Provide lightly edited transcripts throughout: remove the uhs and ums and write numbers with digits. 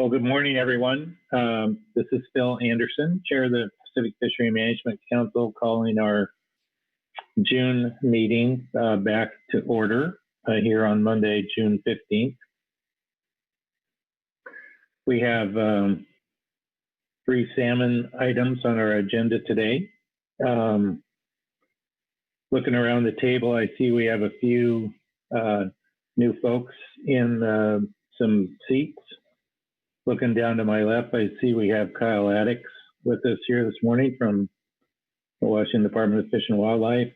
Well, good morning, everyone. This is Phil Anderson, Chair of the Pacific Fishery Management Council, calling our June meeting back to order here on Monday, June 15th. We have 3 salmon items on our agenda today. Looking around the table, I see we have a few new folks in some seats. Looking down to my left, I see we have Kyle Addix with us here this morning from the Washington Department of Fish and Wildlife.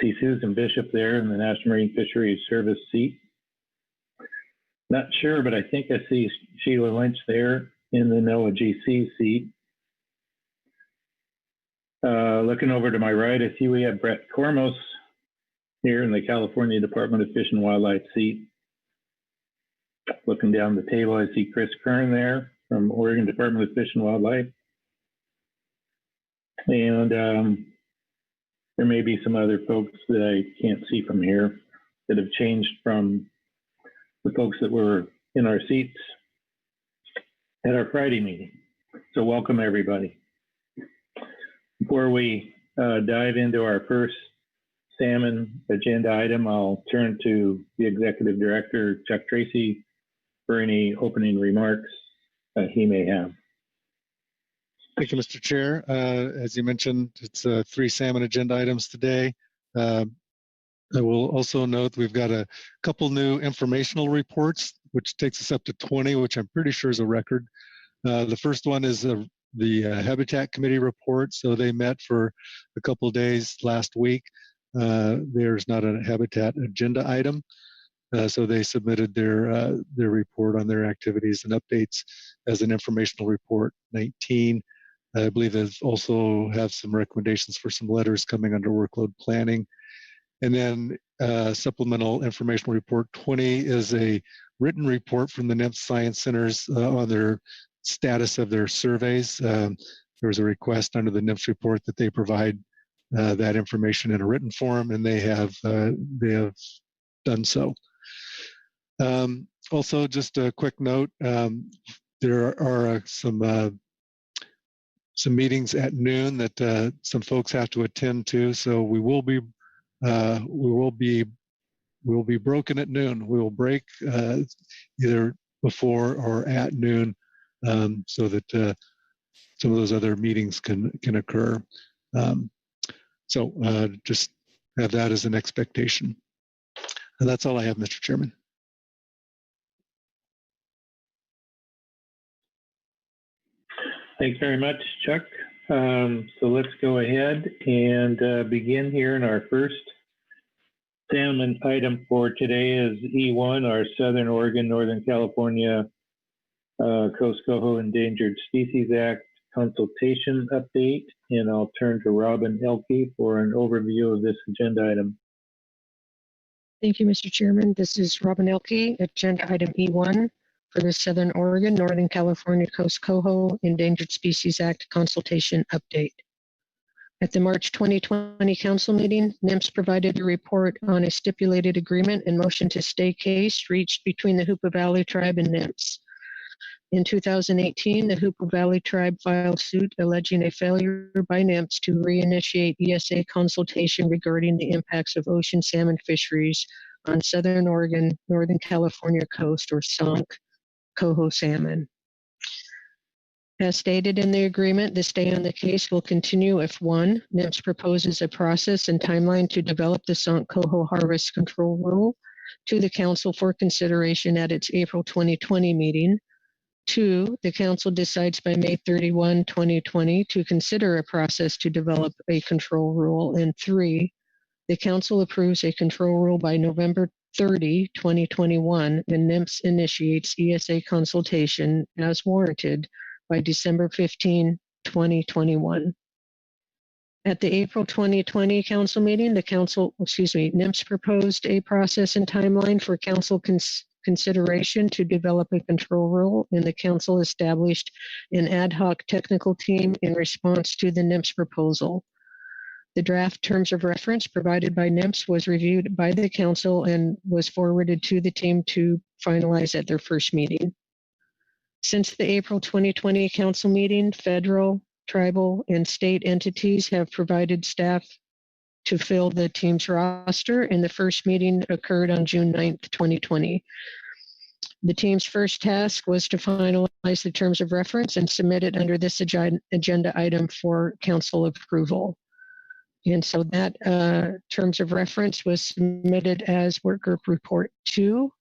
See Susan Bishop there in the National Marine Fisheries Service seat. Not sure, but I think I see Sheila Lynch there in the NOAA GC seat. Looking over to my right, I see we have Brett Kormos here in the California Department of Fish and Wildlife seat. Looking down the table, I see Chris Kern there from Oregon Department of Fish and Wildlife. And there may be some other folks that I can't see from here that have changed from the folks that were in our seats at our Friday meeting. So welcome, everybody. Before we dive into our first salmon agenda item, I'll turn to the Executive Director, Chuck Tracy, for any opening remarks he may have. Thank you, Mr. Chair. As you mentioned, it's 3 salmon agenda items today. I will also note we've got a couple new informational reports, which takes us up to 20, which I'm pretty sure is a record. The first one is the Habitat Committee report. So they met for a couple of days last week. There's not a Habitat agenda item. So they submitted their report on their activities and updates as an informational report 19. I believe they also have some recommendations for some letters coming under workload planning. And then supplemental informational report 20 is a written report from the NIMS Science Centers on their status of their surveys. There was a request under the NIMS report that they provide that information in a written form, and they have done so. Also, just a quick note, there are some meetings at noon that some folks have to attend to, so we will be broken at noon. We will break either before or at noon, so that some of those other meetings can occur. So just have that as an expectation. And that's all I have, Mr. Chairman. Thanks very much, Chuck. So let's go ahead and begin here. And our first salmon item for today is E1, our Southern Oregon, Northern California Coast Coho Endangered Species Act consultation update. And I'll turn to Robin Elke for an overview of this agenda item. Thank you, Mr. Chairman. This is Robin Elke, agenda item E1 for the Southern Oregon, Northern California Coast Coho Endangered Species Act consultation update. At the March 2020 council meeting, NIMS provided a report on a stipulated agreement and motion to stay case reached between the Hoopa Valley Tribe and NIMS. In 2018, the Hoopa Valley Tribe filed suit alleging a failure by NIMS to reinitiate ESA consultation regarding the impacts of ocean salmon fisheries on Southern Oregon, Northern California coast, or SONC, Coho salmon. As stated in the agreement, the stay on the case will continue if 1, NIMS proposes a process and timeline to develop the SONC Coho harvest control rule to the council for consideration at its April 2020 meeting. 2, the council decides by May 31, 2020 to consider a process to develop a control rule. And 3, the council approves a control rule by November 30, 2021, and NIMS initiates ESA consultation as warranted by December 15, 2021. At the April 2020 council meeting, NIMS proposed a process and timeline for council consideration to develop a control rule, and the council established an ad hoc technical team in response to the NIMS proposal. The draft terms of reference provided by NIMS was reviewed by the council and was forwarded to the team to finalize at their first meeting. Since the April 2020 council meeting, federal, tribal, and state entities have provided staff to fill the team's roster, and the first meeting occurred on June 9th, 2020. The team's first task was to finalize the terms of reference and submit it under this agenda item for council approval. And so that terms of reference was submitted as work group report 2.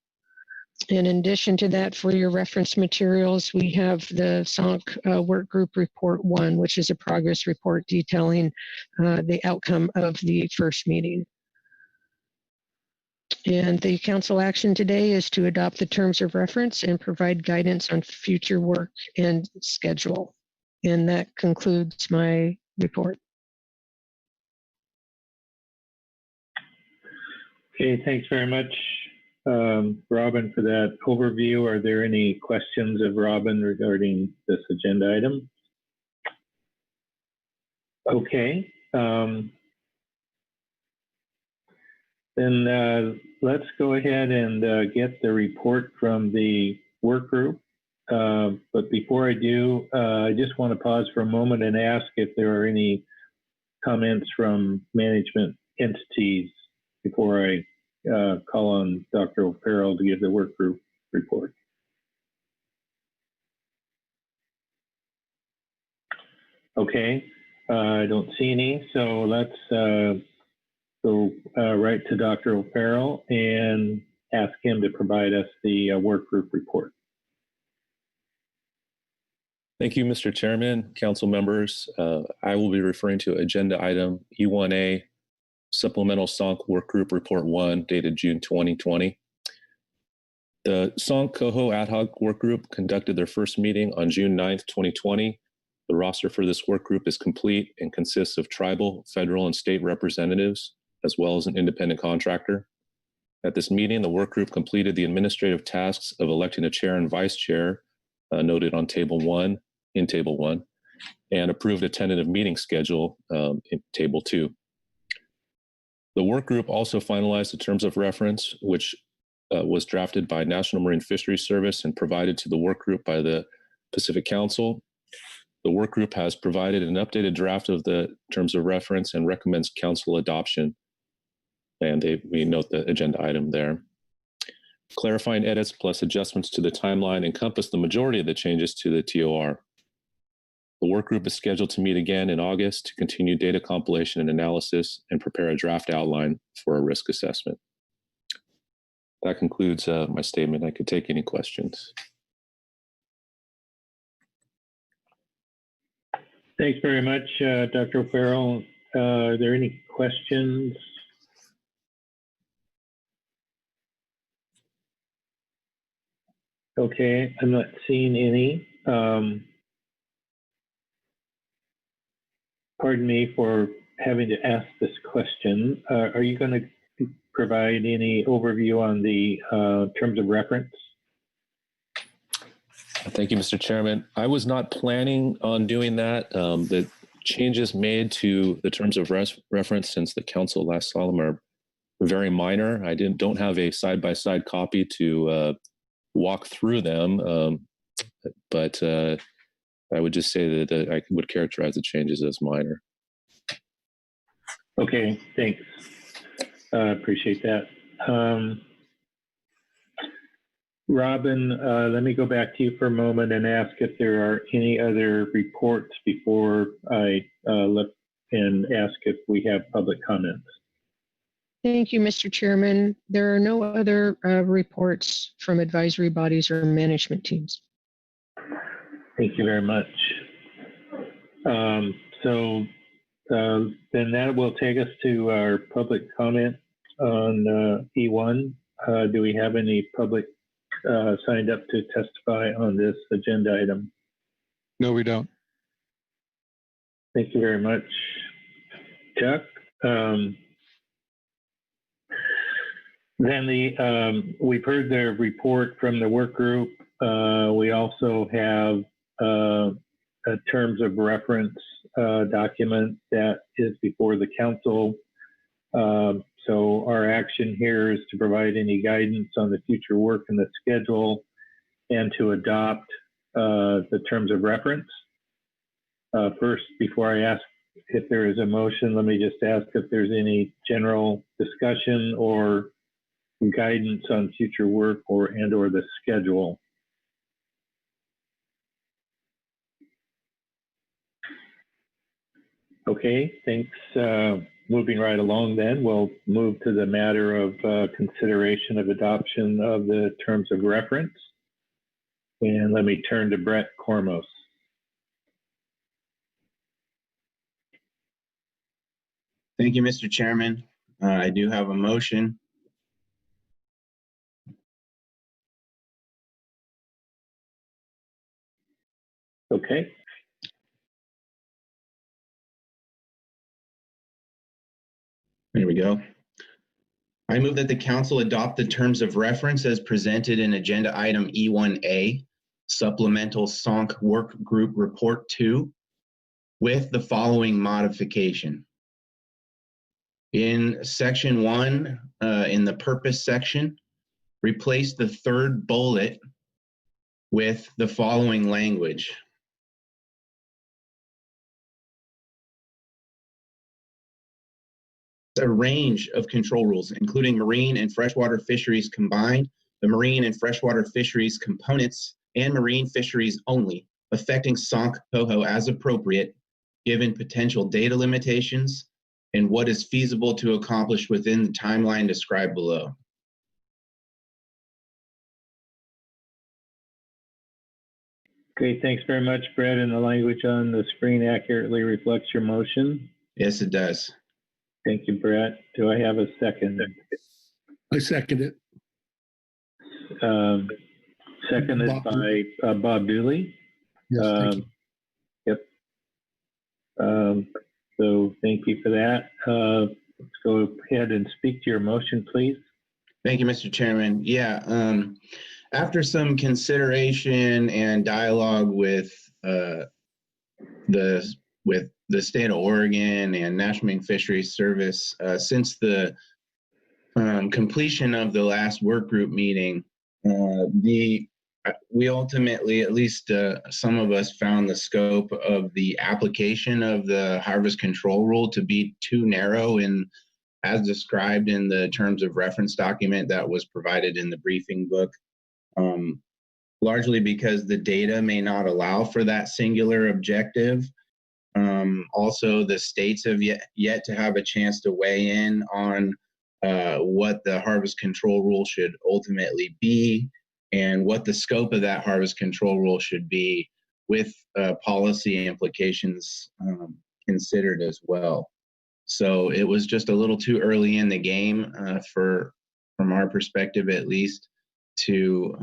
In addition to that, for your reference materials, we have the SONC work group report 1, which is a progress report detailing the outcome of the first meeting. And the council action today is to adopt the terms of reference and provide guidance on future work and schedule. And that concludes my report. Okay, thanks very much, Robin, for that overview. Are there any questions of Robin regarding this agenda item? Okay. Then let's go ahead and get the report from the work group. But before I do, I just want to pause for a moment and ask if there are any comments from management entities before I call on Dr. O'Farrell to give the work group report. Okay, I don't see any, so let's go right to Dr. O'Farrell and ask him to provide us the work group report. Thank you, Mr. Chairman, council members. I will be referring to agenda item E1A, Supplemental SONC Work Group Report 1, dated June 2020. The SONC Coho Ad Hoc Work Group conducted their first meeting on June 9th, 2020. The roster for this work group is complete and consists of tribal, federal, and state representatives, as well as an independent contractor. At this meeting, the work group completed the administrative tasks of electing a chair and vice chair, noted on Table 1, in Table 1, and approved a tentative meeting schedule in Table 2. The work group also finalized the terms of reference, which was drafted by National Marine Fisheries Service and provided to the work group by the Pacific Council. The work group has provided an updated draft of the terms of reference and recommends council adoption. And we note the agenda item there. Clarifying edits plus adjustments to the timeline encompass the majority of the changes to the TOR. The work group is scheduled to meet again in August to continue data compilation and analysis and prepare a draft outline for a risk assessment. That concludes my statement. I could take any questions. Thanks very much, Dr. O'Farrell. Are there any questions? Okay, I'm not seeing any. Pardon me for having to ask this question. Are you going to provide any overview on the terms of reference? Thank you, Mr. Chairman. I was not planning on doing that. The changes made to the terms of reference since the council last saw them are very minor. I don't have a side-by-side copy to walk through them, but I would just say that I would characterize the changes as minor. Okay, thanks. Appreciate that. Robin, let me go back to you for a moment and ask if there are any other reports before I look and ask if we have public comments. Thank you, Mr. Chairman. There are no other reports from advisory bodies or management teams. Thank you very much. Then that will take us to our public comment on E1. Do we have any public signed up to testify on this agenda item? No, we don't. Thank you very much, Chuck. Then we've heard the report from the work group. We also have a terms of reference document that is before the council. So our action here is to provide any guidance on the future work and the schedule and to adopt the terms of reference. First, before I ask if there is a motion, let me just ask if there's any general discussion or guidance on future work or the schedule. Okay, thanks. Moving right along then, we'll move to the matter of consideration of adoption of the terms of reference. And let me turn to Brett Cormos. Thank you, Mr. Chairman. I do have a motion. Okay. There we go. I move that the council adopt the terms of reference as presented in agenda item E1A, Supplemental SONC Work Group Report 2, with the following modification. In section 1, in the purpose section, replace the third bullet with the following language. A range of control rules, including marine and freshwater fisheries combined, the marine and freshwater fisheries components, and marine fisheries only, affecting SONC Coho as appropriate, given potential data limitations and what is feasible to accomplish within the timeline described below. Okay, thanks very much, Brett. And the language on the screen accurately reflects your motion. Yes, it does. Thank you, Brett. Do I have a second? I second it. Seconded Bob by Bob Dooley. Yes, thank you. Yep. So thank you for that. Let's go ahead and speak to your motion, please. Thank you, Mr. Chairman. Yeah, after some consideration and dialogue with the state of Oregon and National Marine Fisheries Service, since the completion of the last work group meeting, we ultimately, at least some of us, found the scope of the application of the harvest control rule to be too narrow in, as described in the terms of reference document that was provided in the briefing book, largely because the data may not allow for that singular objective. Also, the states have yet to have a chance to weigh in on what the harvest control rule should ultimately be and what the scope of that harvest control rule should be, with policy implications considered as well. So it was just a little too early in the game from our perspective at least, to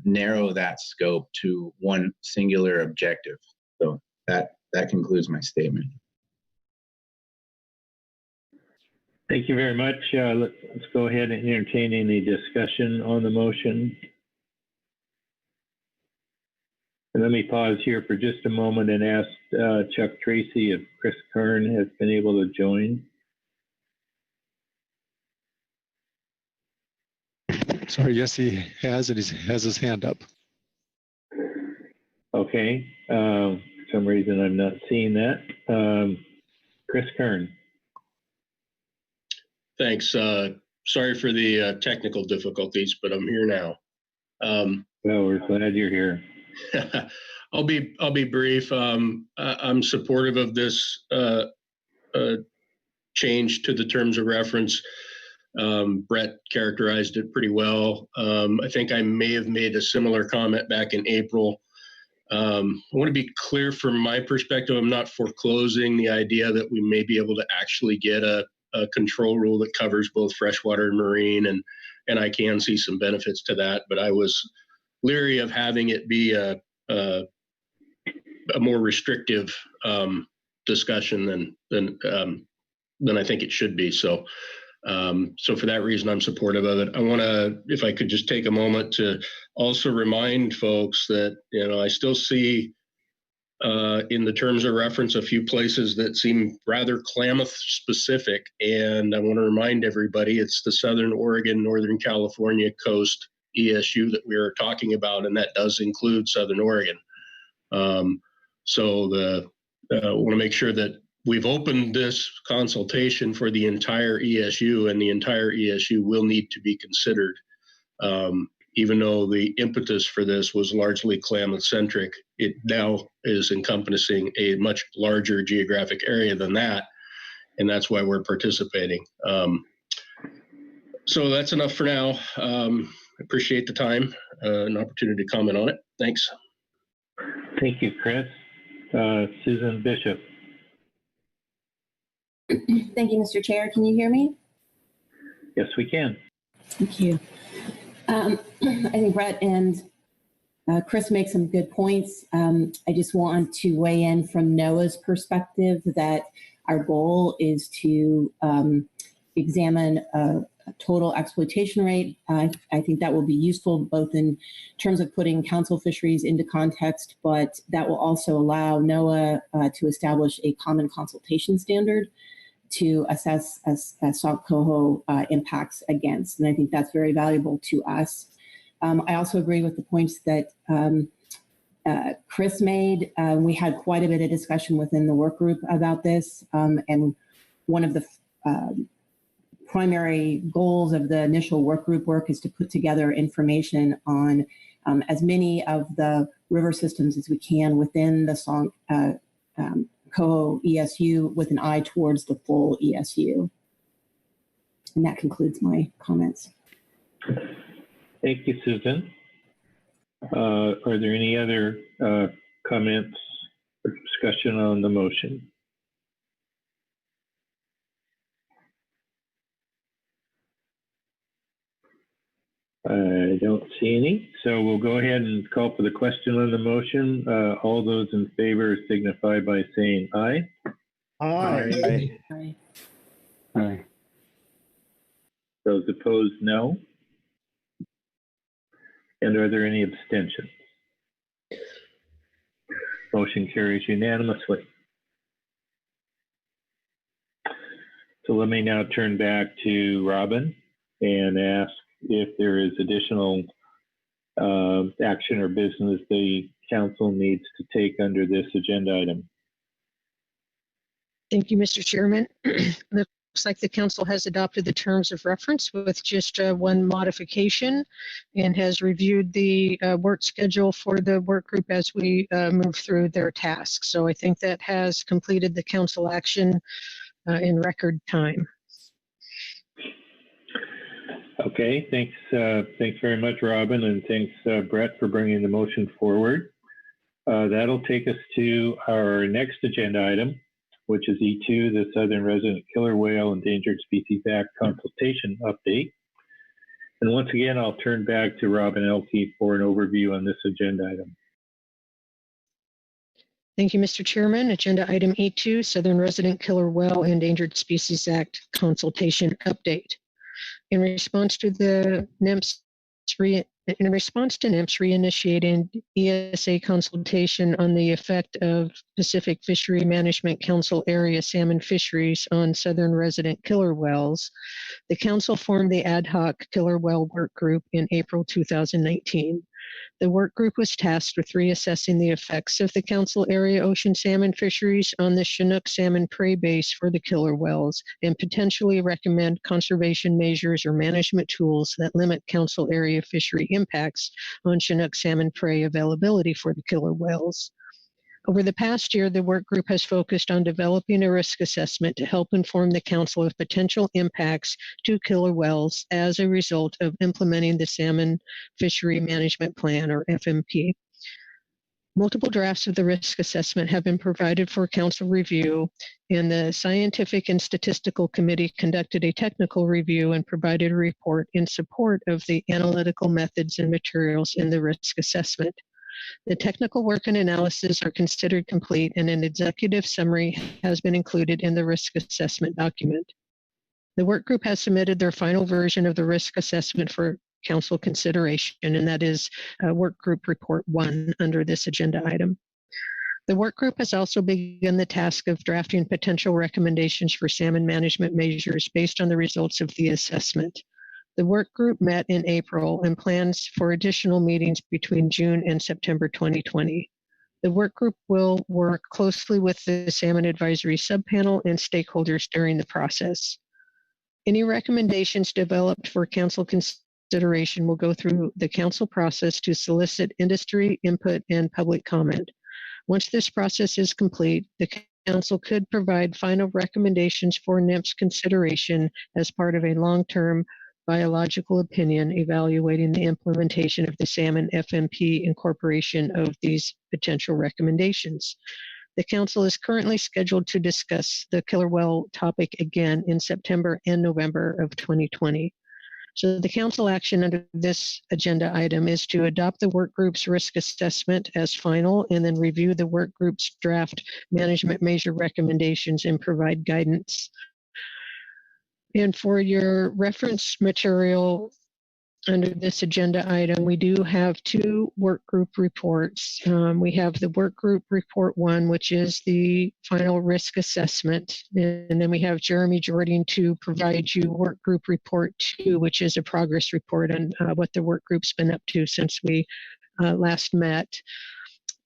narrow that scope to one singular objective. So that concludes my statement. Thank you very much. Let's go ahead and entertain any discussion on the motion. And let me pause here for just a moment and ask Chuck Tracy if Chris Kern has been able to join. Sorry, yes, he has, and he has his hand up. Okay. For some reason, I'm not seeing that. Chris Kern. Thanks. Sorry for the technical difficulties, but I'm here now. Well, we're glad you're here. I'll be brief. I'm supportive of this change to the terms of reference. Brett characterized it pretty well. I think I may have made a similar comment back in April. I want to be clear from my perspective. I'm not foreclosing the idea that we may be able to actually get a control rule that covers both freshwater and marine, and I can see some benefits to that. But I was leery of having it be a more restrictive discussion than I think it should be. So for that reason, I'm supportive of it. I want to, if I could just take a moment to also remind folks that, I still see in the terms of reference a few places that seem rather Klamath specific. And I want to remind everybody it's the Southern Oregon, Northern California coast ESU that we are talking about, and that does include Southern Oregon. So want to make sure that we've opened this consultation for the entire ESU, and the entire ESU will need to be considered. Even though the impetus for this was largely Klamath-centric, it now is encompassing a much larger geographic area than that, and that's why we're participating. So that's enough for now. Appreciate the time, an opportunity to comment on it. Thanks. Thank you, Chris. Susan Bishop. Thank you, Mr. Chair. Can you hear me? Yes, we can. Thank you. I think Brett and Chris make some good points. I just want to weigh in from NOAA's perspective that our goal is to examine a total exploitation rate. I think that will be useful both in terms of putting council fisheries into context, but that will also allow NOAA to establish a common consultation standard to assess SOC Coho impacts against. And I think that's very valuable to us. I also agree with the points that Chris made. We had quite a bit of discussion within the work group about this. And one of the primary goals of the initial work group work is to put together information on as many of the river systems as we can within the Coho ESU with an eye towards the full ESU. And that concludes my comments. Thank you, Susan. Are there any other comments or discussion on the motion? I don't see any, so we'll go ahead and call for the question on the motion. All those in favor signify by saying aye. Aye. Aye. Aye. Those opposed, no. And are there any abstentions? Motion carries unanimously. So let me now turn back to Robin and ask if there is additional action or business the council needs to take under this agenda item. Thank you, Mr. Chairman. Looks like the council has adopted the terms of reference with just one modification and has reviewed the work schedule for the work group as we move through their tasks. So I think that has completed the council action in record time. Okay, thanks very much, Robin, and thanks, Brett, for bringing the motion forward. That'll take us to our next agenda item, which is E2, the Southern Resident Killer Whale Endangered Species Act Consultation Update. And once again, I'll turn back to Robin Elke for an overview on this agenda item. Thank you, Mr. Chairman. Agenda item E2, Southern Resident Killer Whale Endangered Species Act Consultation Update. In response to NIMS reinitiating ESA consultation on the effect of Pacific Fishery Management Council area salmon fisheries on southern resident killer whales, the council formed the ad hoc killer whale work group in April 2019. The work group was tasked with reassessing the effects of the council area ocean salmon fisheries on the Chinook salmon prey base for the killer whales and potentially recommend conservation measures or management tools that limit council area fishery impacts on Chinook salmon prey availability for the killer whales. Over the past year, the work group has focused on developing a risk assessment to help inform the council of potential impacts to killer whales as a result of implementing the Salmon Fishery Management Plan, or FMP. Multiple drafts of the risk assessment have been provided for council review, and the Scientific and Statistical Committee conducted a technical review and provided a report in support of the analytical methods and materials in the risk assessment. The technical work and analysis are considered complete, and an executive summary has been included in the risk assessment document. The work group has submitted their final version of the risk assessment for council consideration, and that is Work Group Report 1 under this agenda item. The work group has also begun the task of drafting potential recommendations for salmon management measures based on the results of the assessment. The work group met in April and plans for additional meetings between June and September 2020. The work group will work closely with the Salmon Advisory Subpanel and stakeholders during the process. Any recommendations developed for council consideration will go through the council process to solicit industry input and public comment. Once this process is complete, the council could provide final recommendations for NIMS consideration as part of a long-term biological opinion evaluating the implementation of the Salmon FMP incorporation of these potential recommendations. The council is currently scheduled to discuss the killer whale topic again in September and November of 2020. So the council action under this agenda item is to adopt the work group's risk assessment as final and then review the work group's draft management measure recommendations and provide guidance. And for your reference material under this agenda item, we do have two work group reports. We have the work group report 1, which is the final risk assessment. And then we have Jeremy Jordan to provide you work group report 2, which is a progress report on what the work group's been up to since we last met.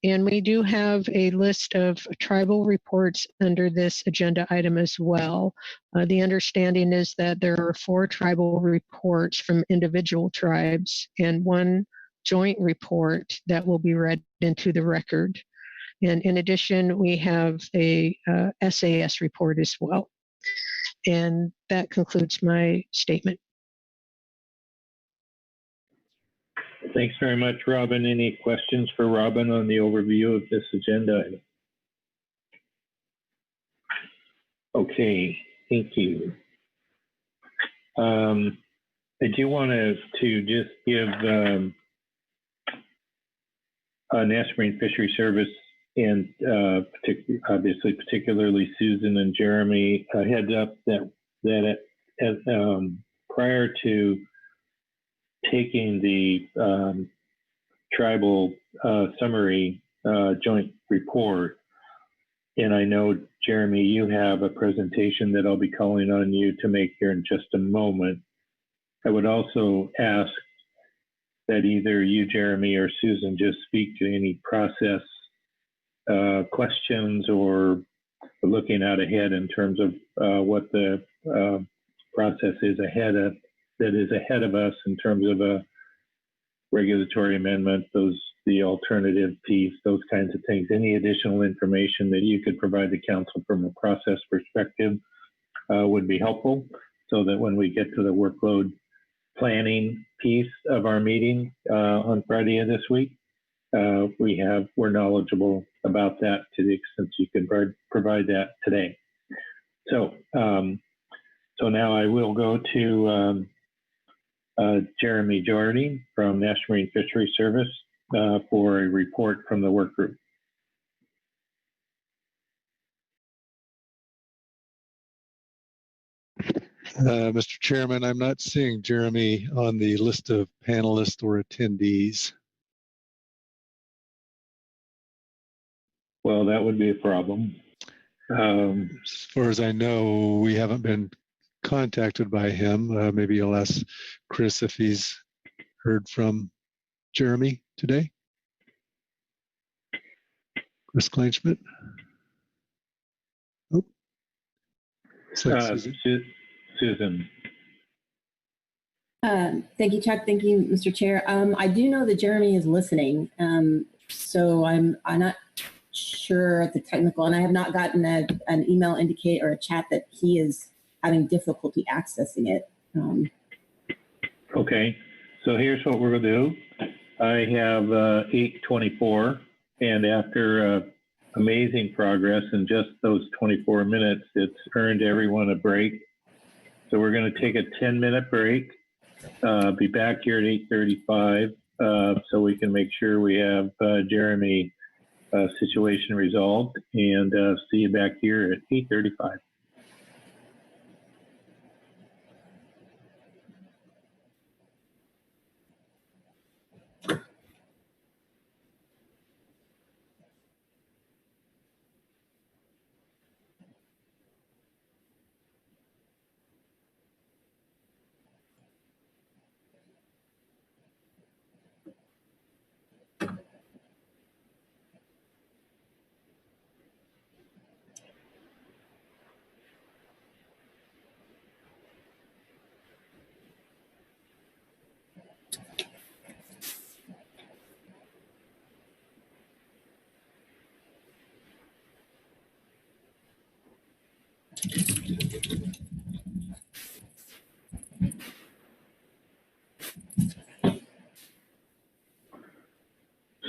And we do have a list of tribal reports under this agenda item as well. The understanding is that there are 4 tribal reports from individual tribes and 1 joint report that will be read into the record. And in addition, we have a SAS report as well. And that concludes my statement. Thanks very much, Robin. Any questions for Robin on the overview of this agenda item? Okay, thank you. I do want to just give National Marine Fisheries Service and obviously particularly Susan and Jeremy a heads up that prior to taking the tribal summary joint report, and I know, Jeremy, you have a presentation that I'll be calling on you to make here in just a moment. I would also ask that either you, Jeremy, or Susan just speak to any process questions or looking out ahead in terms of what the process is ahead of us in terms of a regulatory amendment, the alternative piece, those kinds of things. Any additional information that you could provide the council from a process perspective would be helpful, so that when we get to the workload planning piece of our meeting on Friday of this week, we're knowledgeable about that to the extent you can provide that today. So now I will go to Jeremy Jordan from National Marine Fisheries Service for a report from the work group. Mr. Chairman, I'm not seeing Jeremy on the list of panelists or attendees. Well, that would be a problem. As far as I know, we haven't been contacted by him. Maybe you'll ask Chris if he's heard from Jeremy today. Chris Kleinschmidt. Oh. Susan. Thank you, Chuck. Thank you, Mr. Chair. I do know that Jeremy is listening, so I'm not sure of the technical, and I have not gotten an email indicate or a chat that he is having difficulty accessing it. Okay, so here's what we're going to do. I have 8:24, and after amazing progress in just those 24 minutes, it's earned everyone a break. So we're going to take a 10-minute break, be back here at 8:35, so we can make sure we have Jeremy situation resolved, and see you back here at 8:35.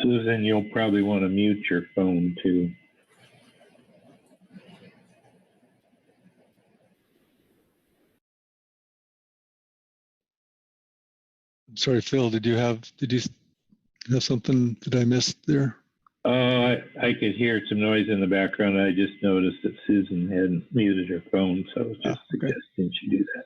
Susan, you'll probably want to mute your phone too. I'm sorry, Phil, did you have something that I missed there? I could hear some noise in the background. I just noticed that Susan hadn't muted her phone, so I was just Okay. suggesting she do that.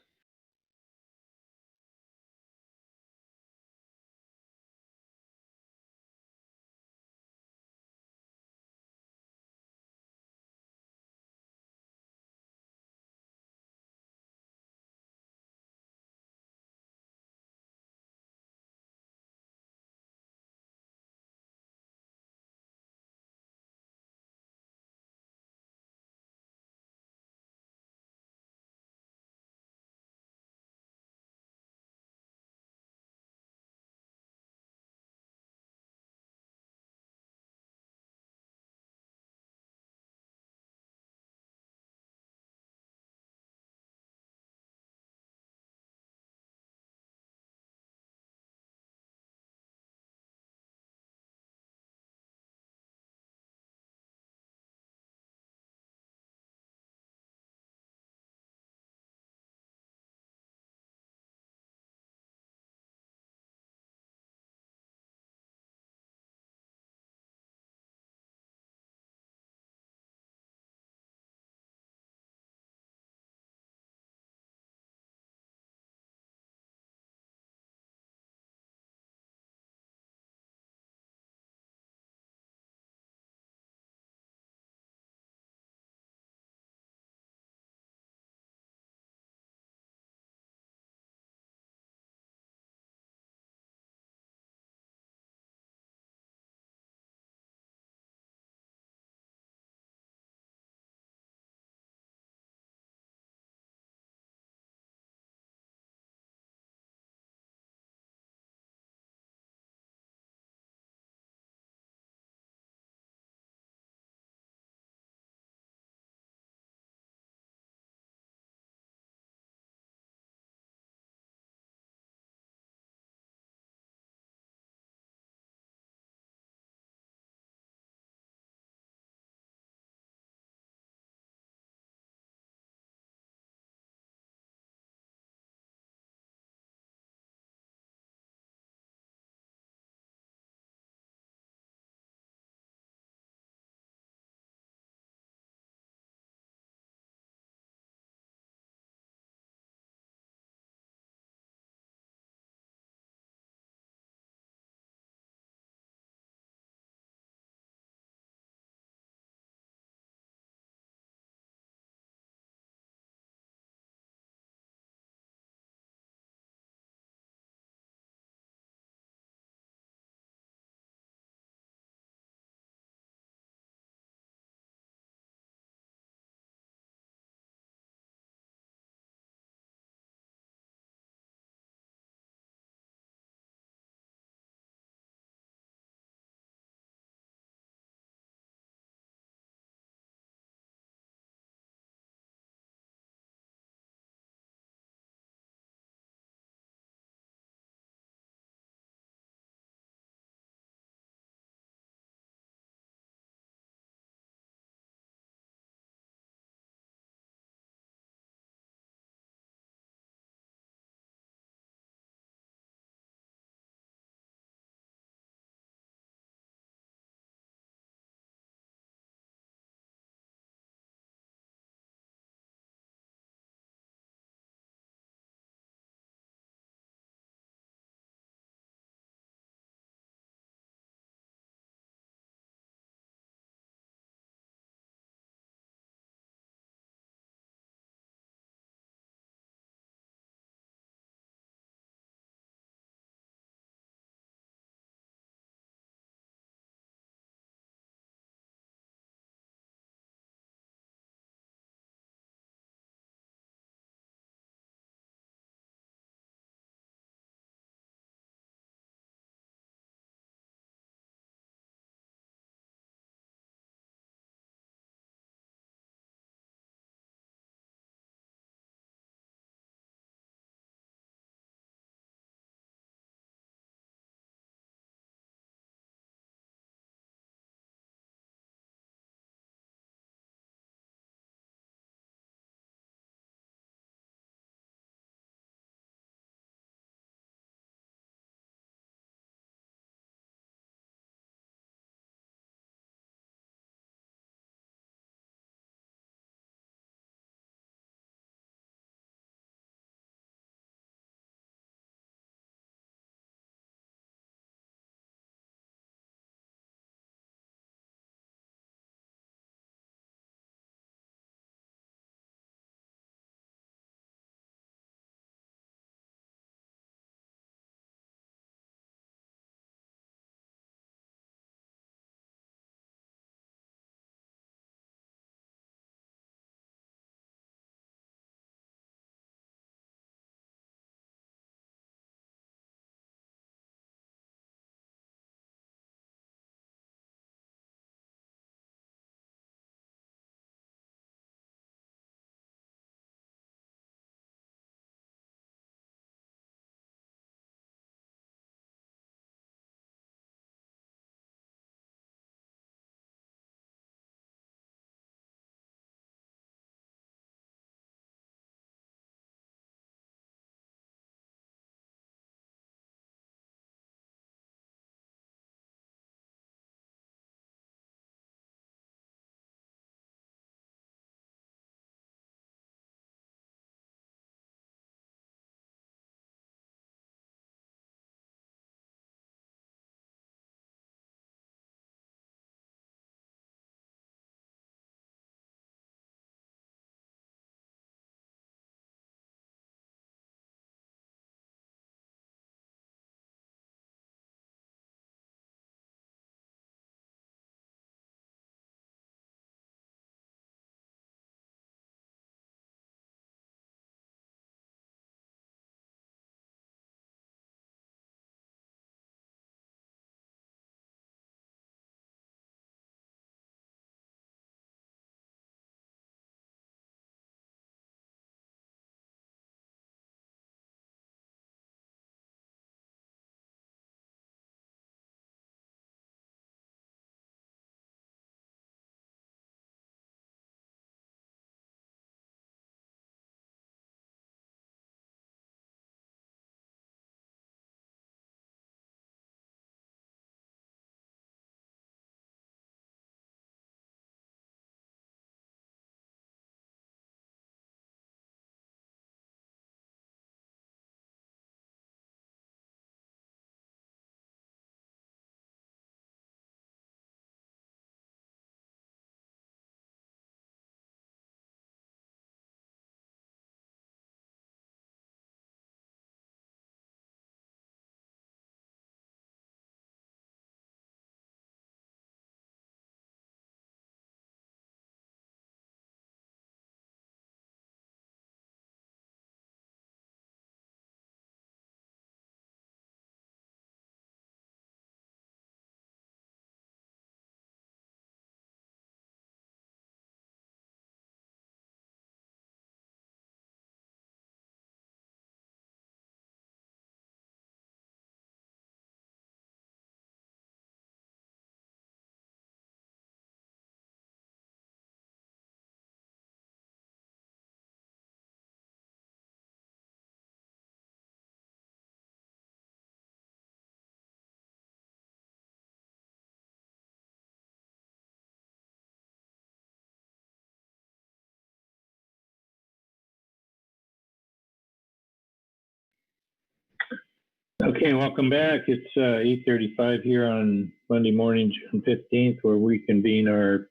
Okay, welcome back. It's 8:35 here on Monday morning, June 15th, where we convene our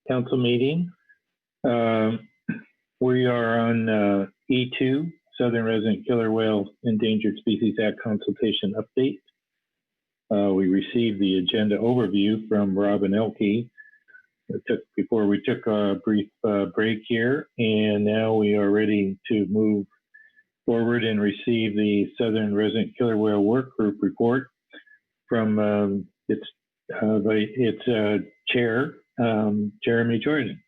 council meeting. We are on E2, Southern Resident Killer Whale Endangered Species Act Consultation Update. We received the agenda overview from Robin Elke before we took a brief break here, and now we are ready to move forward and receive the Southern Resident Killer Whale Work Group report from its chair, Jeremy Jordan.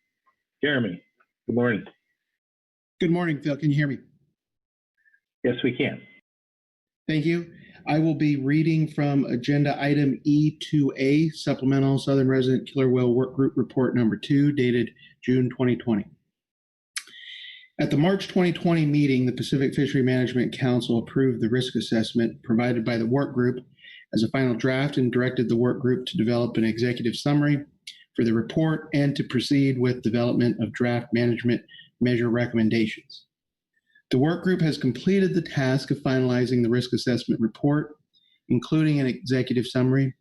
Jeremy, good morning. Good morning, Phil. Can you hear me? Yes, we can. Thank you. I will be reading from agenda item E2A, Supplemental Southern Resident Killer Whale Work Group Report number 2, dated June 2020. At the March 2020 meeting, the Pacific Fishery Management Council approved the risk assessment provided by the work group as a final draft and directed the work group to develop an executive summary for the report and to proceed with development of draft management measure recommendations. The work group has completed the task of finalizing the risk assessment report, including an executive summary,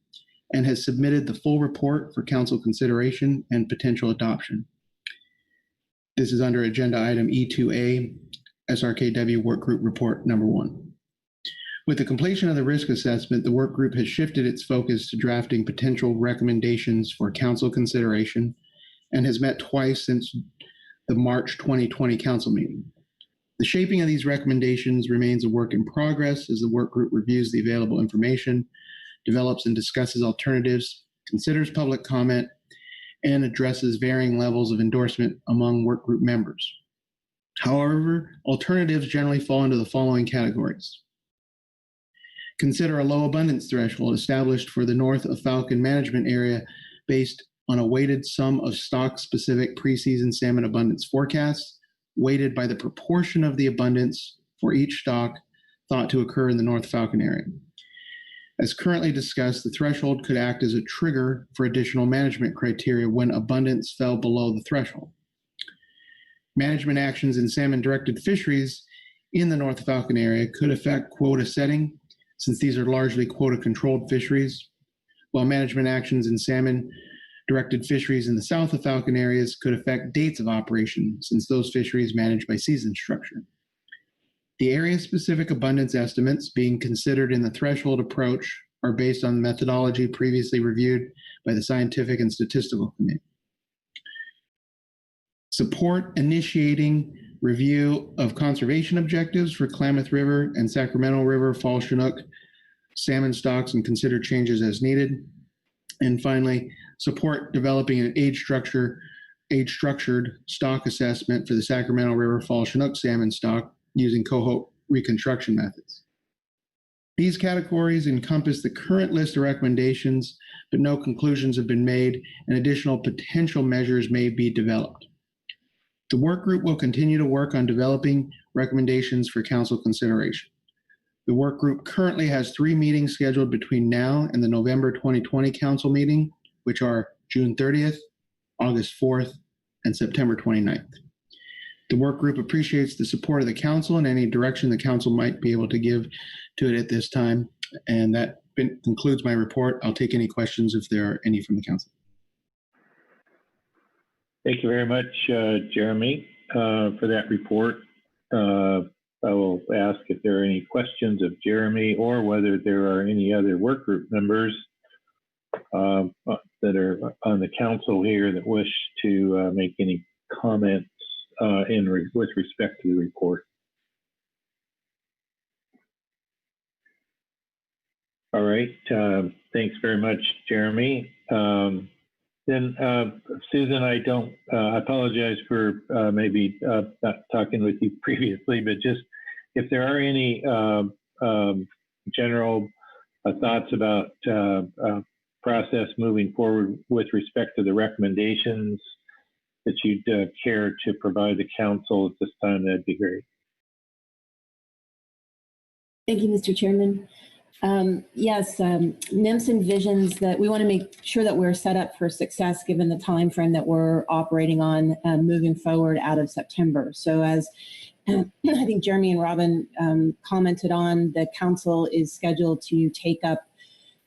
and has submitted the full report for council consideration and potential adoption. This is under agenda item E2A, SRKW Work Group Report number 1. With the completion of the risk assessment, the work group has shifted its focus to drafting potential recommendations for council consideration and has met twice since the March 2020 council meeting. The shaping of these recommendations remains a work in progress as the work group reviews the available information, develops and discusses alternatives, considers public comment, and addresses varying levels of endorsement among workgroup members. However, alternatives generally fall into the following categories. Consider a low abundance threshold established for the north of Falcon Management Area based on a weighted sum of stock-specific preseason salmon abundance forecasts, weighted by the proportion of the abundance for each stock thought to occur in the North Falcon area. As currently discussed, the threshold could act as a trigger for additional management criteria when abundance fell below the threshold. Management actions in salmon-directed fisheries in the North Falcon area could affect quota setting, since these are largely quota-controlled fisheries, while management actions in salmon-directed fisheries in the South of Falcon areas could affect dates of operation, since those fisheries managed by season structure. The area-specific abundance estimates being considered in the threshold approach are based on the methodology previously reviewed by the Scientific and Statistical Committee. Support initiating review of conservation objectives for Klamath River and Sacramento River Fall Chinook salmon stocks and consider changes as needed. And finally, support developing an age-structured stock assessment for the Sacramento River Fall Chinook salmon stock using Coho reconstruction methods. These categories encompass the current list of recommendations, but no conclusions have been made and additional potential measures may be developed. The work group will continue to work on developing recommendations for council consideration. The work group currently has 3 meetings scheduled between now and the November 2020 council meeting, which are June 30th, August 4th, and September 29th. The work group appreciates the support of the council and any direction the council might be able to give to it at this time. And that concludes my report. I'll take any questions if there are any from the council. Thank you very much, Jeremy, for that report. I will ask if there are any questions of Jeremy or whether there are any other work group members that are on the council here that wish to make any comments with respect to the report. All right, thanks very much, Jeremy. Then Susan, I apologize for maybe not talking with you previously, but just if there are any general thoughts about process moving forward with respect to the recommendations that you'd care to provide the council at this time, that'd be great. Thank you, Mr. Chairman. Yes, NIMS envisions that we want to make sure that we're set up for success given the time frame that we're operating on moving forward out of September. So as I think Jeremy and Robin commented on, the council is scheduled to take up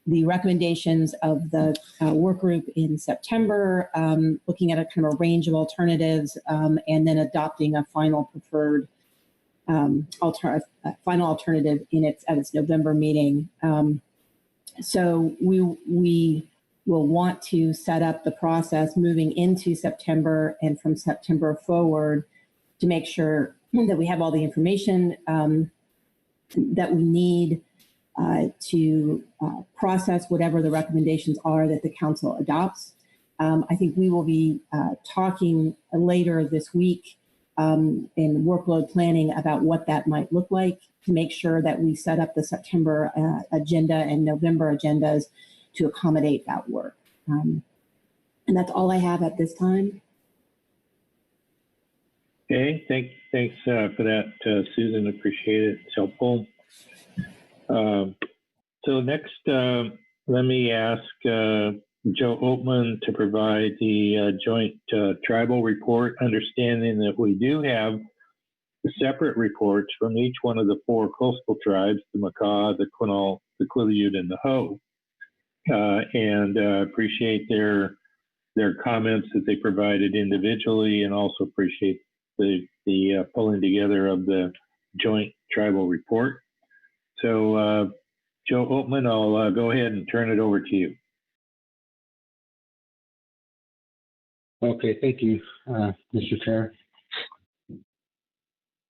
the recommendations of the work group in September, looking at a kind of a range of alternatives, and then adopting a final preferred final alternative at its November meeting. So we will want to set up the process moving into September and from September forward to make sure that we have all the information that we need to process whatever the recommendations are that the council adopts. I think we will be talking later this week in workload planning about what that might look like to make sure that we set up the September agenda and November agendas to accommodate that work. And that's all I have at this time. Okay, thanks for that, Susan. Appreciate it. It's helpful. So next, let me ask Joe Oatman to provide the joint tribal report, understanding that we do have separate reports from each one of the 4 coastal tribes, the Makah, the Quinault, the Quileute, and the Hoh. And appreciate their comments that they provided individually, and also appreciate the pulling together of the joint tribal report. So Joe Oatman, I'll go ahead and turn it over to you. Okay, thank you, Mr. Chair.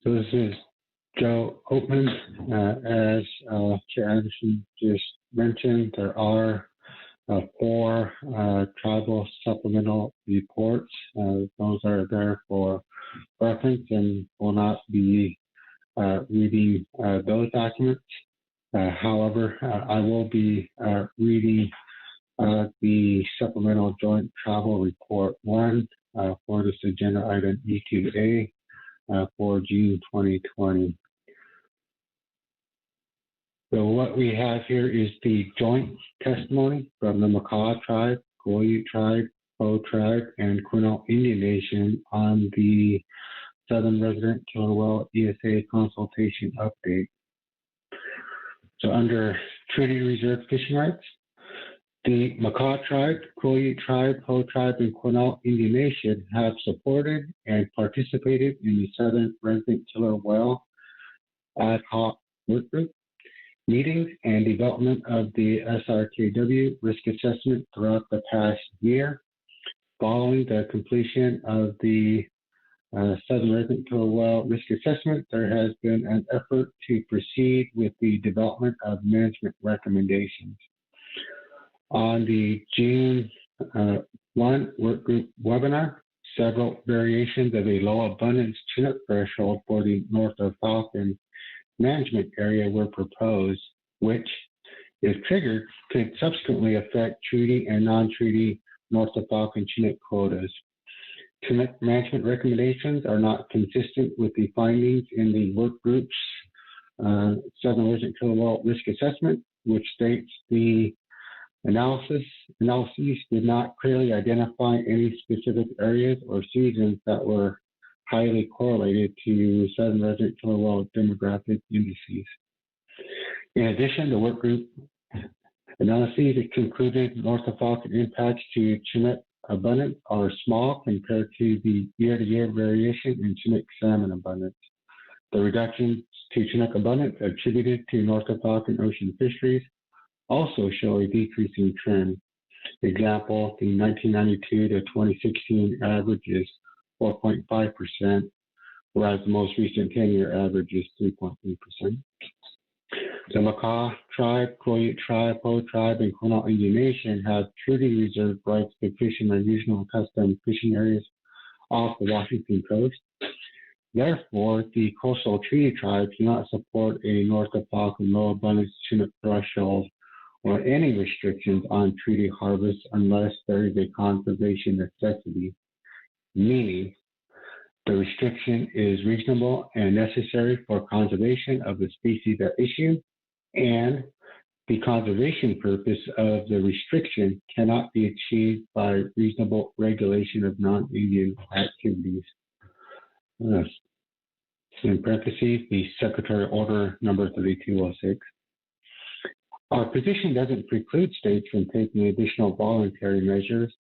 So this is Joe Oatman. As Chair Anderson just mentioned, there are 4 tribal supplemental reports. Those are there for reference and will not be reading those documents. However, I will be reading the supplemental joint travel report 1 for this agenda item E2A for June 2020. So what we have here is the joint testimony from the Makah tribe, Quileute tribe, Hoh tribe, and Quinault Indian Nation on the Southern Resident Killer Whale ESA consultation update. So under Treaty Reserve Fishing Rights, the Makah tribe, Quileute tribe, Hoh tribe, and Quinault Indian Nation have supported and participated in the Southern Resident Killer Whale ad hoc work group meetings and development of the SRKW risk assessment throughout the past year. Following the completion of the Southern Resident Killer Whale risk assessment, there has been an effort to proceed with the development of management recommendations. On the June 1 work group webinar, several variations of a low abundance Chinook threshold for the north of Falcon management area were proposed, which, if triggered, could subsequently affect treaty and non-treaty north of Falcon Chinook quotas. Chinook management recommendations are not consistent with the findings in the work group's Southern Resident Killer Whale risk assessment, which states the analyses did not clearly identify any specific areas or seasons that were highly correlated to Southern Resident Killer Whale demographic indices. In addition, the work group analyses concluded north of Falcon impacts to Chinook abundance are small compared to the year-to-year variation in Chinook salmon abundance. The reductions to Chinook abundance attributed to north of Falcon ocean fisheries also show a decreasing trend. Example, the 1992 to 2016 average is 4.5%, whereas the most recent 10-year average is 3.3%. The Makah tribe, Quileute tribe, Hoh tribe, and Quinault Indian Nation have treaty reserve rights to fish in unusual and custom fishing areas off the Washington coast. Therefore, the coastal treaty tribes do not support a north of Falcon low abundance Chinook threshold or any restrictions on treaty harvest unless there is a conservation necessity, meaning the restriction is reasonable and necessary for conservation of the species at issue, and the conservation purpose of the restriction cannot be achieved by reasonable regulation of non-Indian activities. in parentheses, the Secretary Order number 3206. Our position doesn't preclude states from taking additional voluntary measures,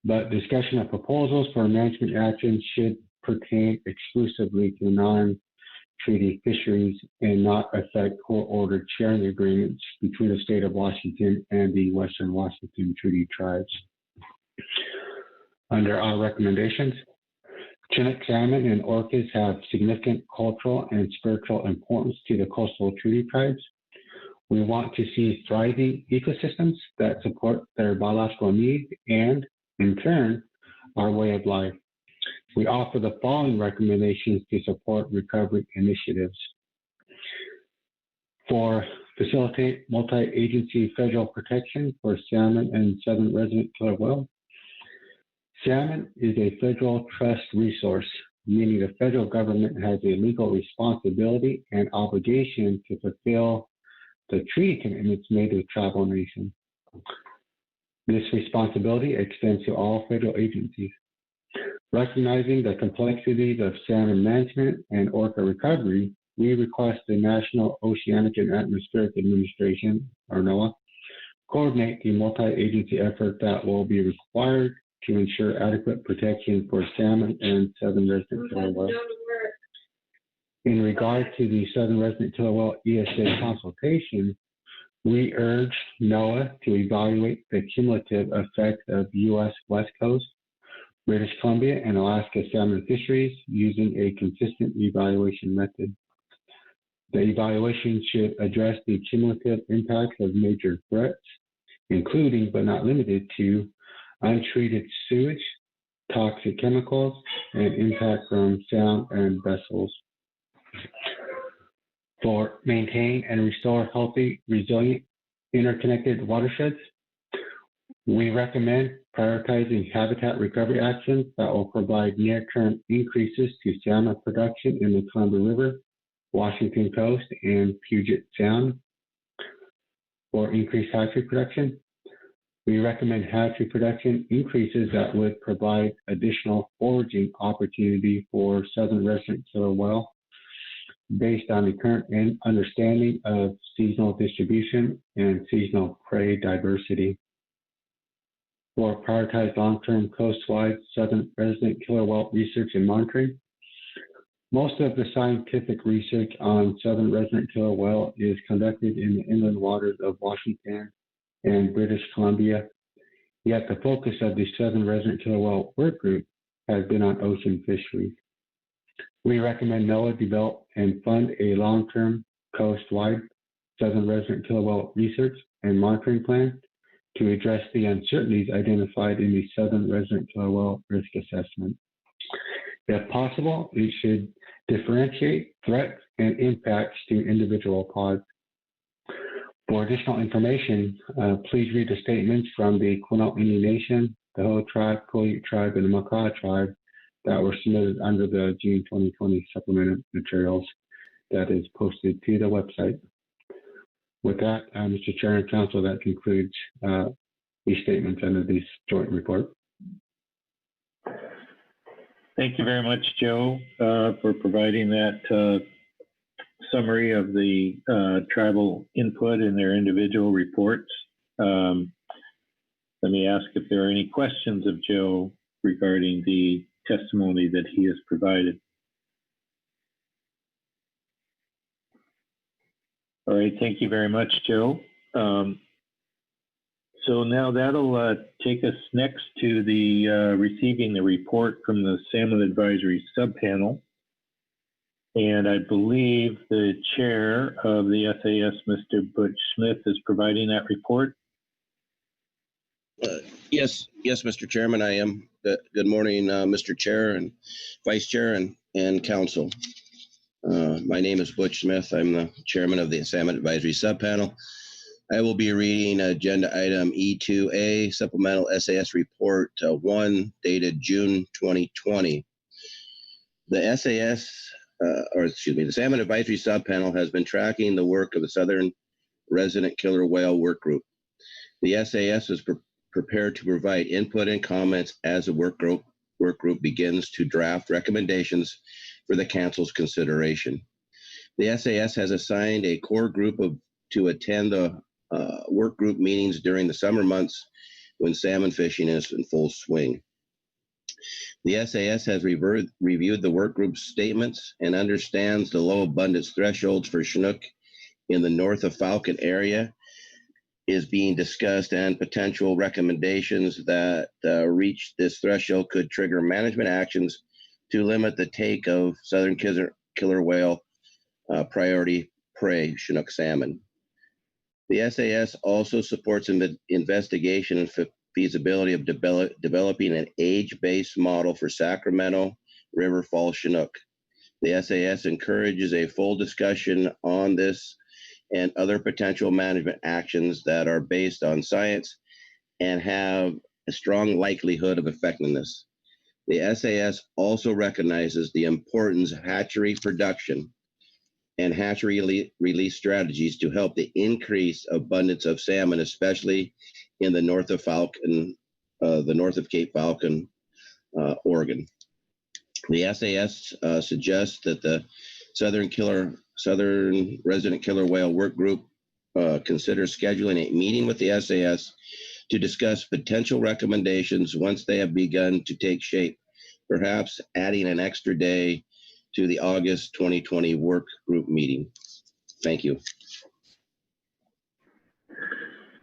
but discussion of proposals for management action should pertain exclusively to non-treaty fisheries and not affect court-ordered sharing agreements between the state of Washington and the Western Washington Treaty Tribes. Under our recommendations, Chinook salmon and orcas have significant cultural and spiritual importance to the coastal treaty tribes. We want to see thriving ecosystems that support their biological needs and, in turn, our way of life. We offer the following recommendations to support recovery initiatives. For facilitate multi-agency federal protection for salmon and southern resident killer whale. Salmon is a federal trust resource, meaning the federal government has a legal responsibility and obligation to fulfill the treaty commitments made to the tribal nation. This responsibility extends to all federal agencies. Recognizing the complexities of salmon management and orca recovery, we request the National Oceanic and Atmospheric Administration, or NOAA, coordinate the multi-agency effort that will be required to ensure adequate protection for salmon and southern resident killer whale. In regard to the southern resident killer whale ESA consultation, we urge NOAA to evaluate the cumulative effect of U.S. West Coast, British Columbia, and Alaska salmon fisheries using a consistent evaluation method. The evaluation should address the cumulative impacts of major threats, including but not limited to untreated sewage, toxic chemicals, and impact from sound and vessels. For maintain and restore healthy, resilient, interconnected watersheds, we recommend prioritizing habitat recovery actions that will provide near-term increases to salmon production in the Columbia River, Washington Coast, and Puget Sound. For increased hatchery production, we recommend hatchery production increases that would provide additional foraging opportunity for southern resident killer whale based on the current understanding of seasonal distribution and seasonal prey diversity. For prioritized long-term coastwide southern resident killer whale research and monitoring, most of the scientific research on southern resident killer whale is conducted in the inland waters of Washington and British Columbia, yet the focus of the southern resident killer whale work group has been on ocean fisheries. We recommend NOAA develop and fund a long-term coastwide southern resident killer whale research and monitoring plan to address the uncertainties identified in the southern resident killer whale risk assessment. If possible, it should differentiate threats and impacts to individual pods. For additional information, please read the statements from the Quinault Indian Nation, the Coho tribe, Coho tribe, and the Macaw tribe that were submitted under the June 2020 supplemental materials that is posted to the website. With that, Mr. Chair and Council, that concludes these statements under this joint report. Thank you very much, Joe, for providing that summary of the tribal input in their individual reports. Let me ask if there are any questions of Joe regarding the testimony that he has provided. All right, thank you very much, Joe. So now that'll take us next to the receiving the report from the Salmon Advisory Subpanel. And I believe the chair of the SAS, Mr. Butch Smith, is providing that report. Yes, Mr. Chairman, I am. Good morning, Mr. Chair and Vice Chair and Council. My name is Butch Smith. I'm the chairman of the Salmon Advisory Subpanel. I will be reading agenda item E2A, Supplemental SAS Report 1, dated June 2020. The Salmon Advisory Subpanel has been tracking the work of the Southern Resident Killer Whale Work Group. The SAS is prepared to provide input and comments as the work group begins to draft recommendations for the council's consideration. The SAS has assigned a core group to attend the work group meetings during the summer months when salmon fishing is in full swing. The SAS has reviewed the work group's statements and understands the low abundance thresholds for Chinook in the north of Falcon area is being discussed, and potential recommendations that reach this threshold could trigger management actions to limit the take of southern killer whale priority prey Chinook salmon. The SAS also supports an investigation and feasibility of developing an age-based model for Sacramento River Fall Chinook. The SAS encourages a full discussion on this and other potential management actions that are based on science and have a strong likelihood of effectiveness. The SAS also recognizes the importance of hatchery production and hatchery release strategies to help the increase abundance of salmon, especially in the north of Falcon, the north of Cape Falcon, Oregon. The SAS suggests that the Southern Resident Killer Whale Work Group consider scheduling a meeting with the SAS to discuss potential recommendations once they have begun to take shape, perhaps adding an extra day to the August 2020 work group meeting. Thank you.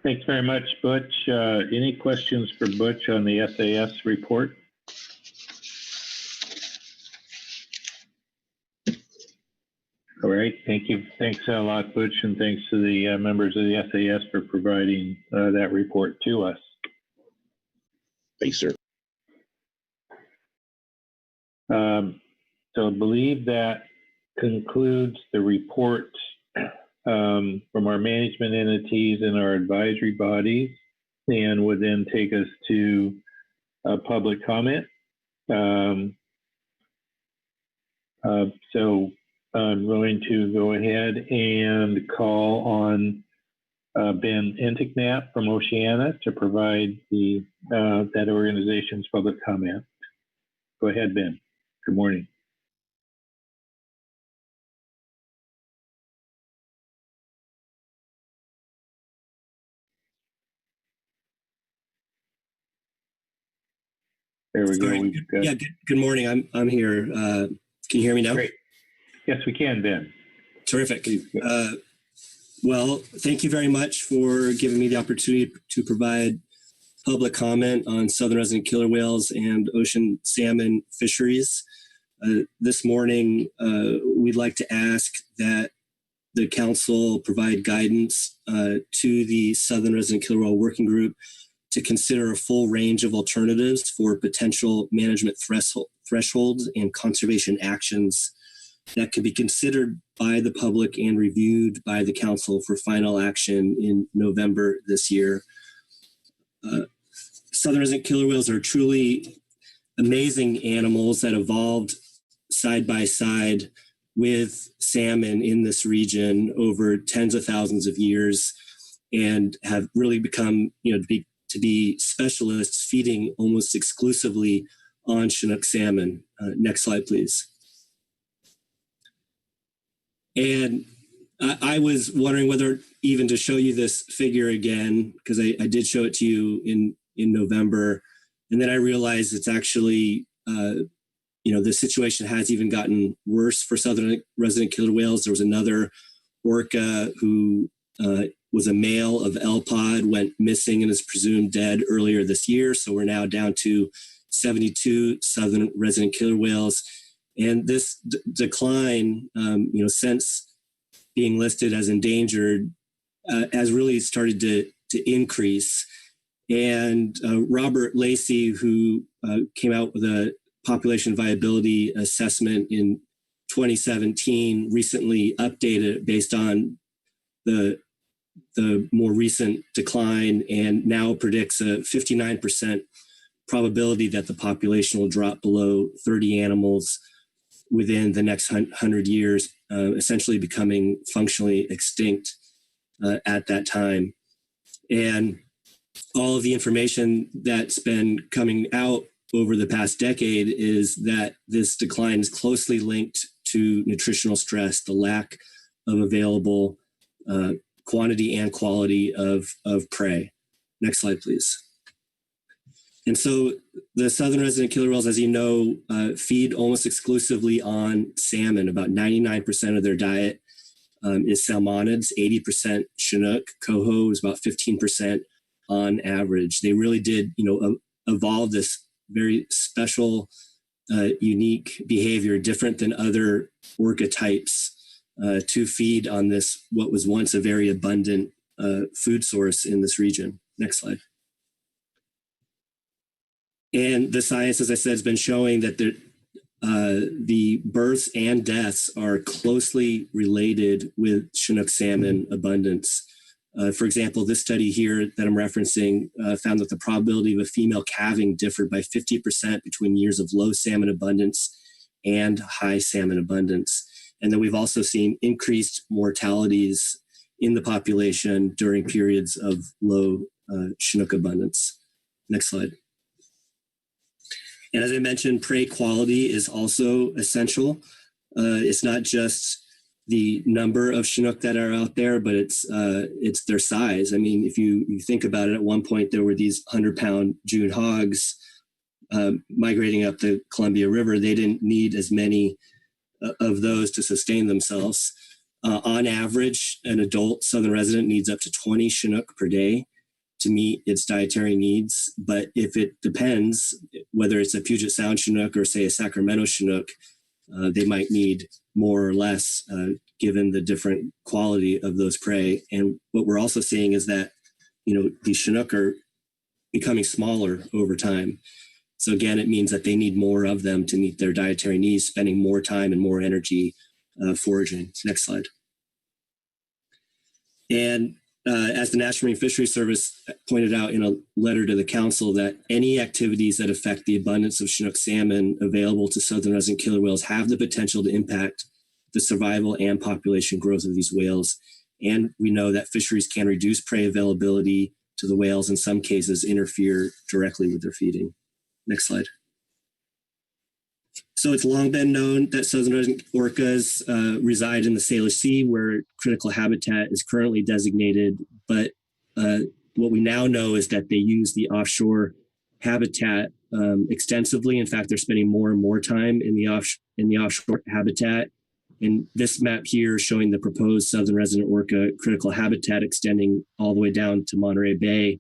Thanks very much, Butch. Any questions for Butch on the SAS report? All right, thank you. Thanks a lot, Butch, and thanks to the members of the SAS for providing that report to us. Thanks, sir. So I believe that concludes the report from our management entities and our advisory bodies, and would then take us to public comment. So I'm going to go ahead and call on Ben Enticknap from Oceana to provide that organization's public comment. Go ahead, Ben. Good morning. There we go. Yeah, good morning. I'm here. Can you hear me now? Great. Yes, we can, Ben. Terrific. Well, thank you very much for giving me the opportunity to provide public comment on southern resident killer whales and ocean salmon fisheries. This morning, we'd like to ask that the council provide guidance to the Southern Resident Killer Whale Working Group to consider a full range of alternatives for potential management thresholds and conservation actions that could be considered by the public and reviewed by the council for final action in November this year. Southern resident killer whales are truly amazing animals that evolved side by side with salmon in this region over tens of thousands of years, and have really become, to be specialists feeding almost exclusively on Chinook salmon. Next slide, please. And I was wondering whether even to show you this figure again, because I did show it to you in November, and then I realized it's actually, the situation has even gotten worse for southern resident killer whales. There was another orca who was a male of L pod, went missing and is presumed dead earlier this year. So we're now down to 72 southern resident killer whales. And this decline, since being listed as endangered, has really started to increase. And Robert Lacey, who came out with a population viability assessment in 2017, recently updated based on the more recent decline, and now predicts a 59% probability that the population will drop below 30 animals within the next 100 years, essentially becoming functionally extinct at that time. And all of the information that's been coming out over the past decade is that this decline is closely linked to nutritional stress, the lack of available quantity and quality of prey. Next slide, please. And so the southern resident killer whales, as you know, feed almost exclusively on salmon. About 99% of their diet is salmonids, 80% Chinook. Coho is about 15% on average. They really did, evolve this very special, unique behavior, different than other orca types, to feed on this, what was once a very abundant food source in this region. Next slide. And the science, as I said, has been showing that the births and deaths are closely related with Chinook salmon abundance. For example, this study here that I'm referencing found that the probability of a female calving differed by 50% between years of low salmon abundance and high salmon abundance. And then we've also seen increased mortalities in the population during periods of low Chinook abundance. Next slide. And as I mentioned, prey quality is also essential. It's not just the number of Chinook that are out there, but it's their size. I mean, if you think about it, at one point there were these 100-pound June hogs migrating up the Columbia River. They didn't need as many of those to sustain themselves. On average, an adult southern resident needs up to 20 Chinook per day to meet its dietary needs. But if it depends, whether it's a Puget Sound Chinook or say a Sacramento Chinook, they might need more or less given the different quality of those prey. And what we're also seeing is that, these Chinook are becoming smaller over time. So again, it means that they need more of them to meet their dietary needs, spending more time and more energy foraging. Next slide. And as the National Marine Fisheries Service pointed out in a letter to the council, that any activities that affect the abundance of Chinook salmon available to southern resident killer whales have the potential to impact the survival and population growth of these whales. And we know that fisheries can reduce prey availability to the whales, in some cases interfere directly with their feeding. Next slide. So it's long been known that southern resident orcas reside in the Salish Sea, where critical habitat is currently designated. But what we now know is that they use the offshore habitat extensively. In fact, they're spending more and more time in the offshore habitat. And this map here showing the proposed southern resident orca critical habitat extending all the way down to Monterey Bay,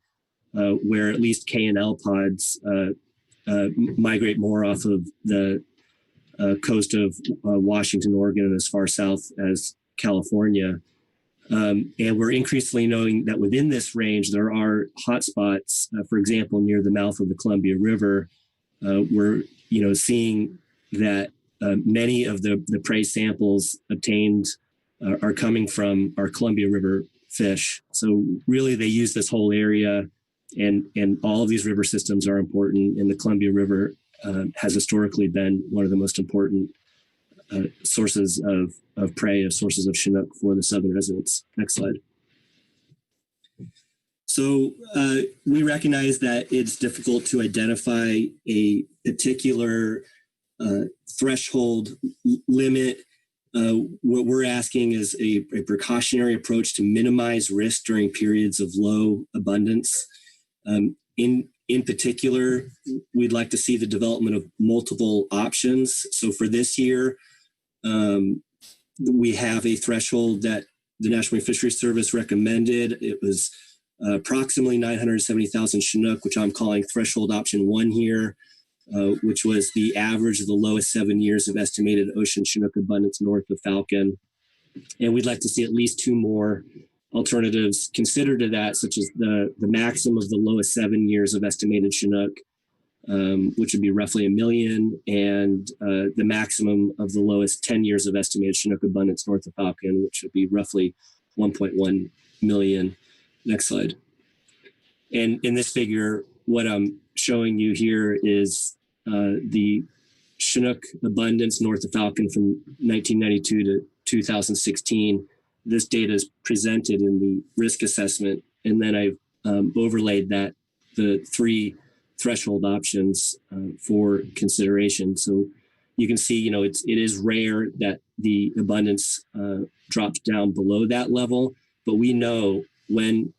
where at least K&L pods migrate more off of the coast of Washington, Oregon, and as far south as California. And we're increasingly knowing that within this range, there are hotspots, for example, near the mouth of the Columbia River. We're seeing that many of the prey samples obtained are coming from our Columbia River fish. So really they use this whole area, and all of these river systems are important, and the Columbia River has historically been one of the most important sources of prey, of sources of Chinook for the southern residents. Next slide. So we recognize that it's difficult to identify a particular threshold limit. What we're asking is a precautionary approach to minimize risk during periods of low abundance. In particular, we'd like to see the development of multiple options. So for this year, we have a threshold that the National Marine Fisheries Service recommended. It was approximately 970,000 Chinook, which I'm calling threshold option 1 here, which was the average of the lowest 7 years of estimated ocean Chinook abundance north of Falcon. And we'd like to see at least 2 more alternatives considered to that, such as the maximum of the lowest 7 years of estimated Chinook, which would be roughly 1 million, and the maximum of the lowest 10 years of estimated Chinook abundance north of Falcon, which would be roughly 1.1 million. Next slide. And in this figure, what I'm showing you here is the Chinook abundance north of Falcon from 1992 to 2016. This data is presented in the risk assessment, and then I've overlaid that the 3 threshold options for consideration. So you can see, it is rare that the abundance drops down below that level, but we know when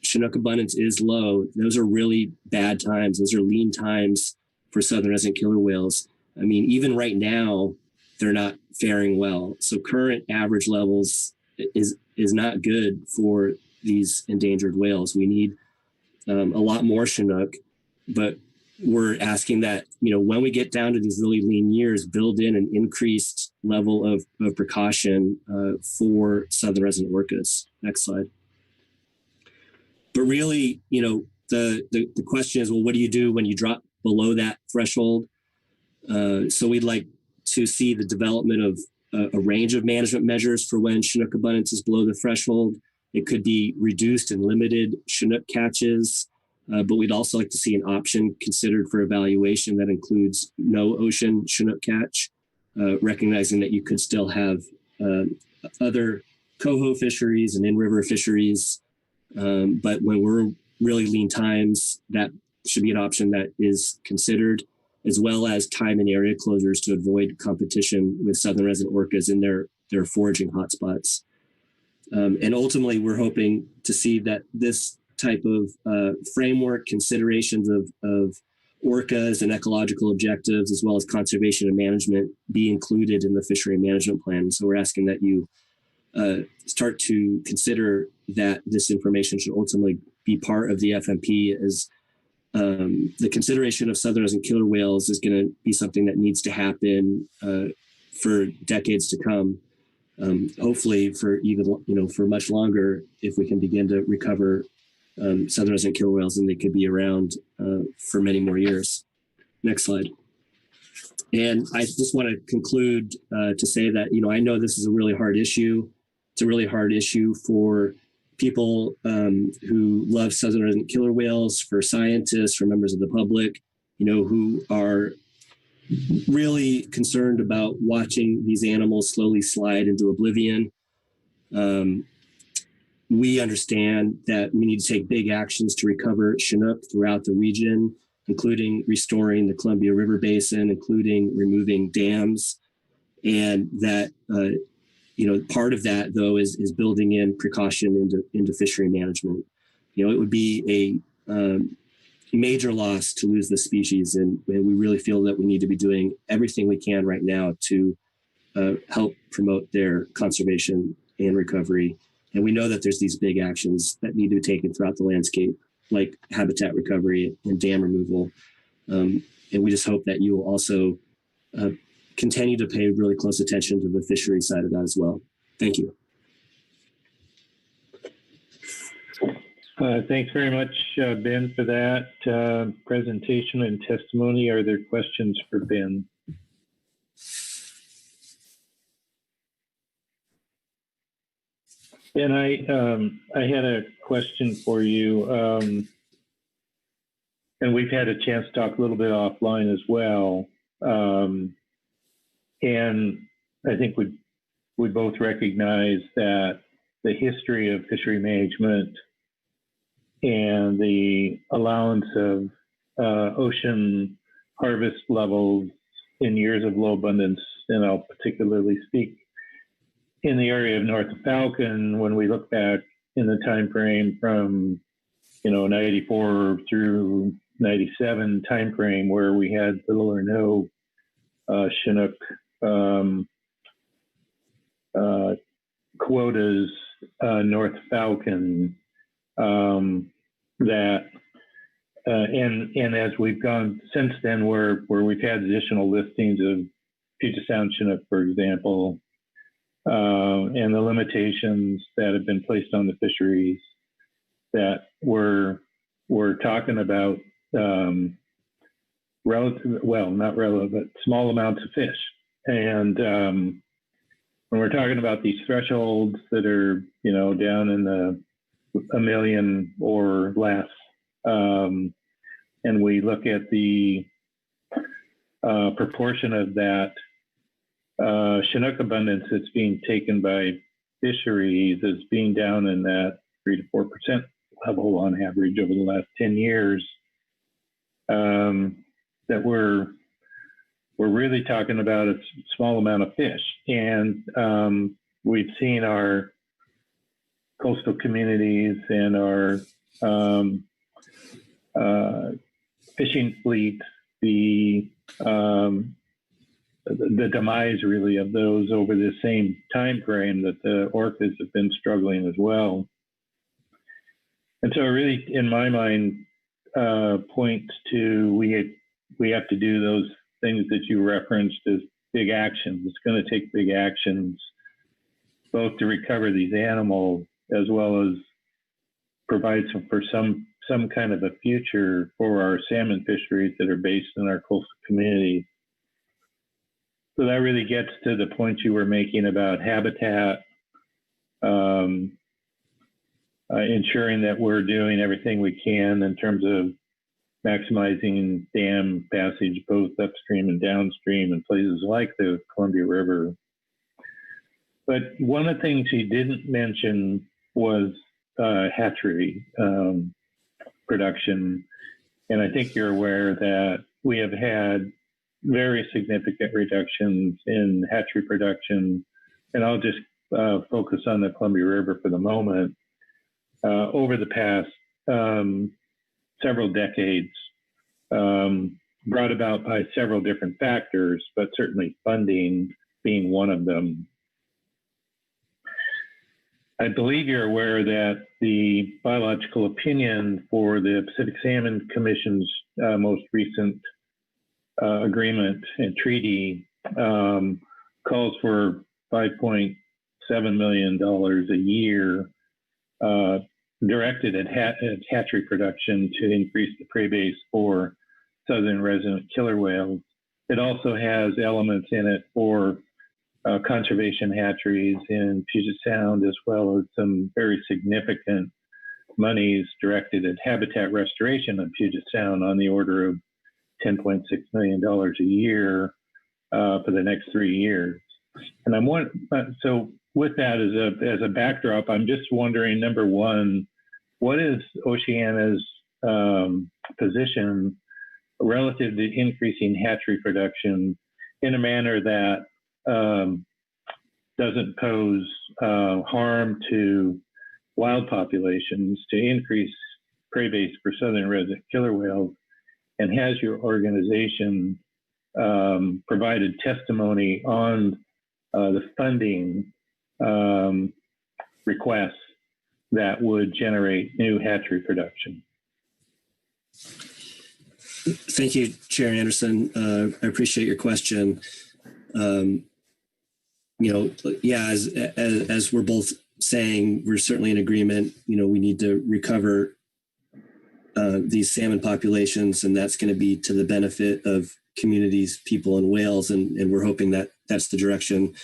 Chinook abundance is low, those are really bad times. Those are lean times for southern resident killer whales. I mean, even right now, they're not faring well. So current average levels is not good for these endangered whales. We need a lot more Chinook, but we're asking that, when we get down to these really lean years, build in an increased level of precaution for southern resident orcas. Next slide. But really, the question is, well, what do you do when you drop below that threshold? So we'd like to see the development of a range of management measures for when Chinook abundance is below the threshold. It could be reduced and limited Chinook catches, but we'd also like to see an option considered for evaluation that includes no ocean Chinook catch, recognizing that you could still have other coho fisheries and in-river fisheries. But when we're really lean times, that should be an option that is considered, as well as time and area closures to avoid competition with southern resident orcas in their foraging hotspots. And ultimately, we're hoping to see that this type of framework, considerations of orcas and ecological objectives, as well as conservation and management, be included in the fishery management plan. So we're asking that you start to consider that this information should ultimately be part of the FMP, as the consideration of southern resident killer whales is going to be something that needs to happen for decades to come. Hopefully for even, for much longer, if we can begin to recover southern resident killer whales, and they could be around for many more years. Next slide. And I just want to conclude to say that, I know this is a really hard issue. It's a really hard issue for people who love southern resident killer whales, for scientists, for members of the public, who are really concerned about watching these animals slowly slide into oblivion. We understand that we need to take big actions to recover Chinook throughout the region, including restoring the Columbia River Basin, including removing dams, and that part of that, though, is building in precaution into fishery management. It would be a major loss to lose this species, and we really feel that we need to be doing everything we can right now to help promote their conservation and recovery. And we know that there's these big actions that need to be taken throughout the landscape, like habitat recovery and dam removal. And we just hope that you will also continue to pay really close attention to the fishery side of that as well. Thank you. Thanks very much, Ben, for that presentation and testimony. Are there questions for Ben? Ben, I had a question for you, and we've had a chance to talk a little bit offline as well. And I think we both recognize that the history of fishery management and the allowance of ocean harvest levels in years of low abundance, and I'll particularly speak in the area of north of Falcon, when we look back in the time frame from 94 through 97 time frame, where we had little or no Chinook quotas north Falcon, that and as we've gone since then, where we've had additional listings of Puget Sound Chinook, for example, and the limitations that have been placed on the fisheries, that we're talking about not relative, but small amounts of fish. And when we're talking about these thresholds that are, down in the 1 million or less, and we look at the proportion of that Chinook abundance that's being taken by fisheries as being down in that 3 to 4% level on average over the last 10 years, that we're really talking about a small amount of fish. And we've seen our coastal communities and our fishing fleet, the demise really of those over the same time frame that the orcas have been struggling as well. And so it really, in my mind, points to we have to do those things that you referenced as big actions. It's going to take big actions, both to recover these animals as well as provide some kind of a future for our salmon fisheries that are based in our coastal communities. So that really gets to the point you were making about habitat, ensuring that we're doing everything we can in terms of maximizing dam passage both upstream and downstream in places like the Columbia River. But one of the things he didn't mention was hatchery production. And I think you're aware that we have had very significant reductions in hatchery production. And I'll just focus on the Columbia River for the moment. Over the past several decades, brought about by several different factors, but certainly funding being one of them. I believe you're aware that the biological opinion for the Pacific Salmon Commission's most recent agreement and treaty calls for $5.7 million a year directed at hatchery production to increase the prey base for southern resident killer whales. It also has elements in it for conservation hatcheries in Puget Sound, as well as some very significant monies directed at habitat restoration in Puget Sound on the order of $10.6 million a year for the next 3 years. And so with that as a backdrop, I'm just wondering, number one, what is Oceania's position relative to increasing hatchery production in a manner that doesn't pose harm to wild populations, to increase prey base for southern resident killer whales? And has your organization provided testimony on the funding requests that would generate new hatchery production? Thank you, Chair Anderson. I appreciate your question. As we're both saying, we're certainly in agreement. We need to recover these salmon populations, and that's going to be to the benefit of communities, people, and whales. And we're hoping that that's the direction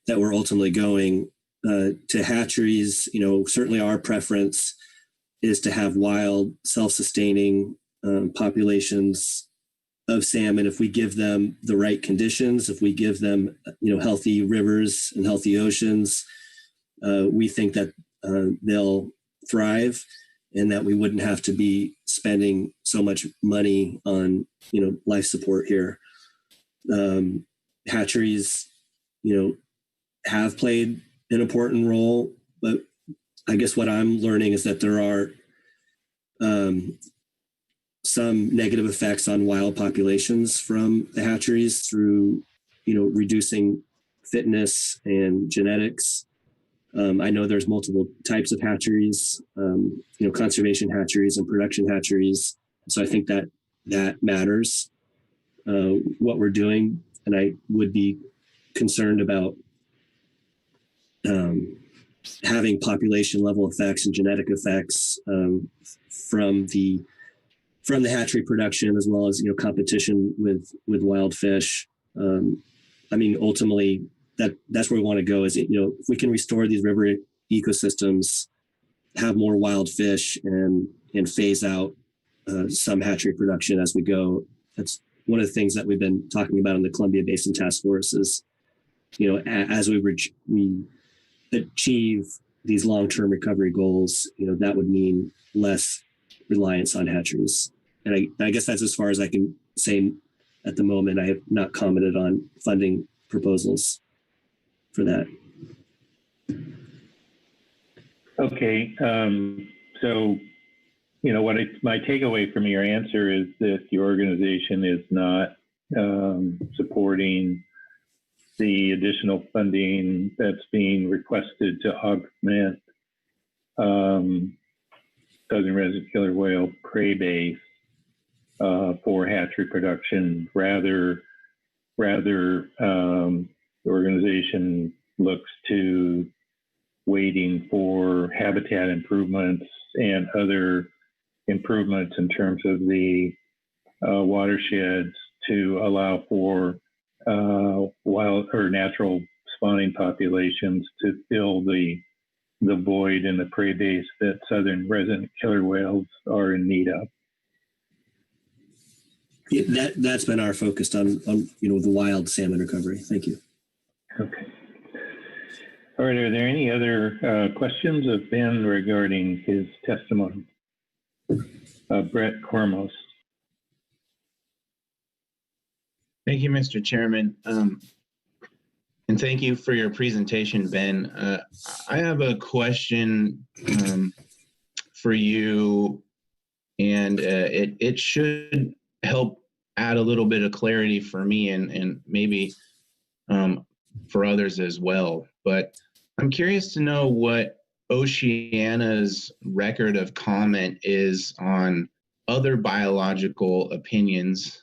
that we're ultimately going. To hatcheries, certainly our preference is to have wild, self-sustaining populations of salmon. If we give them the right conditions, if we give them, healthy rivers and healthy oceans, we think that they'll thrive, and that we wouldn't have to be spending so much money on, life support here. Hatcheries, have played an important role, but I guess what I'm learning is that there are some negative effects on wild populations from the hatcheries through, reducing fitness and genetics. I know there's multiple types of hatcheries, conservation hatcheries and production hatcheries. So I think that matters, what we're doing. And I would be concerned about having population level effects and genetic effects from the hatchery production, as well as competition with wild fish. Ultimately, that's where we want to go. Is if we can restore these river ecosystems, have more wild fish, and phase out some hatchery production as we go. That's one of the things that we've been talking about in the Columbia Basin Task Force. Is as we achieve these long-term recovery goals, that would mean less reliance on hatcheries. And I guess that's as far as I can say at the moment. I have not commented on funding proposals for that. Okay. So, my takeaway from your answer is that your organization is not supporting the additional funding that's being requested to augment southern resident killer whale prey base for hatchery production. Rather, the organization looks to waiting for habitat improvements and other improvements in terms of the watersheds to allow for wild or natural spawning populations to fill the void in the prey base that southern resident killer whales are in need of. Yeah, that's been our focus on the wild salmon recovery. Thank you. Okay. All right. Are there any other questions of Ben regarding his testimony? Brett Cormos. Thank you, Mr. Chairman. And thank you for your presentation, Ben. I have a question for you, and it should help add a little bit of clarity for me and maybe for others as well. But I'm curious to know what Oceana's record of comment is on other biological opinions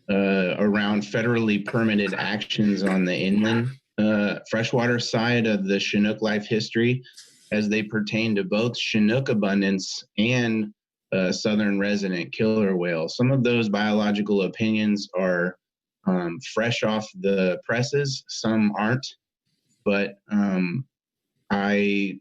around federally permitted actions on the inland freshwater side of the Chinook life history as they pertain to both Chinook abundance and southern resident killer whale. Some of those biological opinions are fresh off the presses, some aren't, but I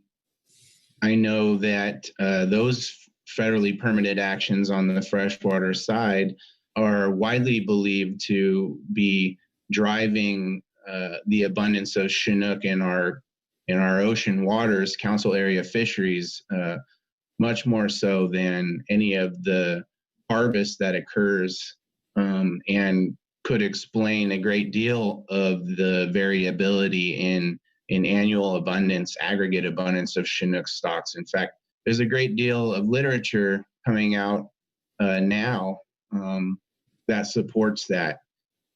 know that those federally permitted actions on the freshwater side are widely believed to be driving the abundance of Chinook in our ocean waters, council area fisheries, much more so than any of the harvest that occurs, and could explain a great deal of the variability in annual abundance, aggregate abundance of Chinook stocks. In fact, there's a great deal of literature coming out now that supports that.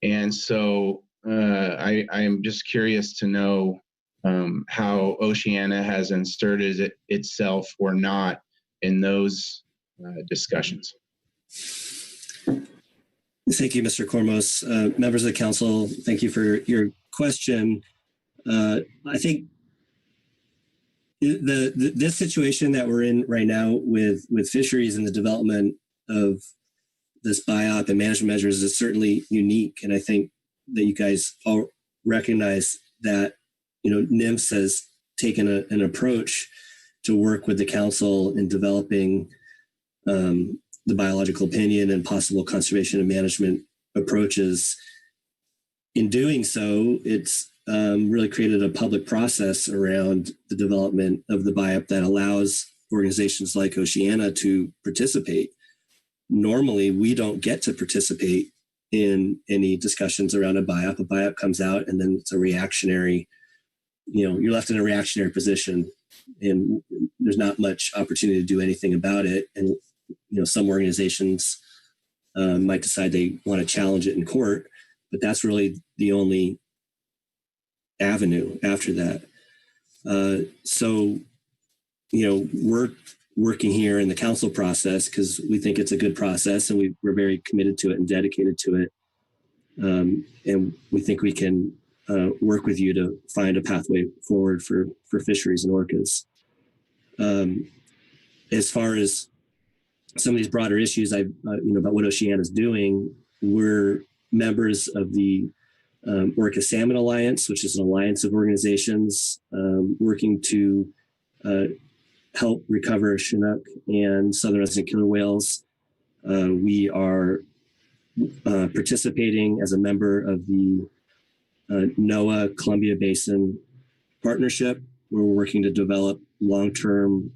And so I am just curious to know how Oceana has inserted itself or not in those discussions. Thank you, Mr. Cormos. Members of the council, thank you for your question. I think this situation that we're in right now with fisheries and the development of this biop and management measures is certainly unique. And I think that you guys all recognize that, NIMS has taken an approach to work with the council in developing the biological opinion and possible conservation and management approaches. In doing so, it's really created a public process around the development of the biop that allows organizations like Oceana to participate. Normally, we don't get to participate in any discussions around a biop. A biop comes out and then it's a reactionary, you're left in a reactionary position and there's not much opportunity to do anything about it. And, some organizations might decide they want to challenge it in court, but that's really the only avenue after that. So, we're working here in the council process because we think it's a good process and we're very committed to it and dedicated to it. And we think we can work with you to find a pathway forward for fisheries and orcas. As far as some of these broader issues, about what Oceana is doing, we're members of the Orca Salmon Alliance, which is an alliance of organizations working to help recover Chinook and southern resident killer whales. We are participating as a member of the NOAA Columbia Basin Partnership, where we're working to develop long-term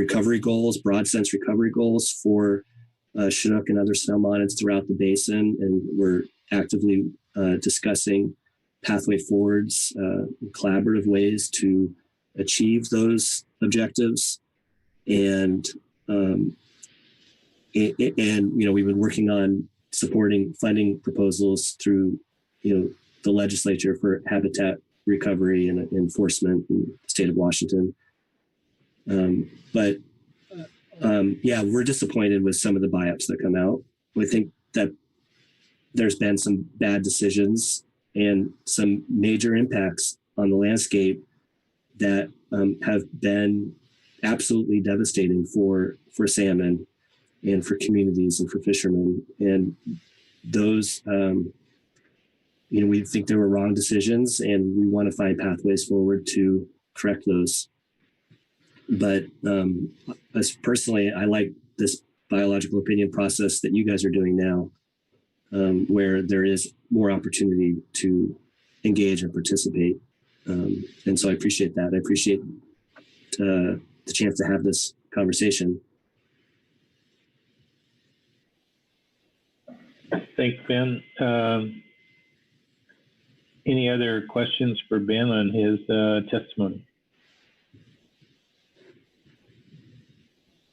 recovery goals, broad sense recovery goals for Chinook and other salmonids throughout the basin, and we're actively discussing pathway forwards, collaborative ways to achieve those objectives. And we've been working on supporting funding proposals through the legislature for habitat recovery and enforcement in the state of Washington. We're disappointed with some of the buy-ups that come out. We think that there's been some bad decisions and some major impacts on the landscape that have been absolutely devastating for salmon and for communities and for fishermen. And those, we think there were wrong decisions, and we want to find pathways forward to correct those. But as personally, I like this biological opinion process that you guys are doing now, where there is more opportunity to engage and participate. And so I appreciate that. I appreciate the chance to have this conversation. Thanks, Ben. Any other questions for Ben on his testimony?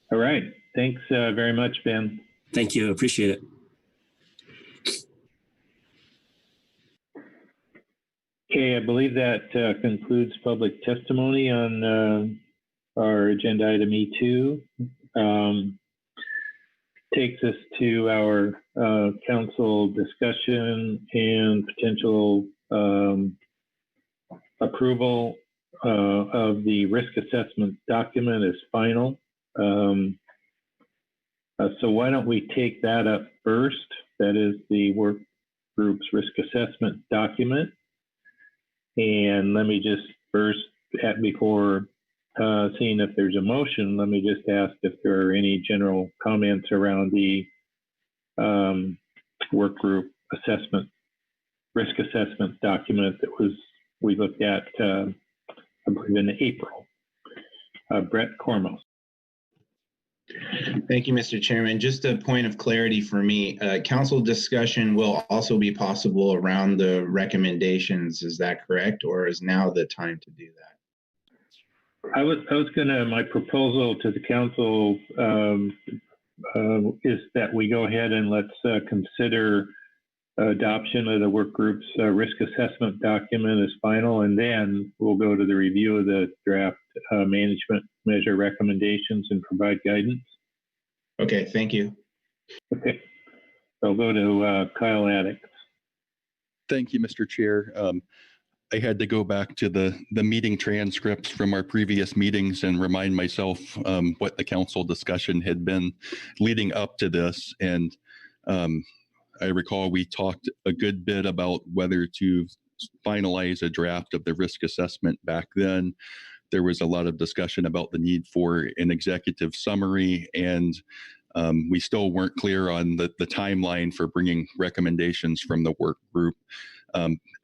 All right. Thanks very much, Ben. Thank you. Appreciate it. Okay, I believe that concludes public testimony on our agenda item E2. Takes us to our council discussion and potential approval of the risk assessment document as final. So why don't we take that up first? That is the work group's risk assessment document. And let me just first, before seeing if there's a motion, let me just ask if there are any general comments around the work group assessment, risk assessment document that we looked at, I believe in April. Brett Cormos. Thank you, Mr. Chairman. Just a point of clarity for me. Council discussion will also be possible around the recommendations. Is that correct? Or is now the time to do that? My proposal to the council is that we go ahead and let's consider adoption of the work group's risk assessment document as final, and then we'll go to the review of the draft management measure recommendations and provide guidance. Okay, thank you. Okay, I'll go to Kyle Addix. Thank you, Mr. Chair. I had to go back to the meeting transcripts from our previous meetings and remind myself what the council discussion had been leading up to this. And I recall we talked a good bit about whether to finalize a draft of the risk assessment back then. There was a lot of discussion about the need for an executive summary, and we still weren't clear on the timeline for bringing recommendations from the work group.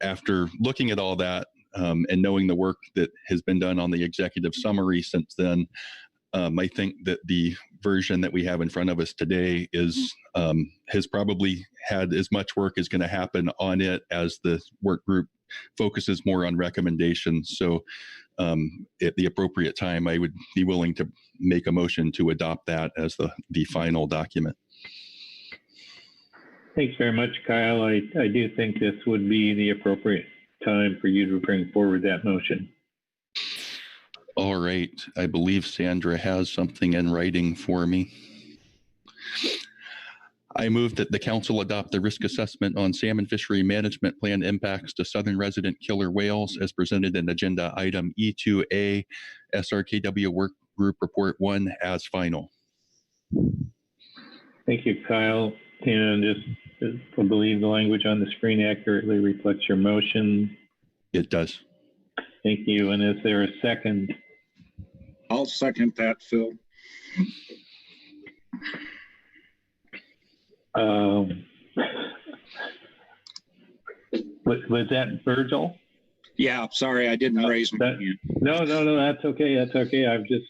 After looking at all that and knowing the work that has been done on the executive summary since then, I think that the version that we have in front of us today has probably had as much work as going to happen on it as the work group focuses more on recommendations. So at the appropriate time, I would be willing to make a motion to adopt that as the final document. Thanks very much, Kyle. I do think this would be the appropriate time for you to bring forward that motion. All right. I believe Sandra has something in writing for me. I move that the council adopt the risk assessment on salmon fishery management plan impacts to southern resident killer whales as presented in agenda item E2A, SRKW Work Group Report 1 as final. Thank you, Kyle. And I believe the language on the screen accurately reflects your motion. It does. Thank you. And is there a second? I'll second that, Phil. Was that Virgil? Yeah, sorry, I didn't raise my hand. No, that's okay. That's okay. I've just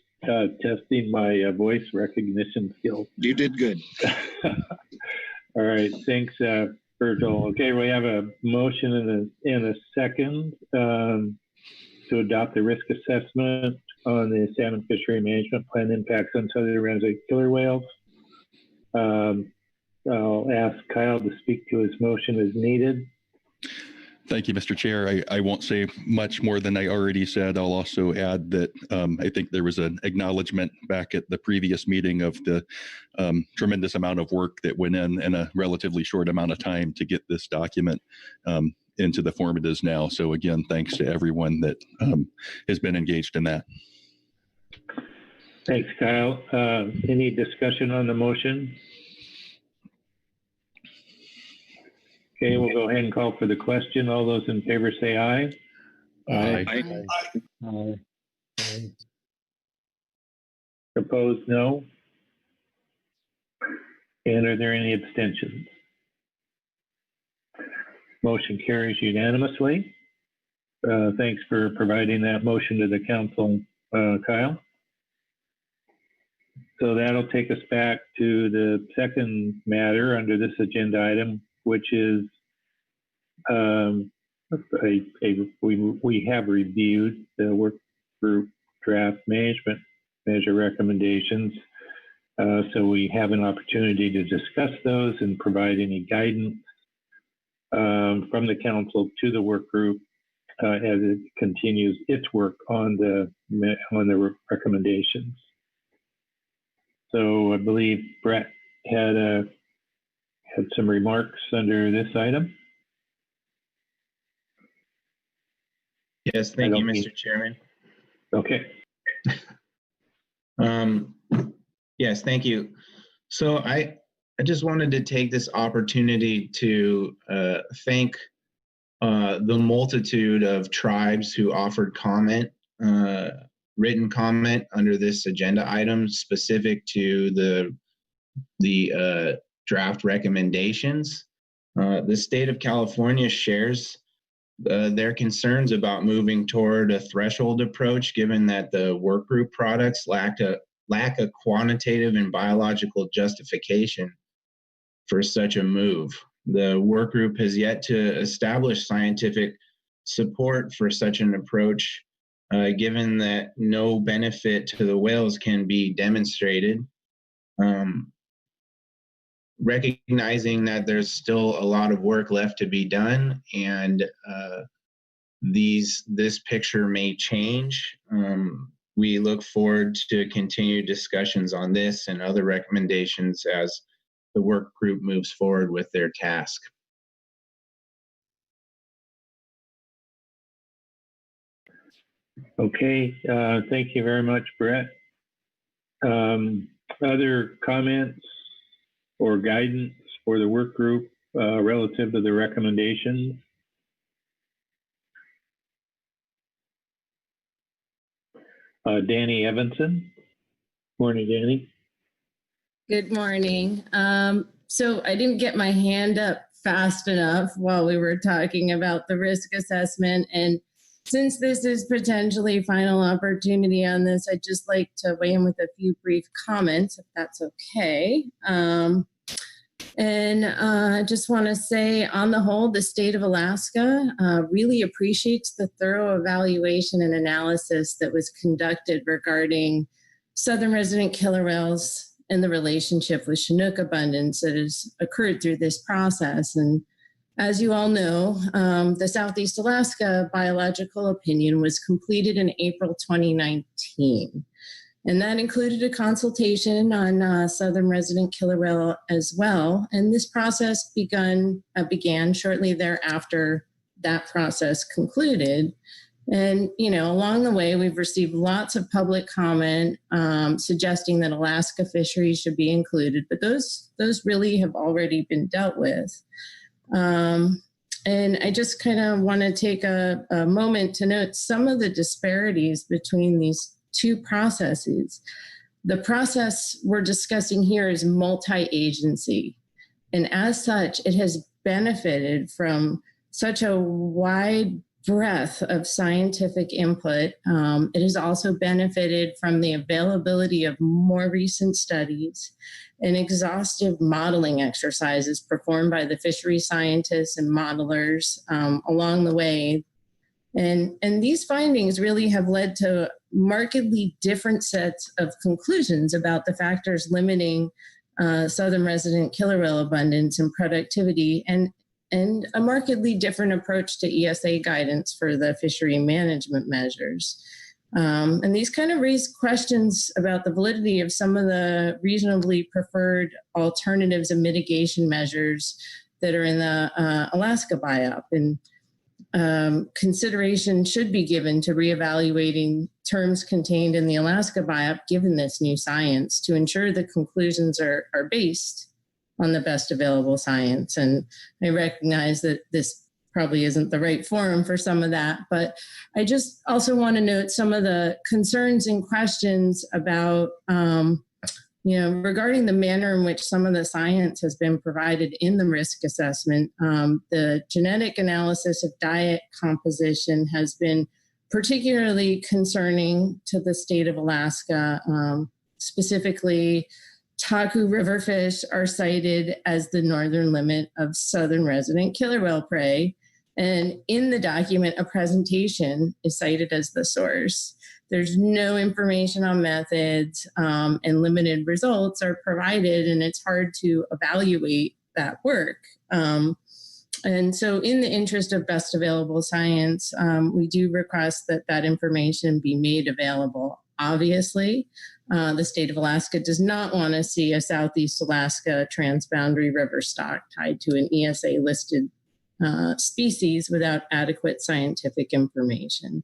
testing my voice recognition skills. You did good. All right, thanks, Virgil. Okay, we have a motion and a second to adopt the risk assessment on the salmon fishery management plan impacts on southern resident killer whales. I'll ask Kyle to speak to his motion as needed. Thank you, Mr. Chair. I won't say much more than I already said. I'll also add that I think there was an acknowledgement back at the previous meeting of the tremendous amount of work that went in a relatively short amount of time to get this document into the form it is now. So again, thanks to everyone that has been engaged in that. Thanks, Kyle. Any discussion on the motion? Okay, we'll go ahead and call for the question. All those in favor say aye. Aye. Aye. Opposed, no. And are there any abstentions? Motion carries unanimously. Thanks for providing that motion to the council, Kyle. So that'll take us back to the second matter under this agenda item, which is we have reviewed the work group draft management measure recommendations. So we have an opportunity to discuss those and provide any guidance from the council to the work group as it continues its work on the recommendations. So I believe Brett had some remarks under this item. Yes, thank you, Mr. Chairman. Okay. Yes, thank you. So I just wanted to take this opportunity to thank the multitude of tribes who offered comment, written comment under this agenda item specific to the draft recommendations. The state of California shares their concerns about moving toward a threshold approach, given that the work group products lack a quantitative and biological justification for such a move. The work group has yet to establish scientific support for such an approach, given that no benefit to the whales can be demonstrated. Recognizing that there's still a lot of work left to be done, and this picture may change. We look forward to continued discussions on this and other recommendations as the work group moves forward with their task. Okay, thank you very much, Brett. Other comments or guidance for the work group relative to the recommendations? Danny Evanson. Morning, Danny. Good morning. So I didn't get my hand up fast enough while we were talking about the risk assessment. And since this is potentially final opportunity on this, I'd just like to weigh in with a few brief comments, if that's okay. I just want to say, on the whole, the state of Alaska really appreciates the thorough evaluation and analysis that was conducted regarding southern resident killer whales and the relationship with Chinook abundance that has occurred through this process. And as you all know, the Southeast Alaska biological opinion was completed in April 2019. And that included a consultation on southern resident killer whale as well. And this process began shortly thereafter that process concluded. And, along the way, we've received lots of public comment suggesting that Alaska fisheries should be included, but those really have already been dealt with. And I just kind of want to take a moment to note some of the disparities between these two processes. The process we're discussing here is multi-agency, and as such, it has benefited from such a wide breadth of scientific input. It has also benefited from the availability of more recent studies and exhaustive modeling exercises performed by the fishery scientists and modelers along the way. And these findings really have led to markedly different sets of conclusions about the factors limiting southern resident killer whale abundance and productivity, and a markedly different approach to ESA guidance for the fishery management measures. And these kind of raise questions about the validity of some of the reasonably preferred alternatives and mitigation measures that are in the Alaska BiOp. And consideration should be given to reevaluating terms contained in the Alaska BiOp given this new science to ensure the conclusions are based on the best available science. And I recognize that this probably isn't the right forum for some of that, but I just also want to note some of the concerns and questions about regarding the manner in which some of the science has been provided in the risk assessment. The genetic analysis of diet composition has been particularly concerning to the state of Alaska. Specifically, Taku river fish are cited as the northern limit of southern resident killer whale prey. And in the document, a presentation is cited as the source. There's no information on methods, and limited results are provided, and it's hard to evaluate that work. And so in the interest of best available science, we do request that that information be made available. Obviously, the state of Alaska does not want to see a Southeast Alaska transboundary river stock tied to an ESA listed species without adequate scientific information.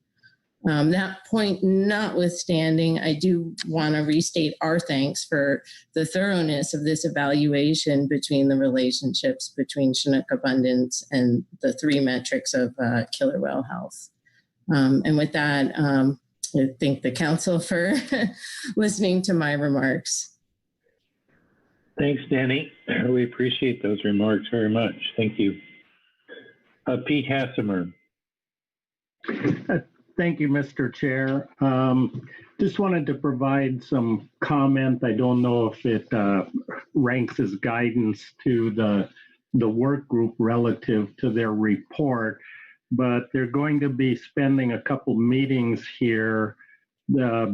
That point notwithstanding, I do want to restate our thanks for the thoroughness of this evaluation between the relationships between Chinook abundance and the three metrics of killer whale health. And with that, I thank the council for listening to my remarks. Thanks, Danny. We appreciate those remarks very much. Thank you. Pete Hassemer. Thank you, Mr. Chair. Just wanted to provide some comment. I don't know if it ranks as guidance to the work group relative to their report, but they're going to be spending a couple meetings here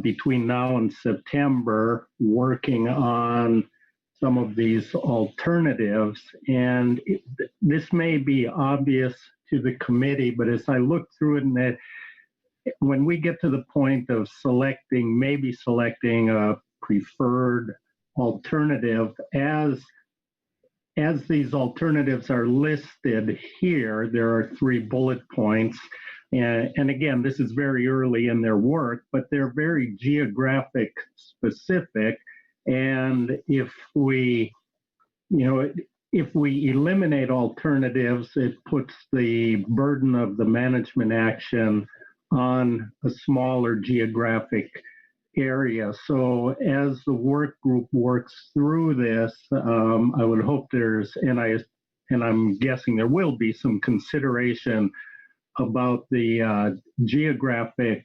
between now and September working on some of these alternatives. And this may be obvious to the committee, but as I look through it, and when we get to the point of maybe selecting a preferred alternative, as these alternatives are listed here, there are 3 bullet points. And again, this is very early in their work, but they're very geographic specific. And if we eliminate alternatives, it puts the burden of the management action on a smaller geographic area. So as the work group works through this, I would hope and I'm guessing there will be some consideration about the geographic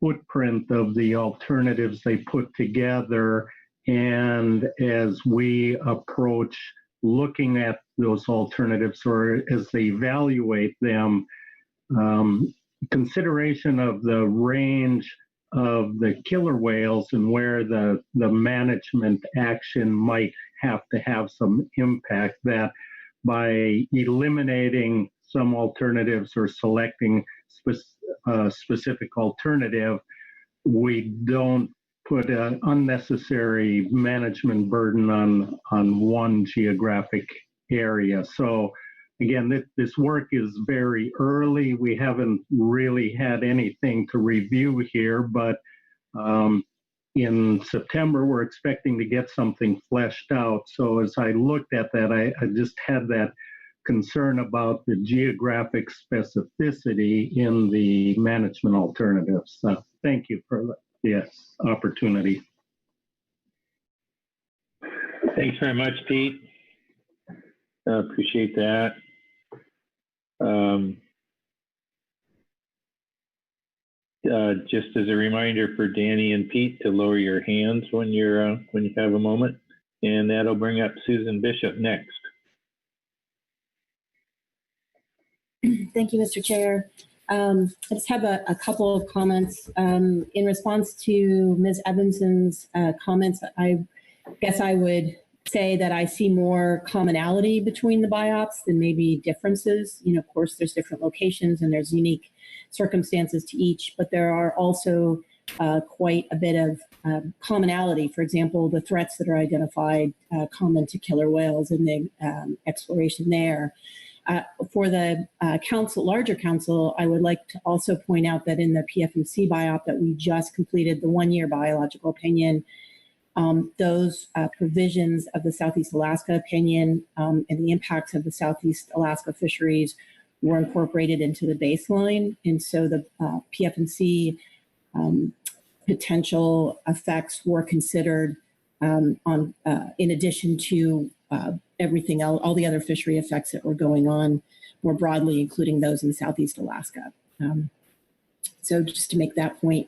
footprint of the alternatives they put together. And as we approach looking at those alternatives, or as they evaluate them, consideration of the range of the killer whales and where the management action might have to have some impact, that by eliminating some alternatives or selecting a specific alternative, we don't put an unnecessary management burden on one geographic area. So again, this work is very early. We haven't really had anything to review here, but in September, we're expecting to get something fleshed out. So as I looked at that, I just had that concern about the geographic specificity in the management alternatives. So thank you for the opportunity. Thanks very much, Pete. Appreciate that. just as a reminder for Danny and Pete to lower your hands when when you have a moment, and that'll bring up Susan Bishop next. Thank you, Mr. Chair. I just have a couple of comments. In response to Ms. Evanson's comments, I guess I would say that I see more commonality between the biops than maybe differences. You know, of course, there's different locations and there's unique circumstances to each, but there are also quite a bit of commonality. For example, the threats that are identified common to killer whales and the exploration there. For the larger council, I would like to also point out that in the PFMC biop that we just completed, the 1-year biological opinion, those provisions of the Southeast Alaska opinion and the impacts of the Southeast Alaska fisheries were incorporated into the baseline. And so the PFMC potential effects were considered in addition to everything else, all the other fishery effects that were going on more broadly, including those in Southeast Alaska. So just to make that point.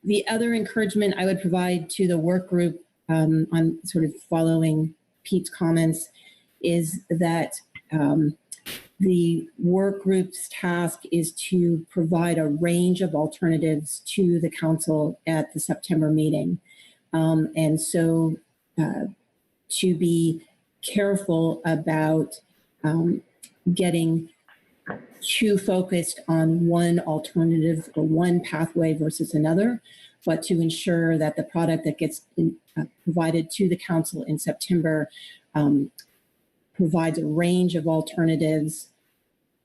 The other encouragement I would provide to the work group on sort of following Pete's comments is that the work group's task is to provide a range of alternatives to the council at the September meeting. And so to be careful about getting too focused on one alternative or one pathway versus another, but to ensure that the product that gets provided to the council in September provides a range of alternatives,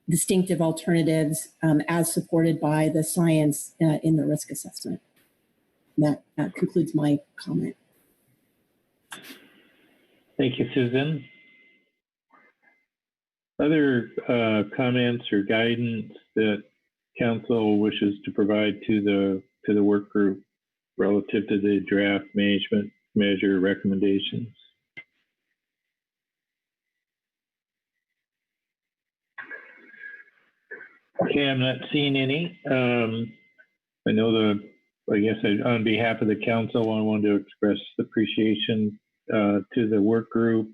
distinctive alternatives, as supported by the science in the risk assessment. That concludes my comment. Thank you, Susan. Other comments or guidance that council wishes to provide to the work group relative to the draft management measure recommendations? Okay, I'm not seeing any. I know I guess on behalf of the council, I wanted to express appreciation to the work group.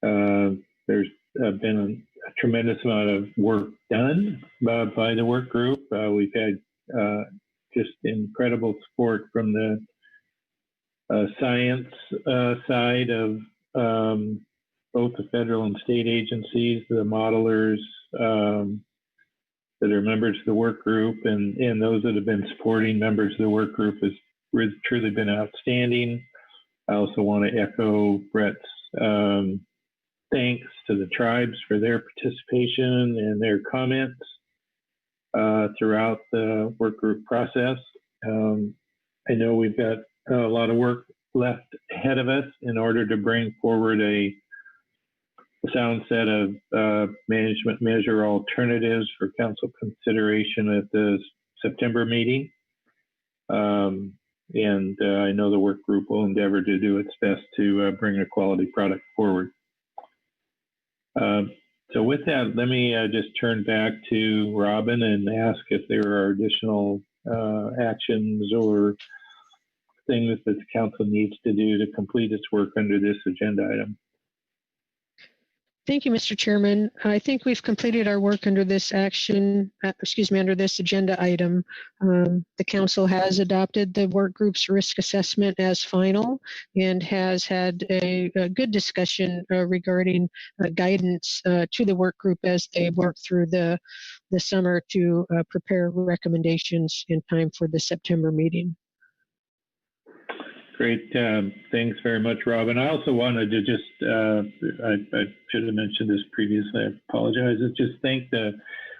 There's been a tremendous amount of work done by the work group. We've had just incredible support from the science side of both the federal and state agencies, the modelers that are members of the work group, and those that have been supporting members of the work group has truly been outstanding. I also want to echo Brett's thanks to the tribes for their participation and their comments throughout the work group process. I know we've got a lot of work left ahead of us in order to bring forward a sound set of management measure alternatives for council consideration at the September meeting. And I know the work group will endeavor to do its best to bring a quality product forward. So with that, let me just turn back to Robin and ask if there are additional actions or things that the council needs to do to complete its work under this agenda item. Thank you, Mr. Chairman. I think we've completed our work under this under this agenda item. The council has adopted the work group's risk assessment as final and has had a good discussion regarding guidance to the work group as they work through the summer to prepare recommendations in time for the September meeting. Great. Thanks very much, Robin. I also wanted to just, I should have mentioned this previously, I apologize. Just thank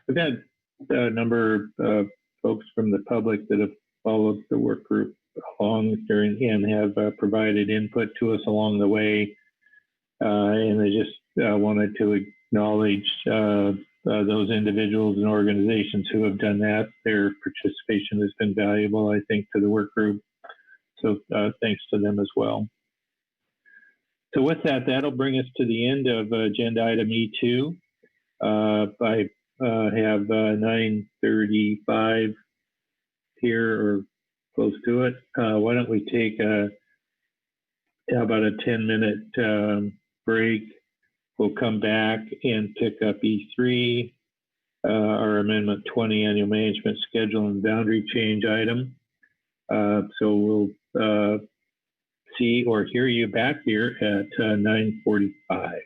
we've had a number of folks from the public that have followed the work group along and have provided input to us along the way. And I just wanted to acknowledge those individuals and organizations who have done that. Their participation has been valuable, I think, to the work group. So thanks to them as well. So with that, that'll bring us to the end of agenda item E2. I have 9:35 here or close to it. Why don't we take about a 10-minute break? We'll come back and pick up E3, our Amendment 20 Annual Management Schedule and Boundary Change item. So we'll see or hear you back here at 9:45.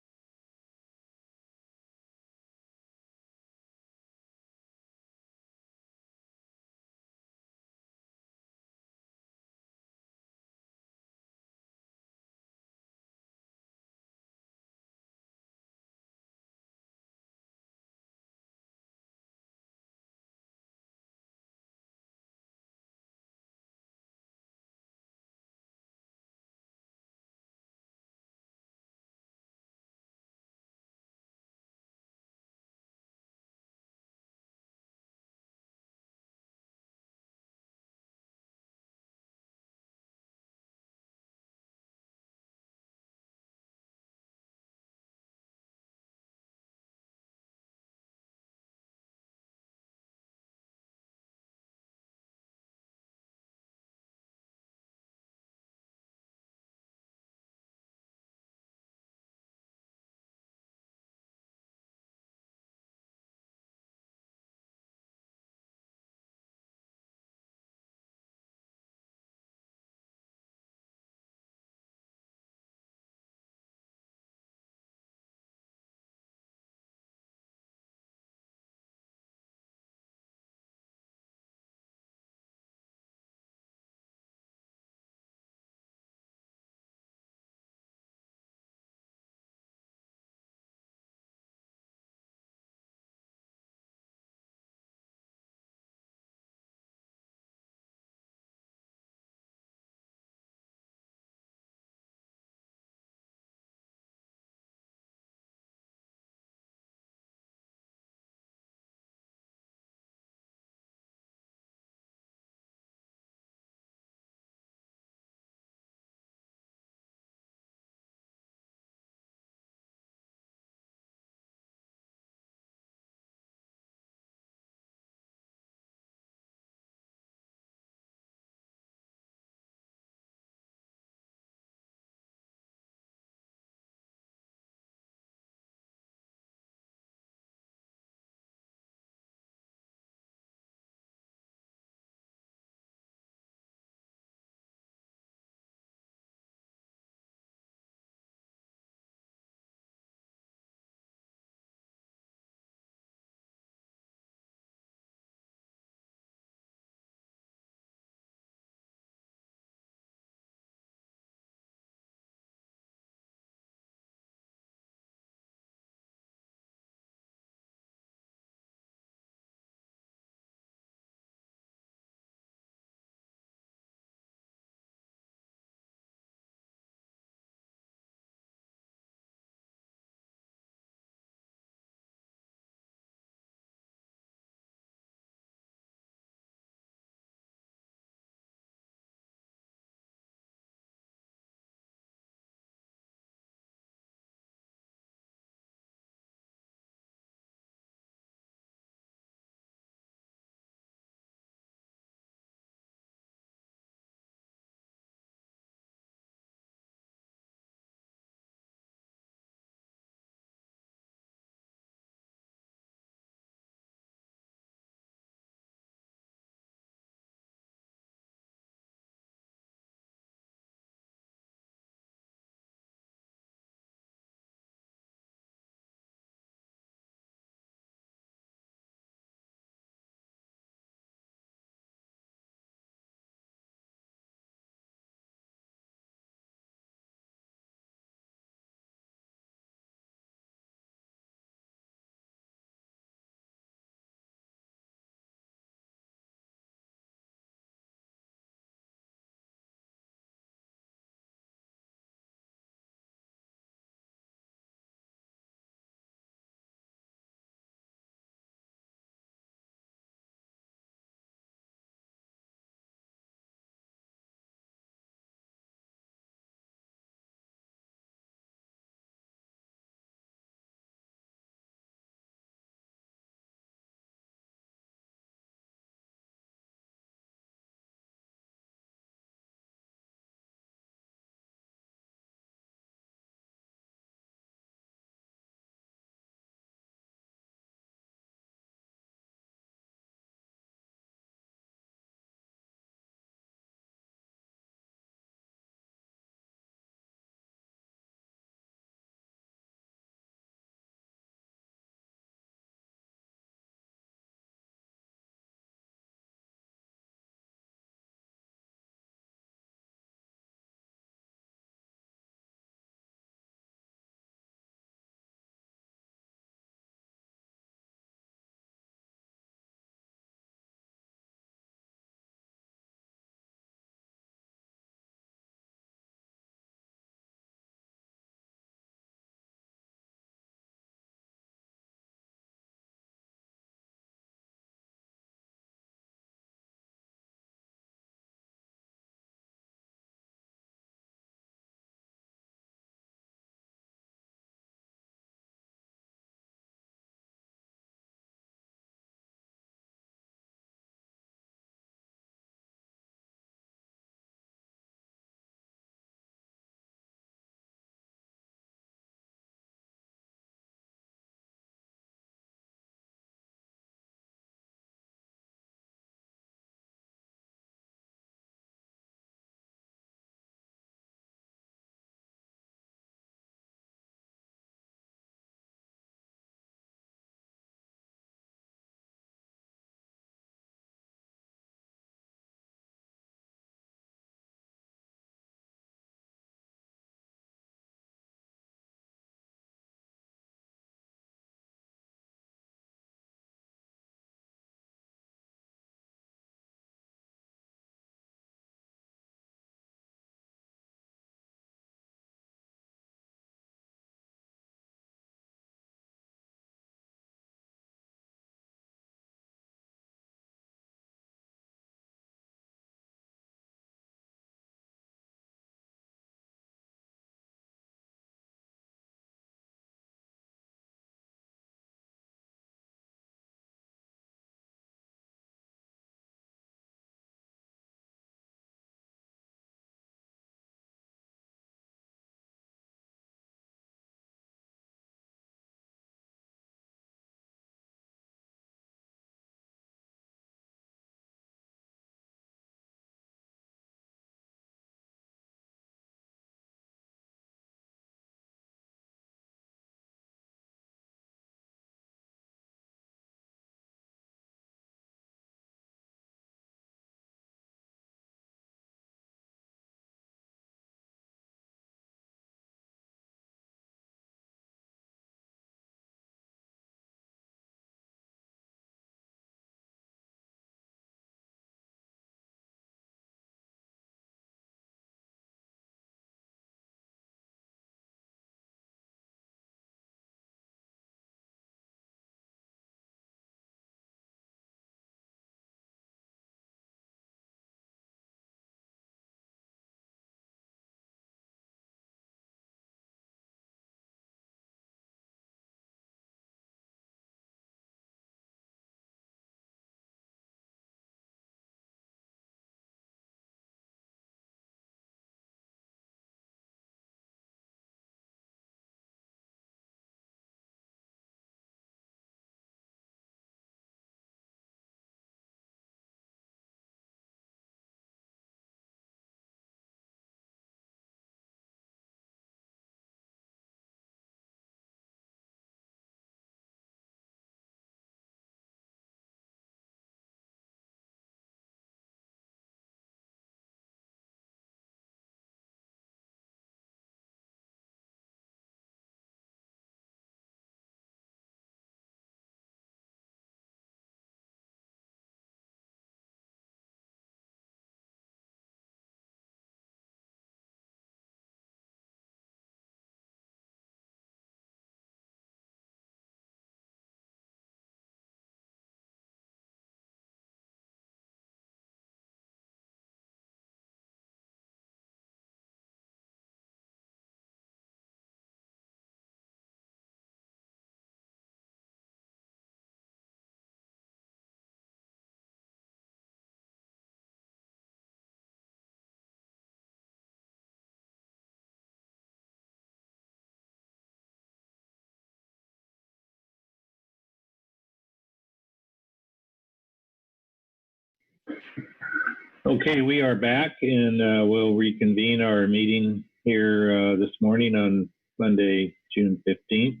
Okay, we are back and we'll reconvene our meeting here this morning on Monday, June 15th.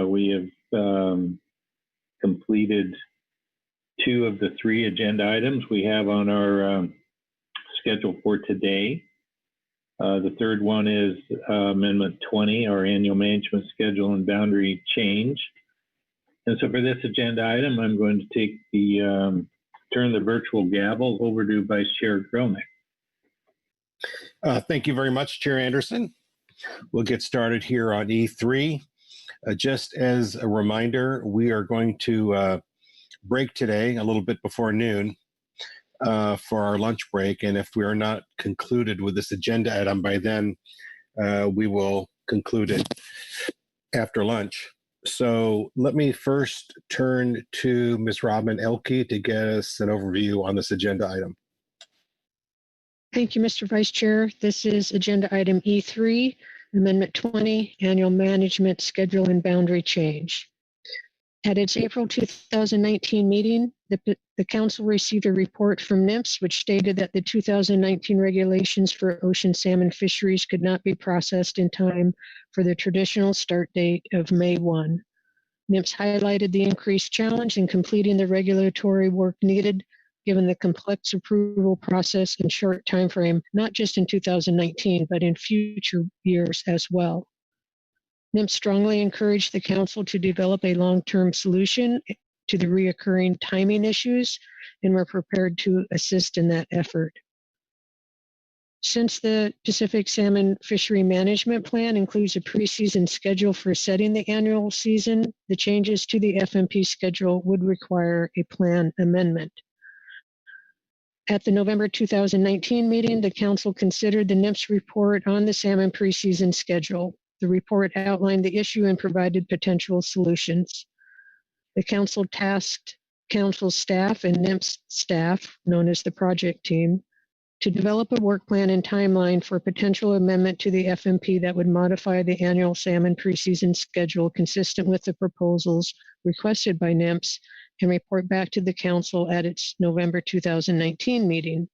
We have completed 2 of the 3 agenda items we have on our schedule for today. The third one is Amendment 20, our annual management schedule and boundary change. And so for this agenda item, I'm going to take the turn the virtual gavel over to Vice Chair Grelnick. Thank you very much, Chair Anderson. We'll get started here on E3. Just as a reminder, we are going to break today a little bit before noon for our lunch break. And if we are not concluded with this agenda item by then, we will conclude it after lunch. So let me first turn to Ms. Robin Elke to get us an overview on this agenda item. Thank you, Mr. Vice Chair. This is agenda item E3, Amendment 20, Annual Management Schedule and Boundary Change. At its April 2019 meeting, the Council received a report from NMFS, which stated that the 2019 regulations for ocean salmon fisheries could not be processed in time for the traditional start date of May 1. NMFS highlighted the increased challenge in completing the regulatory work needed, given the complex approval process and short time frame, not just in 2019, but in future years as well. NMFS strongly encouraged the Council to develop a long-term solution to the reoccurring timing issues, and we're prepared to assist in that effort. Since the Pacific Salmon Fishery Management Plan includes a preseason schedule for setting the annual season, the changes to the FMP schedule would require a plan amendment. At the November 2019 meeting, the Council considered the NMFS report on the salmon preseason schedule. The report outlined the issue and provided potential solutions. The Council tasked Council staff and NMFS staff, known as the project team, to develop a work plan and timeline for potential amendment to the FMP that would modify the annual salmon preseason schedule consistent with the proposals requested by NMFS and report back to the Council at its November 2019 meeting.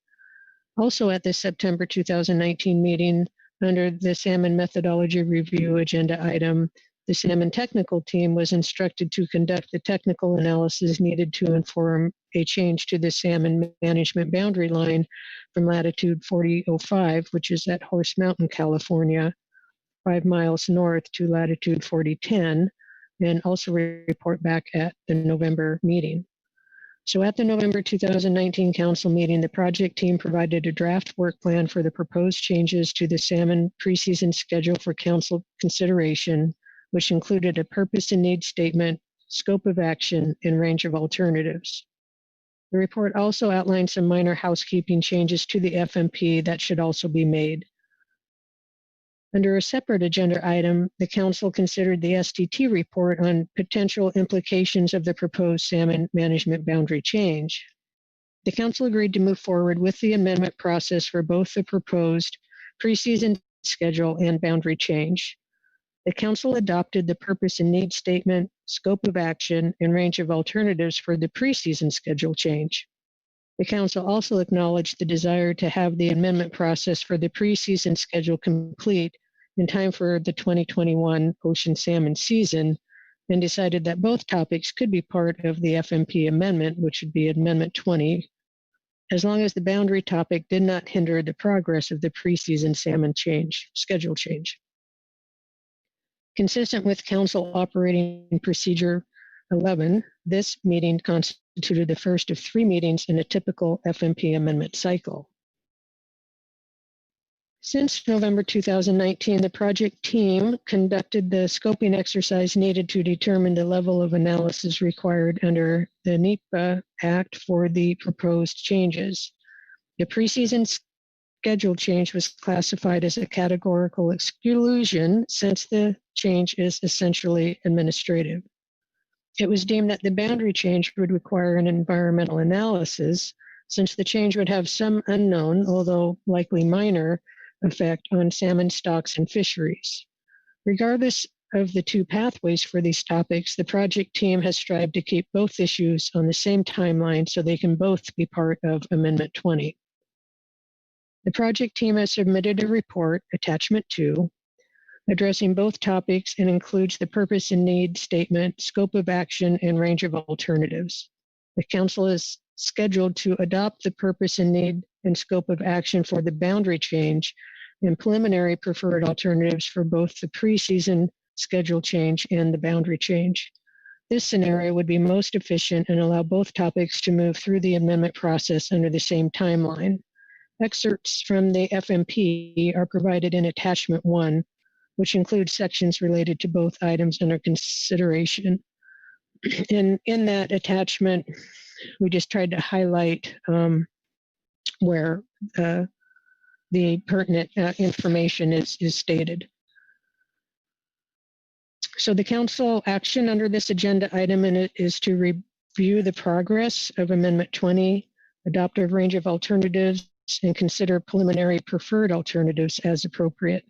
Also at the September 2019 meeting, under the Salmon Methodology Review agenda item, the Salmon Technical Team was instructed to conduct the technical analysis needed to inform a change to the salmon management boundary line from latitude 4005, which is at Horse Mountain, California, 5 miles north to latitude 4010, and also report back at the November meeting. So at the November 2019 Council meeting, the project team provided a draft work plan for the proposed changes to the salmon preseason schedule for Council consideration, which included a purpose and need statement, scope of action, and range of alternatives. The report also outlined some minor housekeeping changes to the FMP that should also be made. Under a separate agenda item, the Council considered the STT report on potential implications of the proposed salmon management boundary change. The Council agreed to move forward with the amendment process for both the proposed preseason schedule and boundary change. The Council adopted the purpose and need statement, scope of action, and range of alternatives for the preseason schedule change. The Council also acknowledged the desire to have the amendment process for the preseason schedule complete in time for the 2021 ocean salmon season, and decided that both topics could be part of the FMP amendment, which would be Amendment 20, as long as the boundary topic did not hinder the progress of the preseason salmon schedule change. Consistent with Council Operating Procedure 11, this meeting constituted the first of 3 meetings in a typical FMP amendment cycle. Since November 2019, the project team conducted the scoping exercise needed to determine the level of analysis required under the NEPA Act for the proposed changes. The preseason schedule change was classified as a categorical exclusion since the change is essentially administrative. It was deemed that the boundary change would require an environmental analysis since the change would have some unknown, although likely minor, effect on salmon stocks and fisheries. Regardless of the two pathways for these topics, the project team has strived to keep both issues on the same timeline so they can both be part of Amendment 20. The project team has submitted a report, Attachment 2, addressing both topics and includes the purpose and need statement, scope of action, and range of alternatives. The council is scheduled to adopt the purpose and need and scope of action for the boundary change and preliminary preferred alternatives for both the pre-season schedule change and the boundary change. This scenario would be most efficient and allow both topics to move through the amendment process under the same timeline. Excerpts from the FMP are provided in Attachment 1, which includes sections related to both items under consideration. In that attachment, we just tried to highlight where the pertinent information is stated. So the council action under this agenda item is to review the progress of Amendment 20, adopt a range of alternatives, and consider preliminary preferred alternatives as appropriate.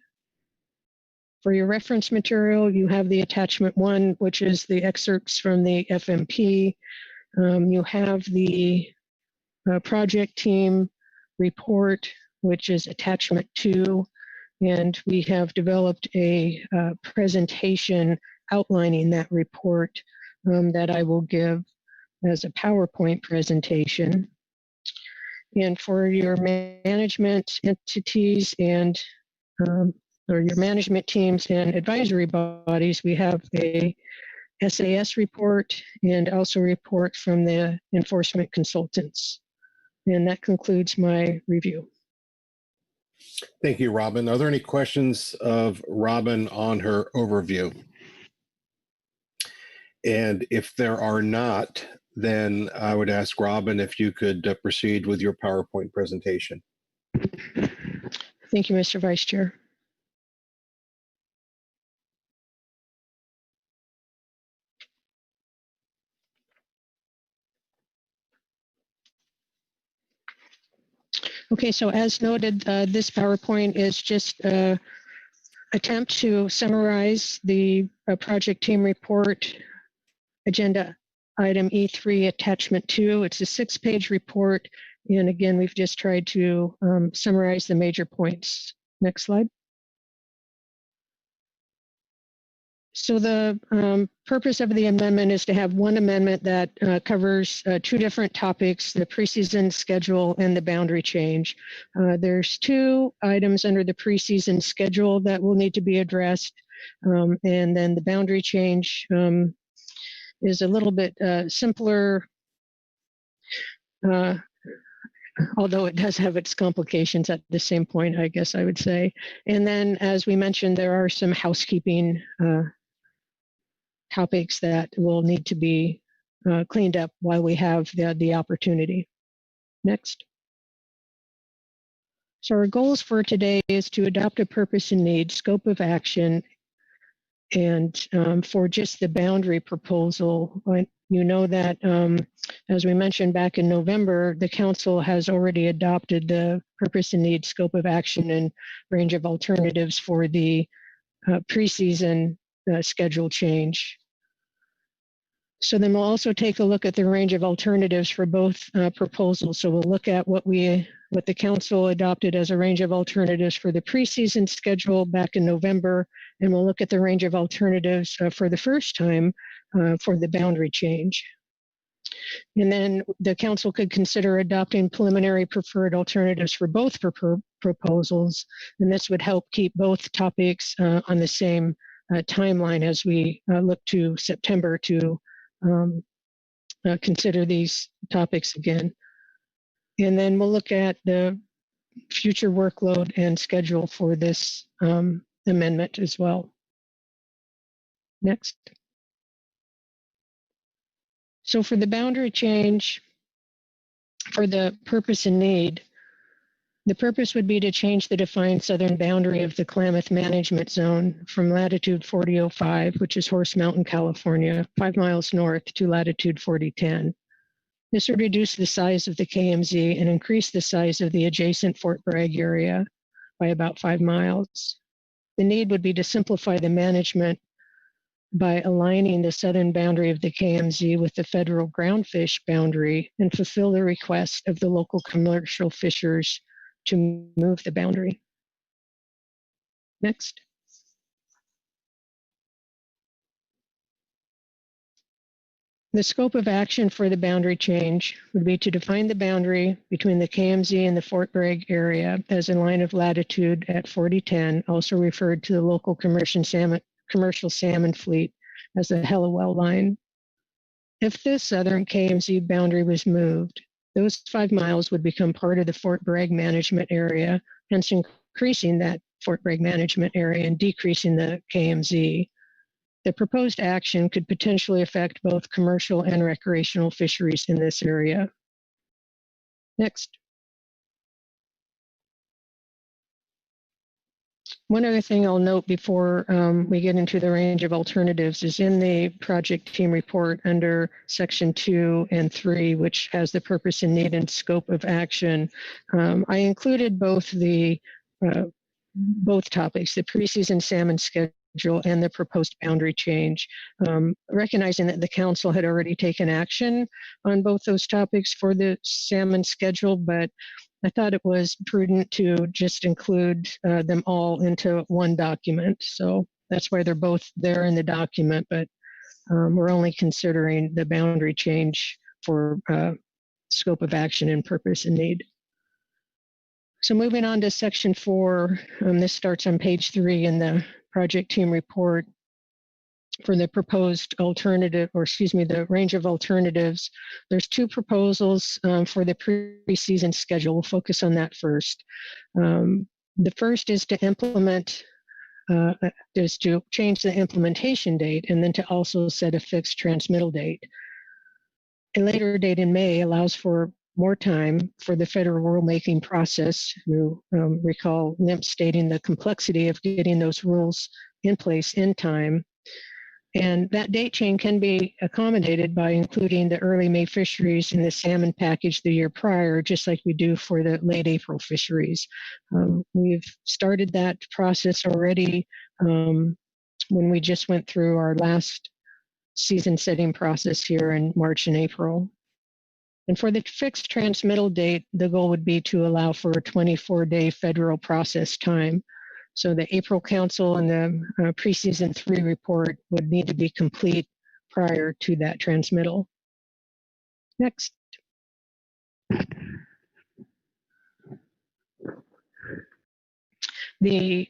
For your reference material, you have the Attachment 1, which is the excerpts from the FMP. You have the project team report, which is Attachment 2, and we have developed a presentation outlining that report that I will give as a PowerPoint presentation. And for your management entities and or your management teams and advisory bodies, we have a SAS report and also a report from the enforcement consultants. And that concludes my review. Thank you, Robin. Are there any questions of Robin on her overview? And if there are not, then I would ask Robin if you could proceed with your PowerPoint presentation. Thank you, Mr. Vice Chair. Okay, so as noted, this PowerPoint is just an attempt to summarize the project team report, agenda item E3, attachment 2. It's a 6-page report. And again, we've just tried to summarize the major points. Next slide. So the purpose of the amendment is to have one amendment that covers 2 different topics, the preseason schedule and the boundary change. There's 2 items under the preseason schedule that will need to be addressed. And then the boundary change is a little bit simpler, although it does have its complications at the same point, I guess I would say. And then, as we mentioned, there are some housekeeping topics that will need to be cleaned up while we have the opportunity. Next. So our goals for today is to adopt a purpose and need, scope of action, and for just the boundary proposal, you know that, as we mentioned back in November, the council has already adopted the purpose and need, scope of action, and range of alternatives for the preseason schedule change. So then we'll also take a look at the range of alternatives for both proposals. So we'll look at what the council adopted as a range of alternatives for the preseason schedule back in November, and we'll look at the range of alternatives for the first time for the boundary change. And then the council could consider adopting preliminary preferred alternatives for both proposals, and this would help keep both topics on the same timeline as we look to September to consider these topics again. And then we'll look at the future workload and schedule for this amendment as well. Next. So for the boundary change, for the purpose and need, the purpose would be to change the defined southern boundary of the Klamath Management Zone from latitude 4005, which is Horse Mountain, California, 5 miles north, to latitude 4010. This would reduce the size of the KMZ and increase the size of the adjacent Fort Bragg area by about 5 miles. The need would be to simplify the management by aligning the southern boundary of the KMZ with the federal groundfish boundary and fulfill the request of the local commercial fishers to move the boundary. Next. The scope of action for the boundary change would be to define the boundary between the KMZ and the Fort Bragg area as a line of latitude at 4010, also referred to the local commercial salmon fleet as the Hellawell line. If the southern KMZ boundary was moved, those 5 miles would become part of the Fort Bragg management area, hence increasing that Fort Bragg management area and decreasing the KMZ. The proposed action could potentially affect both commercial and recreational fisheries in this area. Next. One other thing I'll note before we get into the range of alternatives is in the project team report under section 2 and 3, which has the purpose and need and scope of action. I included both topics, the preseason salmon schedule and the proposed boundary change, recognizing that the council had already taken action on both those topics for the salmon schedule, but I thought it was prudent to just include them all into one document. So that's why they're both there in the document, but we're only considering the boundary change for scope of action and purpose and need. So moving on to section 4, this starts on page 3 in the project team report for the proposed alternative, or excuse me, the range of alternatives. There's 2 proposals for the preseason schedule. We'll focus on that first. The first is to change the implementation date and then to also set a fixed transmittal date. A later date in May allows for more time for the federal rulemaking process. You recall NIMP stating the complexity of getting those rules in place in time. And that date chain can be accommodated by including the early May fisheries in the salmon package the year prior, just like we do for the late April fisheries. We've started that process already when we just went through our last season setting process here in March and April. And for the fixed transmittal date, the goal would be to allow for a 24-day federal process time. So the April Council and the preseason 3 report would need to be complete prior to that transmittal. Next. The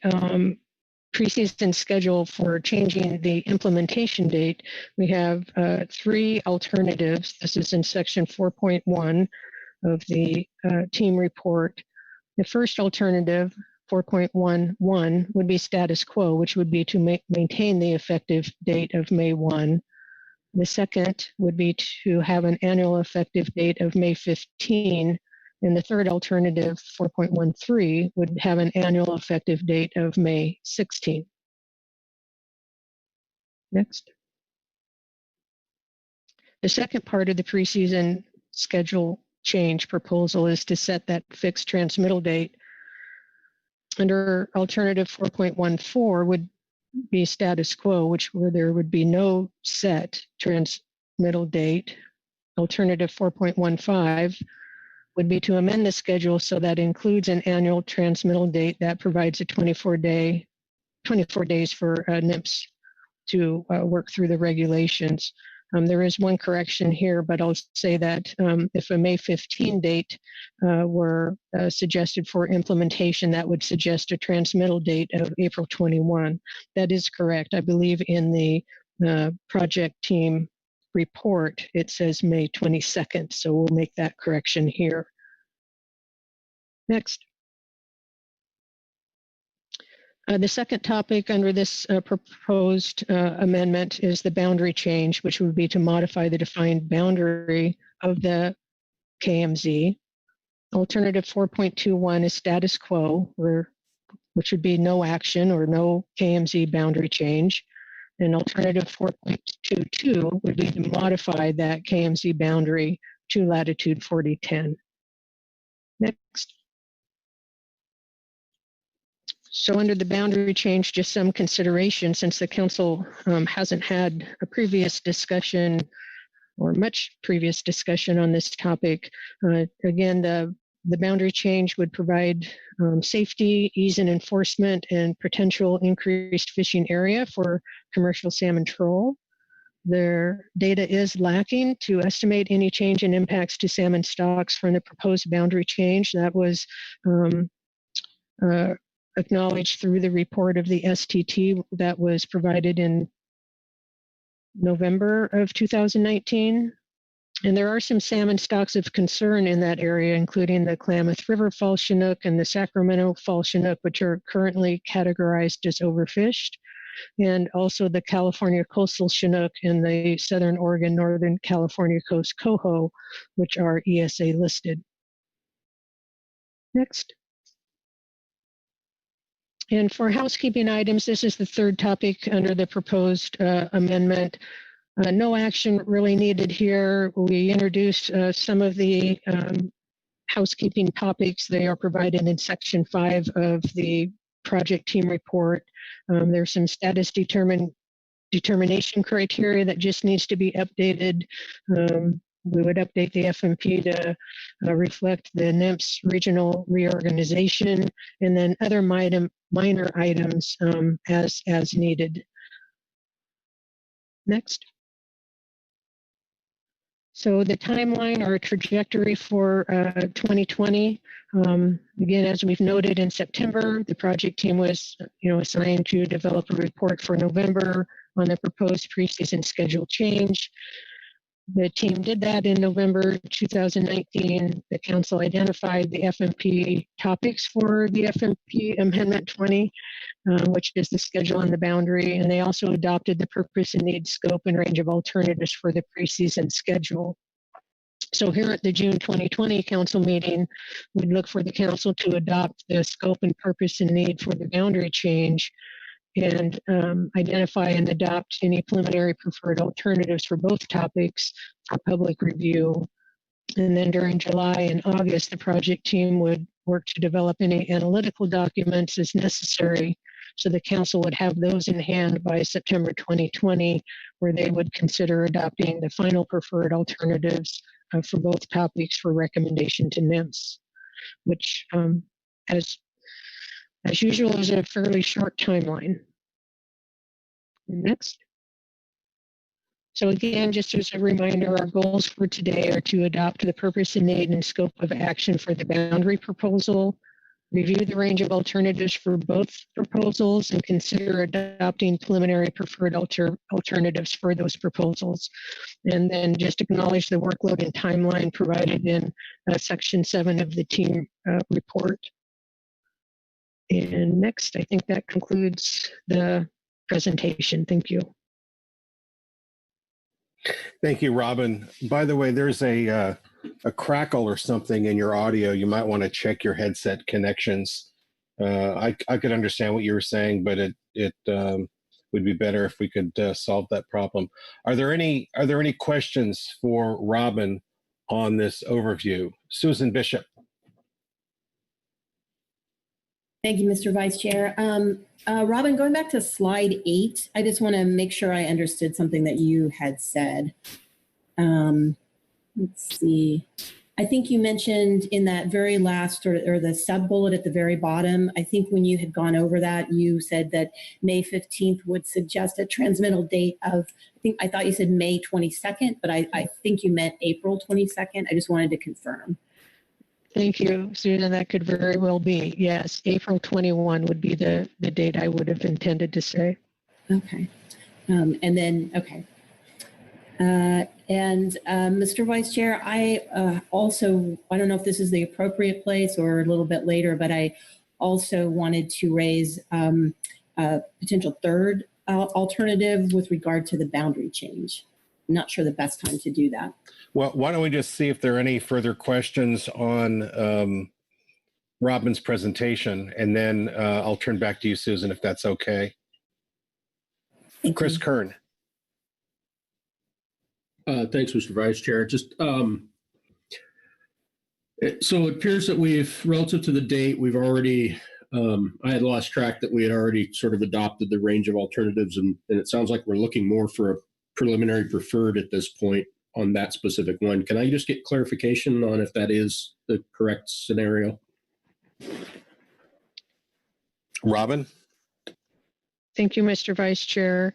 preseason schedule for changing the implementation date, we have 3 alternatives. This is in section 4.1 of the team report. The first alternative, 4.11, would be status quo, which would be to maintain the effective date of May 1. The second would be to have an annual effective date of May 15. And the third alternative, 4.13, would have an annual effective date of May 16. Next. The second part of the preseason schedule change proposal is to set that fixed transmittal date. Under alternative 4.14 would be status quo, where there would be no set transmittal date. Alternative 4.15 would be to amend the schedule so that includes an annual transmittal date that provides a 24 days for NIMPs to work through the regulations. There is one correction here, but I'll say that if a May 15 date were suggested for implementation, that would suggest a transmittal date of April 21. That is correct. I believe in the project team report, it says May 22nd, so we'll make that correction here. Next. The second topic under this proposed amendment is the boundary change, which would be to modify the defined boundary of the KMZ. Alternative 4.21 is status quo, which would be no action or no KMZ boundary change. And alternative 4.22 would be to modify that KMZ boundary to latitude 4010. Next. So under the boundary change, just some consideration since the council hasn't had a previous discussion or much previous discussion on this topic. Again, the boundary change would provide safety, ease in enforcement, and potential increased fishing area for commercial salmon troll. Their data is lacking to estimate any change in impacts to salmon stocks from the proposed boundary change. That was acknowledged through the report of the STT that was provided in November of 2019. And there are some salmon stocks of concern in that area, including the Klamath River Fall Chinook and the Sacramento Fall Chinook, which are currently categorized as overfished, and also the California Coastal Chinook and the Southern Oregon, Northern California Coast Coho, which are ESA listed. Next. And for housekeeping items, this is the third topic under the proposed amendment. No action really needed here. We introduced some of the housekeeping topics. They are provided in section 5 of the project team report. There's some status determination criteria that just needs to be updated. We would update the FMP to reflect the NIMS regional reorganization, and then other minor items as needed. Next. So the timeline or trajectory for 2020, again, as we've noted in September, the project team was assigned to develop a report for November on the proposed preseason schedule change. The team did that in November 2019. The council identified the FMP topics for the FMP Amendment 20, which is the schedule and the boundary, and they also adopted the purpose and need, scope, and range of alternatives for the preseason schedule. So here at the June 2020 council meeting, we'd look for the council to adopt the scope and purpose and need for the boundary change and identify and adopt any preliminary preferred alternatives for both topics for public review. And then during July and August, the project team would work to develop any analytical documents as necessary, so the council would have those in hand by September 2020, where they would consider adopting the final preferred alternatives for both topics for recommendation to NIMS, which as usual is a fairly short timeline. Next. So again, just as a reminder, our goals for today are to adopt the purpose and need and scope of action for the boundary proposal, review the range of alternatives for both proposals, and consider adopting preliminary preferred alternatives for those proposals. And then just acknowledge the workload and timeline provided in section 7 of the team report. And next, I think that concludes the presentation. Thank you. Thank you, Robin. By the way, there's a crackle or something in your audio. You might want to check your headset connections. I could understand what you were saying, but it would be better if we could solve that problem. Are there any questions for Robin on this overview? Susan Bishop. Thank you, Mr. Vice Chair. Robin, going back to slide 8, I just want to make sure I understood something that you had said. Let's see. I think you mentioned in that very last or the sub bullet at the very bottom, I think when you had gone over that, you said that May 15th would suggest a transmittal date of, I thought you said May 22nd, but I think you meant April 22nd. I just wanted to confirm. Thank you, Susan. That could very well be. Yes, April 21 would be the date I would have intended to say. Okay. And then, okay. And Mr. Vice Chair, I also, I don't know if this is the appropriate place or a little bit later, but I also wanted to raise a potential third alternative with regard to the boundary change. I'm not sure the best time to do that. Well, why don't we just see if there are any further questions on Robin's presentation, and then I'll turn back to you, Susan, if that's okay. Chris Kern. Thanks, Mr. Vice Chair. Just so it appears that we've, relative to the date, we've already I had lost track that we had already sort of adopted the range of alternatives, and it sounds like we're looking more for a preliminary preferred at this point on that specific one. Can I just get clarification on if that is the correct scenario? Robin? Thank you, Mr. Vice Chair.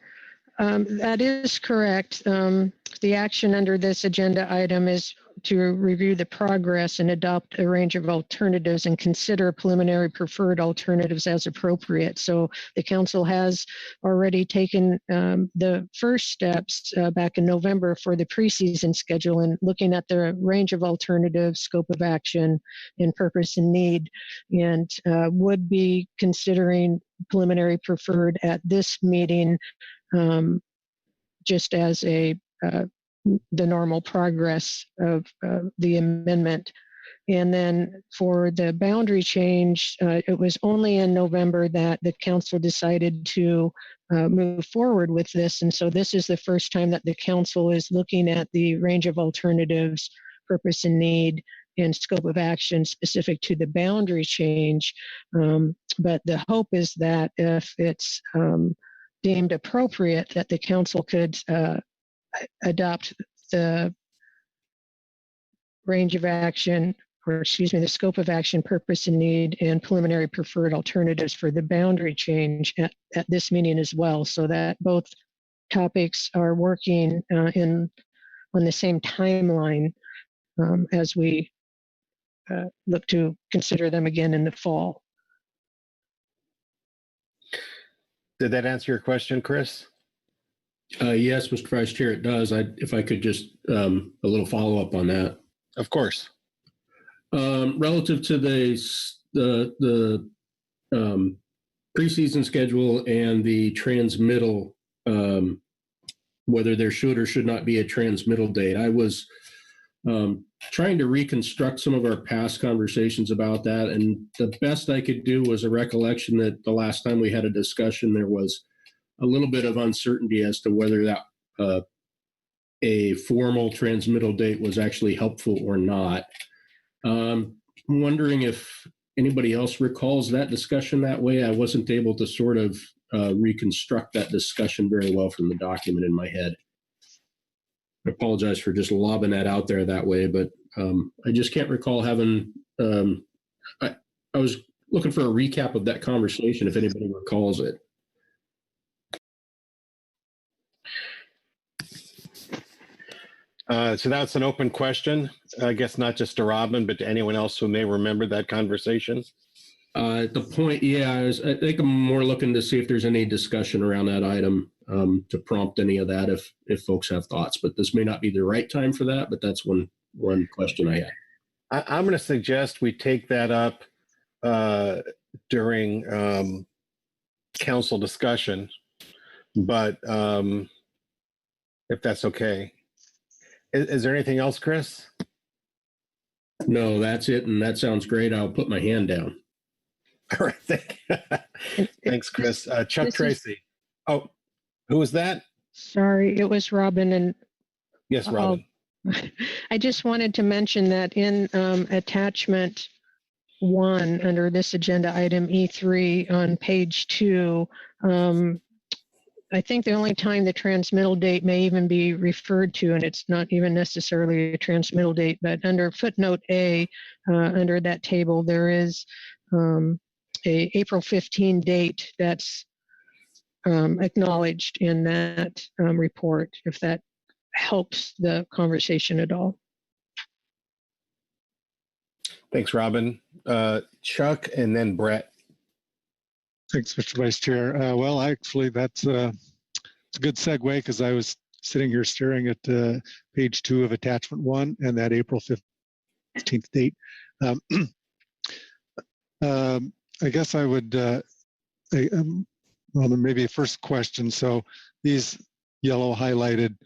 That is correct. The action under this agenda item is to review the progress and adopt a range of alternatives and consider preliminary preferred alternatives as appropriate. So the council has already taken the first steps back in November for the preseason schedule and looking at the range of alternatives, scope of action, and purpose and need, and would be considering preliminary preferred at this meeting just as a the normal progress of the amendment. And then for the boundary change, it was only in November that the council decided to move forward with this. And so this is the first time that the council is looking at the range of alternatives, purpose and need, and scope of action specific to the boundary change. But the hope is that if it's deemed appropriate, that the council could adopt the range of action, or excuse me, the scope of action, purpose and need, and preliminary preferred alternatives for the boundary change at this meeting as well, so that both topics are working on the same timeline as we look to consider them again in the fall. Did that answer your question, Chris? Yes, Mr. Vice Chair, it does. If I could just a little follow up on that. Of course. Relative to the preseason schedule and the transmittal, whether there should or should not be a transmittal date, I was trying to reconstruct some of our past conversations about that, and the best I could do was a recollection that the last time we had a discussion, there was a little bit of uncertainty as to whether that a formal transmittal date was actually helpful or not. I'm wondering if anybody else recalls that discussion that way. I wasn't able to sort of reconstruct that discussion very well from the document in my head. I apologize for just lobbing that out there that way, but I just can't recall having, I was looking for a recap of that conversation if anybody recalls it. So that's an open question, I guess not just to Robin, but to anyone else who may remember that conversation. At the point, yeah, I think I'm more looking to see if there's any discussion around that item to prompt any of that if folks have thoughts. But this may not be the right time for that, but that's one question I had. I'm going to suggest we take that up during council discussion, but if that's okay. Is there anything else, Chris? No, that's it. And that sounds great. I'll put my hand down. All right. Thanks, Chris. Chuck Tracy. Oh, who was that? Sorry, it was Robin. And yes, Robin. I just wanted to mention that in attachment 1 under this agenda item E3 on page 2, I think the only time the transmittal date may even be referred to, and it's not even necessarily a transmittal date, but under footnote A, under that table, there is a April 15 date that's acknowledged in that report, if that helps the conversation at all. Thanks, Robin. Chuck and then Brett. Thanks, Mr. Vice Chair. Well, actually, it's a good segue because I was sitting here staring at page 2 of attachment 1 and that April 15th date. I guess I would, well, maybe a first question. So these yellow highlighted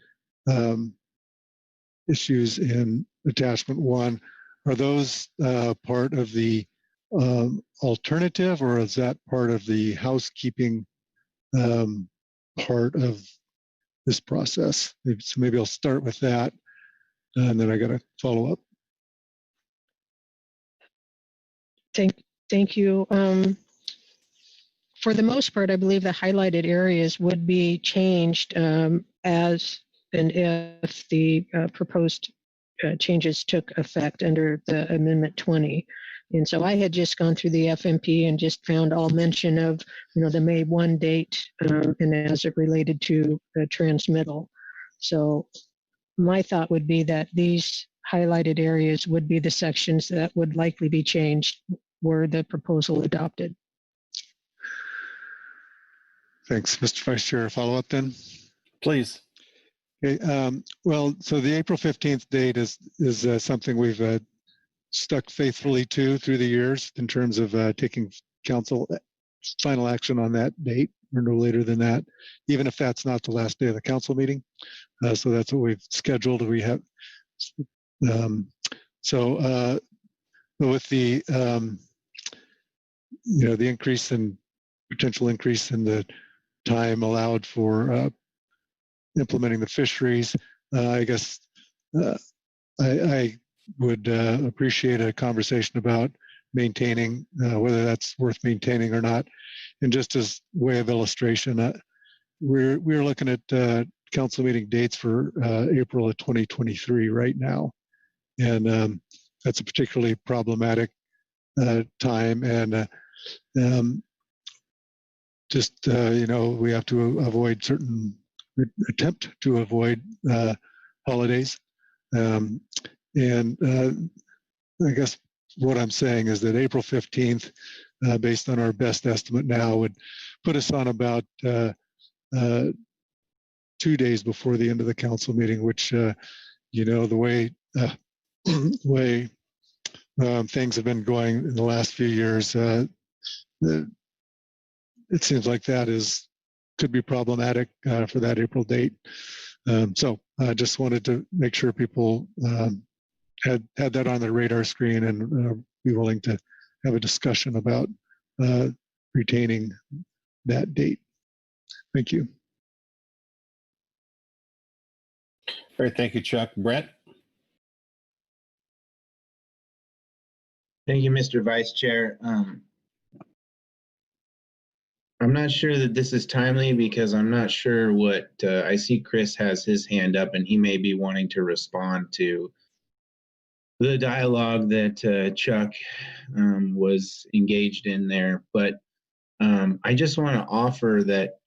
issues in attachment 1, are those part of the alternative, or is that part of the housekeeping part of this process? So maybe I'll start with that, and then I got to follow up. Thank you. for the most part, I believe the highlighted areas would be changed as and if the proposed changes took effect under the Amendment 20. And so I had just gone through the FMP and just found all mention of, the May 1 date and as it related to the transmittal. So my thought would be that these highlighted areas would be the sections that would likely be changed were the proposal adopted. Thanks, Mr. Vice Chair. Follow up then? Please. Okay, well, so the April 15th date is something we've stuck faithfully to through the years in terms of taking council final action on that date or no later than that, even if that's not the last day of the council meeting. So that's what we've scheduled. We have with the the increase in potential increase in the time allowed for implementing the fisheries, I guess I would appreciate a conversation about maintaining whether that's worth maintaining or not. And just as way of illustration, we're looking at council meeting dates for April of 2023 right now, and that's a particularly problematic time. And we have to avoid attempt to avoid holidays. I guess what I'm saying is that April 15th, based on our best estimate now, would put us on about 2 days before the end of the council meeting, which, the way things have been going in the last few years, it seems like that could be problematic for that April date. So I just wanted to make sure people had that on their radar screen and be willing to have a discussion about retaining that date. Thank you. All right, thank you, Chuck. Brett? Thank you, Mr. Vice Chair. I'm not sure that this is timely because I'm not sure what I see. Chris has his hand up and he may be wanting to respond to the dialogue that Chuck was engaged in there. But I just want to offer that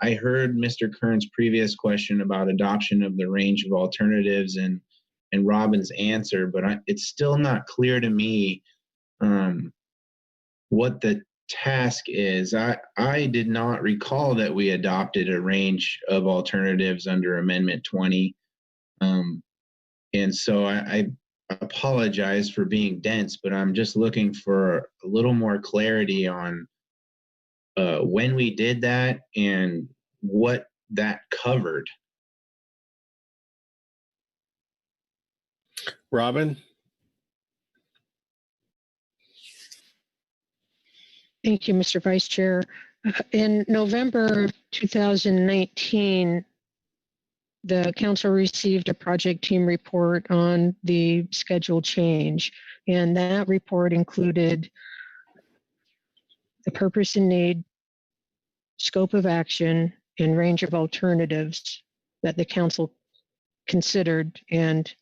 I heard Mr. Kern's previous question about adoption of the range of alternatives and Robin's answer, but it's still not clear to me what the task is. I did not recall that we adopted a range of alternatives under Amendment 20. And so I apologize for being dense, but I'm just looking for a little more clarity on when we did that and what that covered. Robin? Thank you, Mr. Vice Chair. In November 2019, the council received a project team report on the schedule change, and that report included the purpose and need, scope of action, and range of alternatives that the council considered and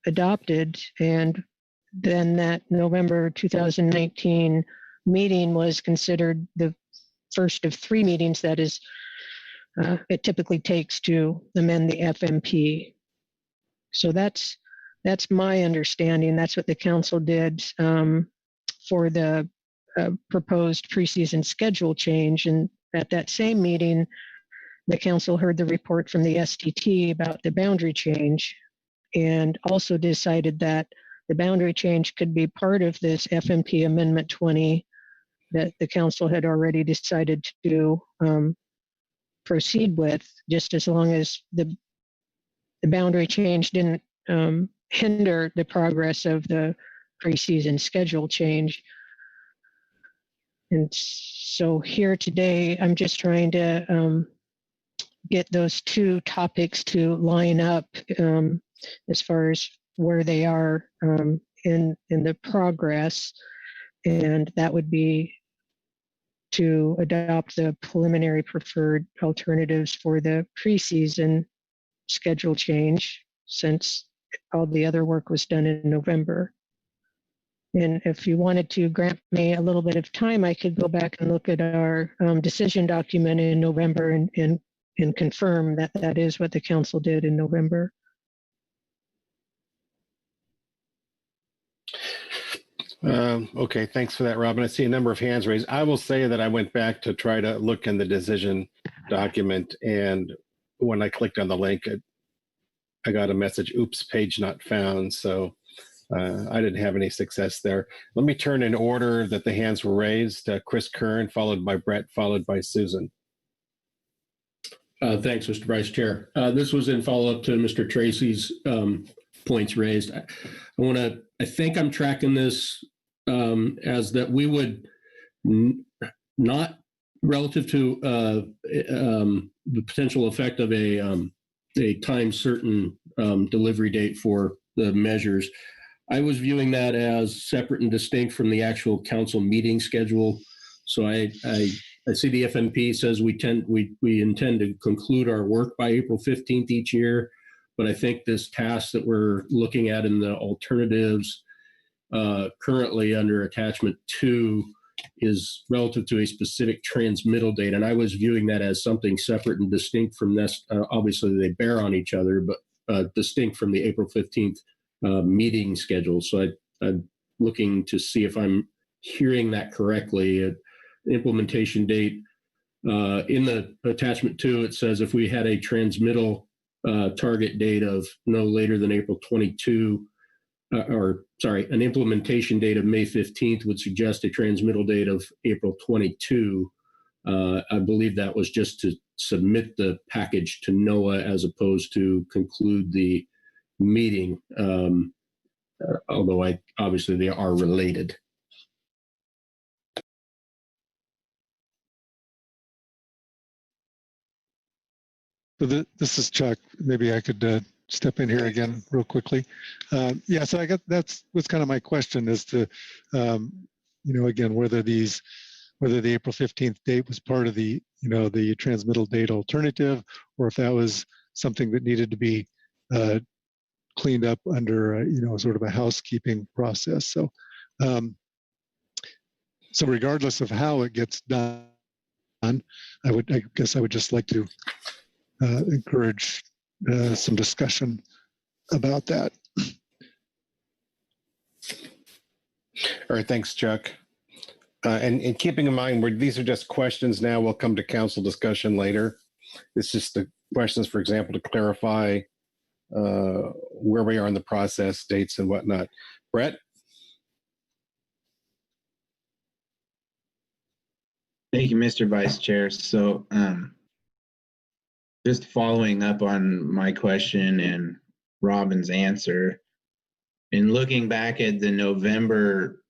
adopted. And then that November 2019 meeting was considered the first of 3 meetings that is it typically takes to amend the FMP. So that's my understanding. That's what the council did for the proposed preseason schedule change. And at that same meeting, the council heard the report from the STT about the boundary change and also decided that the boundary change could be part of this FMP Amendment 20 that the council had already decided to proceed with, just as long as the boundary change didn't hinder the progress of the preseason schedule change. And so here today, I'm just trying to get those 2 topics to line up as far as where they are in the progress. And that would be to adopt the preliminary preferred alternatives for the preseason schedule change, since all the other work was done in November. And if you wanted to grant me a little bit of time, I could go back and look at our decision document in November and confirm that that is what the council did in November. Okay, thanks for that, Robin. I see a number of hands raised. I will say that I went back to try to look in the decision document, and when I clicked on the link, I got a message, oops, page not found. So I didn't have any success there. Let me turn in order that the hands were raised. Chris Kern, followed by Brett, followed by Susan. Thanks, Mr. Vice Chair. This was in follow-up to Mr. Tracy's points raised. I think I'm tracking this as that we would not, relative to the potential effect of a time certain delivery date for the measures. I was viewing that as separate and distinct from the actual council meeting schedule. So I see the FMP says we intend to conclude our work by April 15th each year, but I think this task that we're looking at in the alternatives currently under attachment 2 is relative to a specific transmittal date, and I was viewing that as something separate and distinct from this. Obviously, they bear on each other, but distinct from the April 15th meeting schedule. So I'm looking to see if I'm hearing that correctly. Implementation date in the attachment 2, it says if we had a transmittal target date of no later than April 22, an implementation date of May 15th would suggest a transmittal date of April 22. I believe that was just to submit the package to NOAA as opposed to conclude the meeting, although obviously they are related. So this is Chuck. Maybe I could step in here again real quickly. Yeah, so I got was kind of my question as to, again, whether the April 15th date was part of the, the transmittal date alternative, or if that was something that needed to be cleaned up under, sort of a housekeeping process. So, so regardless of how it gets done, I guess I would just like to encourage some discussion about that. All right, thanks, Chuck. And keeping in mind, these are just questions now. We'll come to council discussion later. It's just the questions, for example, to clarify where we are in the process, dates and whatnot. Brett? Thank you, Mr. Vice Chair. So just following up on my question and Robin's answer, in looking back at the November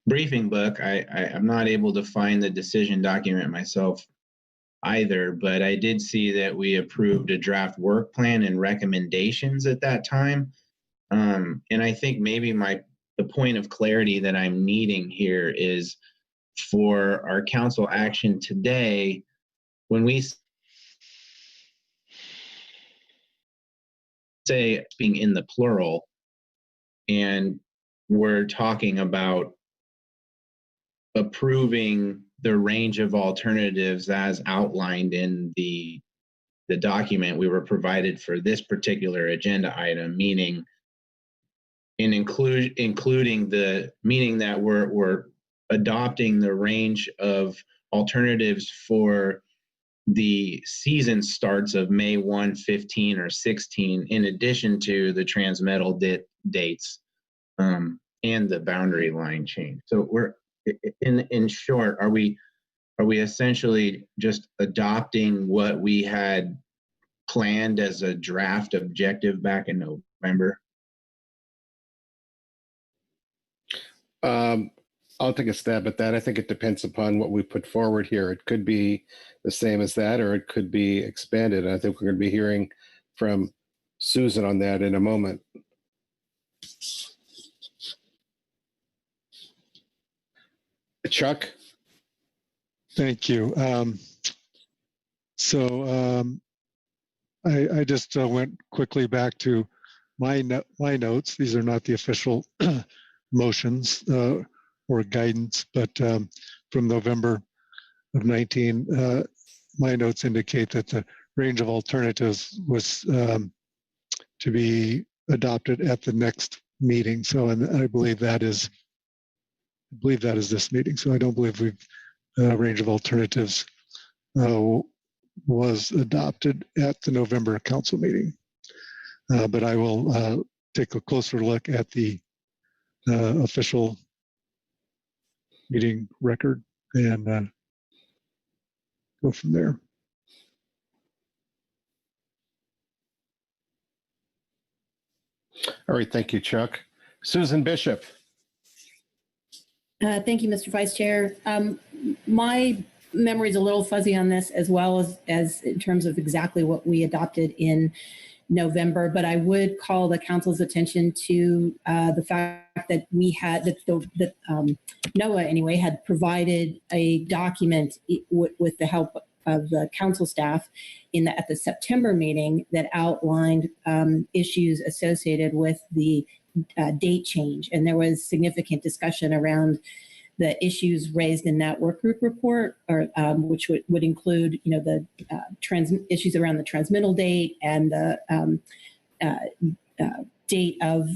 briefing book, I'm not able to find the decision document myself either, but I did see that we approved a draft work plan and recommendations at that time. And I think maybe the point of clarity that I'm needing here is for our council action today, when we say being in the plural, and we're talking about approving the range of alternatives as outlined in the document we were provided for this particular agenda item, meaning including the meaning that we're adopting the range of alternatives for the season starts of May 1, 15, or 16, in addition to the transmittal dates and the boundary line change. So we're in short, are we essentially just adopting what we had planned as a draft objective back in November? I'll take a stab at that. I think it depends upon what we put forward here. It could be the same as that, or it could be expanded. And I think we're going to be hearing from Susan on that in a moment. Chuck? Thank you. I just went quickly back to my notes. These are not the official motions or guidance, but from November of 19, my notes indicate that the range of alternatives was to be adopted at the next meeting. So, and I believe that is this meeting. So I don't believe we've range of alternatives was adopted at the November council meeting. But I will take a closer look at the official meeting record and go from there. All right, thank you, Chuck. Susan Bishop. Thank you, Mr. Vice Chair. My memory is a little fuzzy on this, as well as in terms of exactly what we adopted in November, but I would call the council's attention to the fact that we had, that NOAA anyway, had provided a document with the help of the council staff at the September meeting that outlined issues associated with the date change. And there was significant discussion around the issues raised in that work group report, or which would include, the issues around the transmittal date and the date of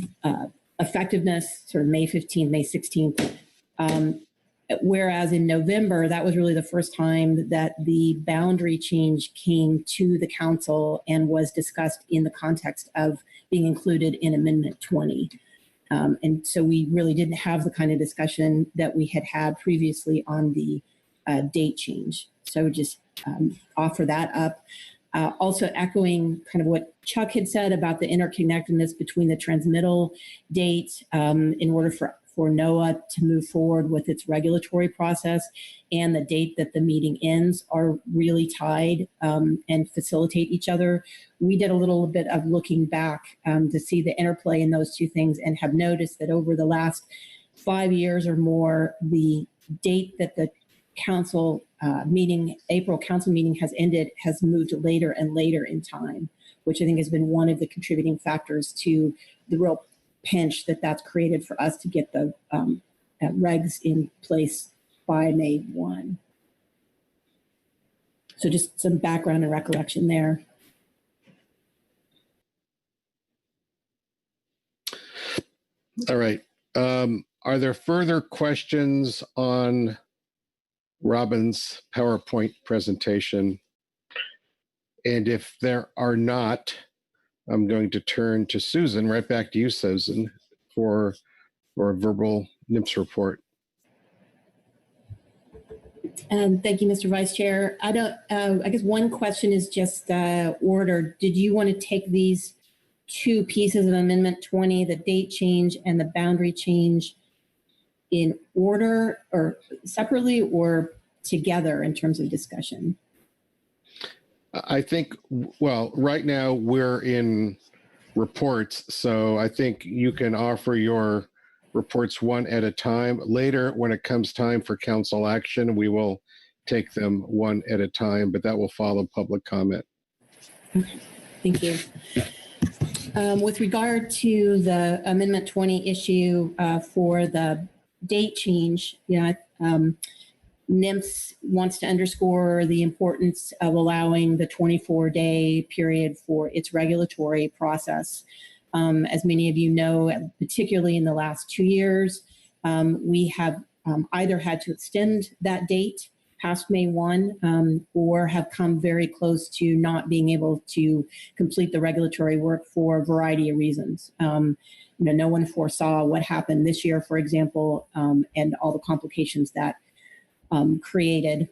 effectiveness, sort of May 15th, May 16th. Whereas in November, that was really the first time that the boundary change came to the council and was discussed in the context of being included in Amendment 20. And so we really didn't have the kind of discussion that we had previously on the date change. So just offer that up. Also echoing kind of what Chuck had said about the interconnectedness between the transmittal date in order for NOAA to move forward with its regulatory process and the date that the meeting ends are really tied and facilitate each other. We did a little bit of looking back to see the interplay in those two things and have noticed that over the last 5 years or more, the date that the council April council meeting has ended has moved later and later in time, which I think has been one of the contributing factors to the real pinch that's created for us to get the regs in place by May 1. So just some background and recollection there. All right. Are there further questions on Robin's PowerPoint presentation? And if there are not, I'm going to turn to Susan, right back to you, Susan, for a verbal NIMS report. Thank you, Mr. Vice Chair. I guess one question is just order. Did you want to take these two pieces of Amendment 20, the date change and the boundary change, in order or separately or together in terms of discussion? I think, well, right now we're in reports, so I think you can offer your reports one at a time. Later, when it comes time for council action, we will take them one at a time, but that will follow public comment. Okay. Thank you. With regard to the Amendment 20 issue for the date change, NIMS wants to underscore the importance of allowing the 24-day period for its regulatory process. As many of you know, particularly in the last 2 years, we have either had to extend that date past May 1 or have come very close to not being able to complete the regulatory work for a variety of reasons. No one foresaw what happened this year, for example, and all the complications that created.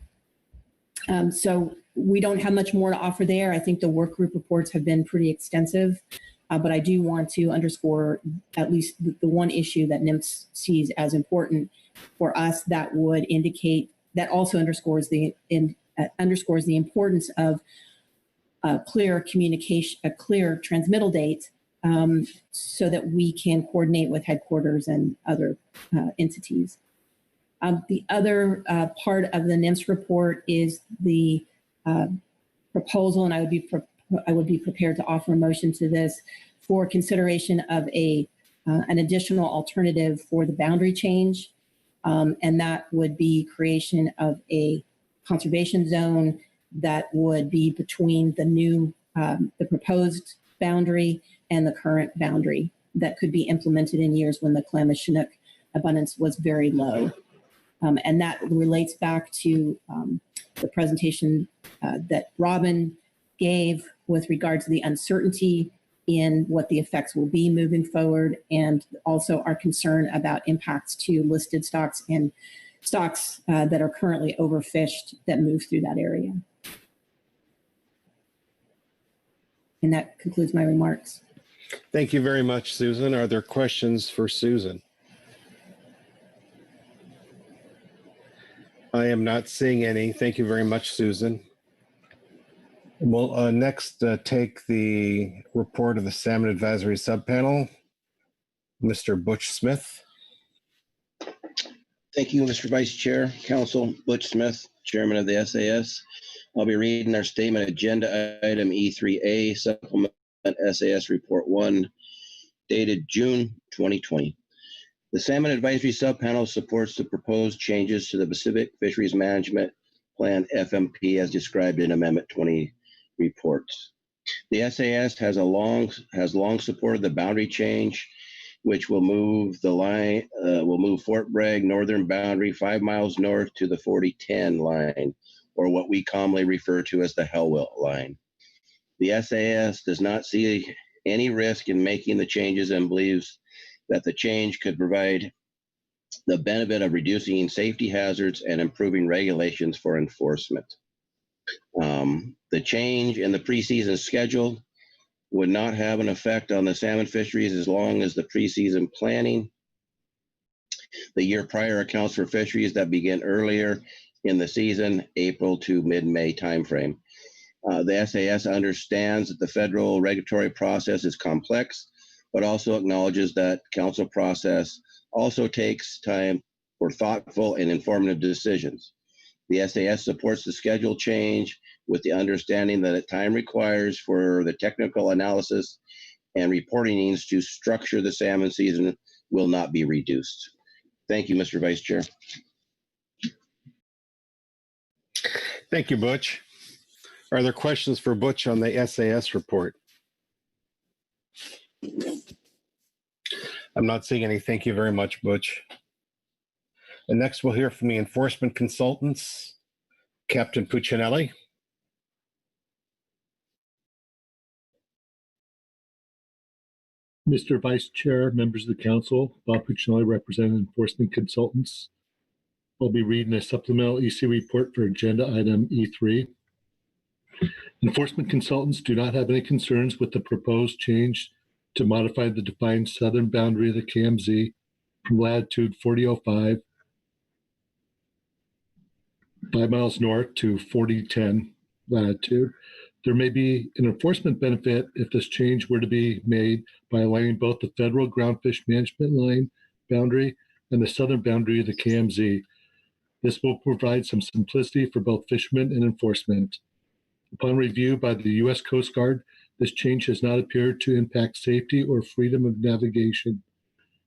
So we don't have much more to offer there. I think the work group reports have been pretty extensive, but I do want to underscore at least the one issue that NIMS sees as important for us that would indicate, that also underscores the importance of a clear communication, a clear transmittal date, so that we can coordinate with headquarters and other entities. The other part of the NIMS report is the proposal, and I would be prepared to offer a motion to this for consideration of an additional alternative for the boundary change, and that would be creation of a conservation zone that would be between the proposed boundary and the current boundary that could be implemented in years when the Klamath Chinook abundance was very low. And that relates back to the presentation that Robin gave with regard to the uncertainty in what the effects will be moving forward, and also our concern about impacts to listed stocks and stocks that are currently overfished that move through that area. And that concludes my remarks. Thank you very much, Susan. Are there questions for Susan? I am not seeing any. Thank you very much, Susan. We'll next take the report of the Salmon Advisory Subpanel. Mr. Butch Smith. Thank you, Mr. Vice Chair. Council, Butch Smith, Chairman of the SAS. I'll be reading our statement agenda item E3A, Supplement SAS Report 1, dated June 2020. The Salmon Advisory Subpanel supports the proposed changes to the Pacific Fisheries Management Plan FMP as described in Amendment 20 reports. The SAS has long supported the boundary change, which will move Fort Bragg northern boundary 5 miles north to the 4010 line, or what we commonly refer to as the Hellwell line. The SAS does not see any risk in making the changes and believes that the change could provide the benefit of reducing safety hazards and improving regulations for enforcement. The change in the preseason schedule would not have an effect on the salmon fisheries as long as the preseason planning the year prior accounts for fisheries that begin earlier in the season, April to mid-May timeframe. The SAS understands that the federal regulatory process is complex, but also acknowledges that council process also takes time for thoughtful and informative decisions. The SAS supports the schedule change with the understanding that time requires for the technical analysis and reporting needs to structure the salmon season will not be reduced. Thank you, Mr. Vice Chair. Thank you, Butch. Are there questions for Butch on the SAS report? I'm not seeing any. Thank you very much, Butch. And next we'll hear from the enforcement consultants, Captain Puccinelli. Mr. Vice Chair, members of the council, Bob Puccinelli representing enforcement consultants. I'll be reading a supplemental EC report for agenda item E3. Enforcement consultants do not have any concerns with the proposed change to modify the defined southern boundary of the KMZ from latitude 4005, 5 miles north to 4010 latitude. There may be an enforcement benefit if this change were to be made by aligning both the federal groundfish management line boundary and the southern boundary of the KMZ. This will provide some simplicity for both fishermen and enforcement. Upon review by the U.S. Coast Guard, this change has not appeared to impact safety or freedom of navigation.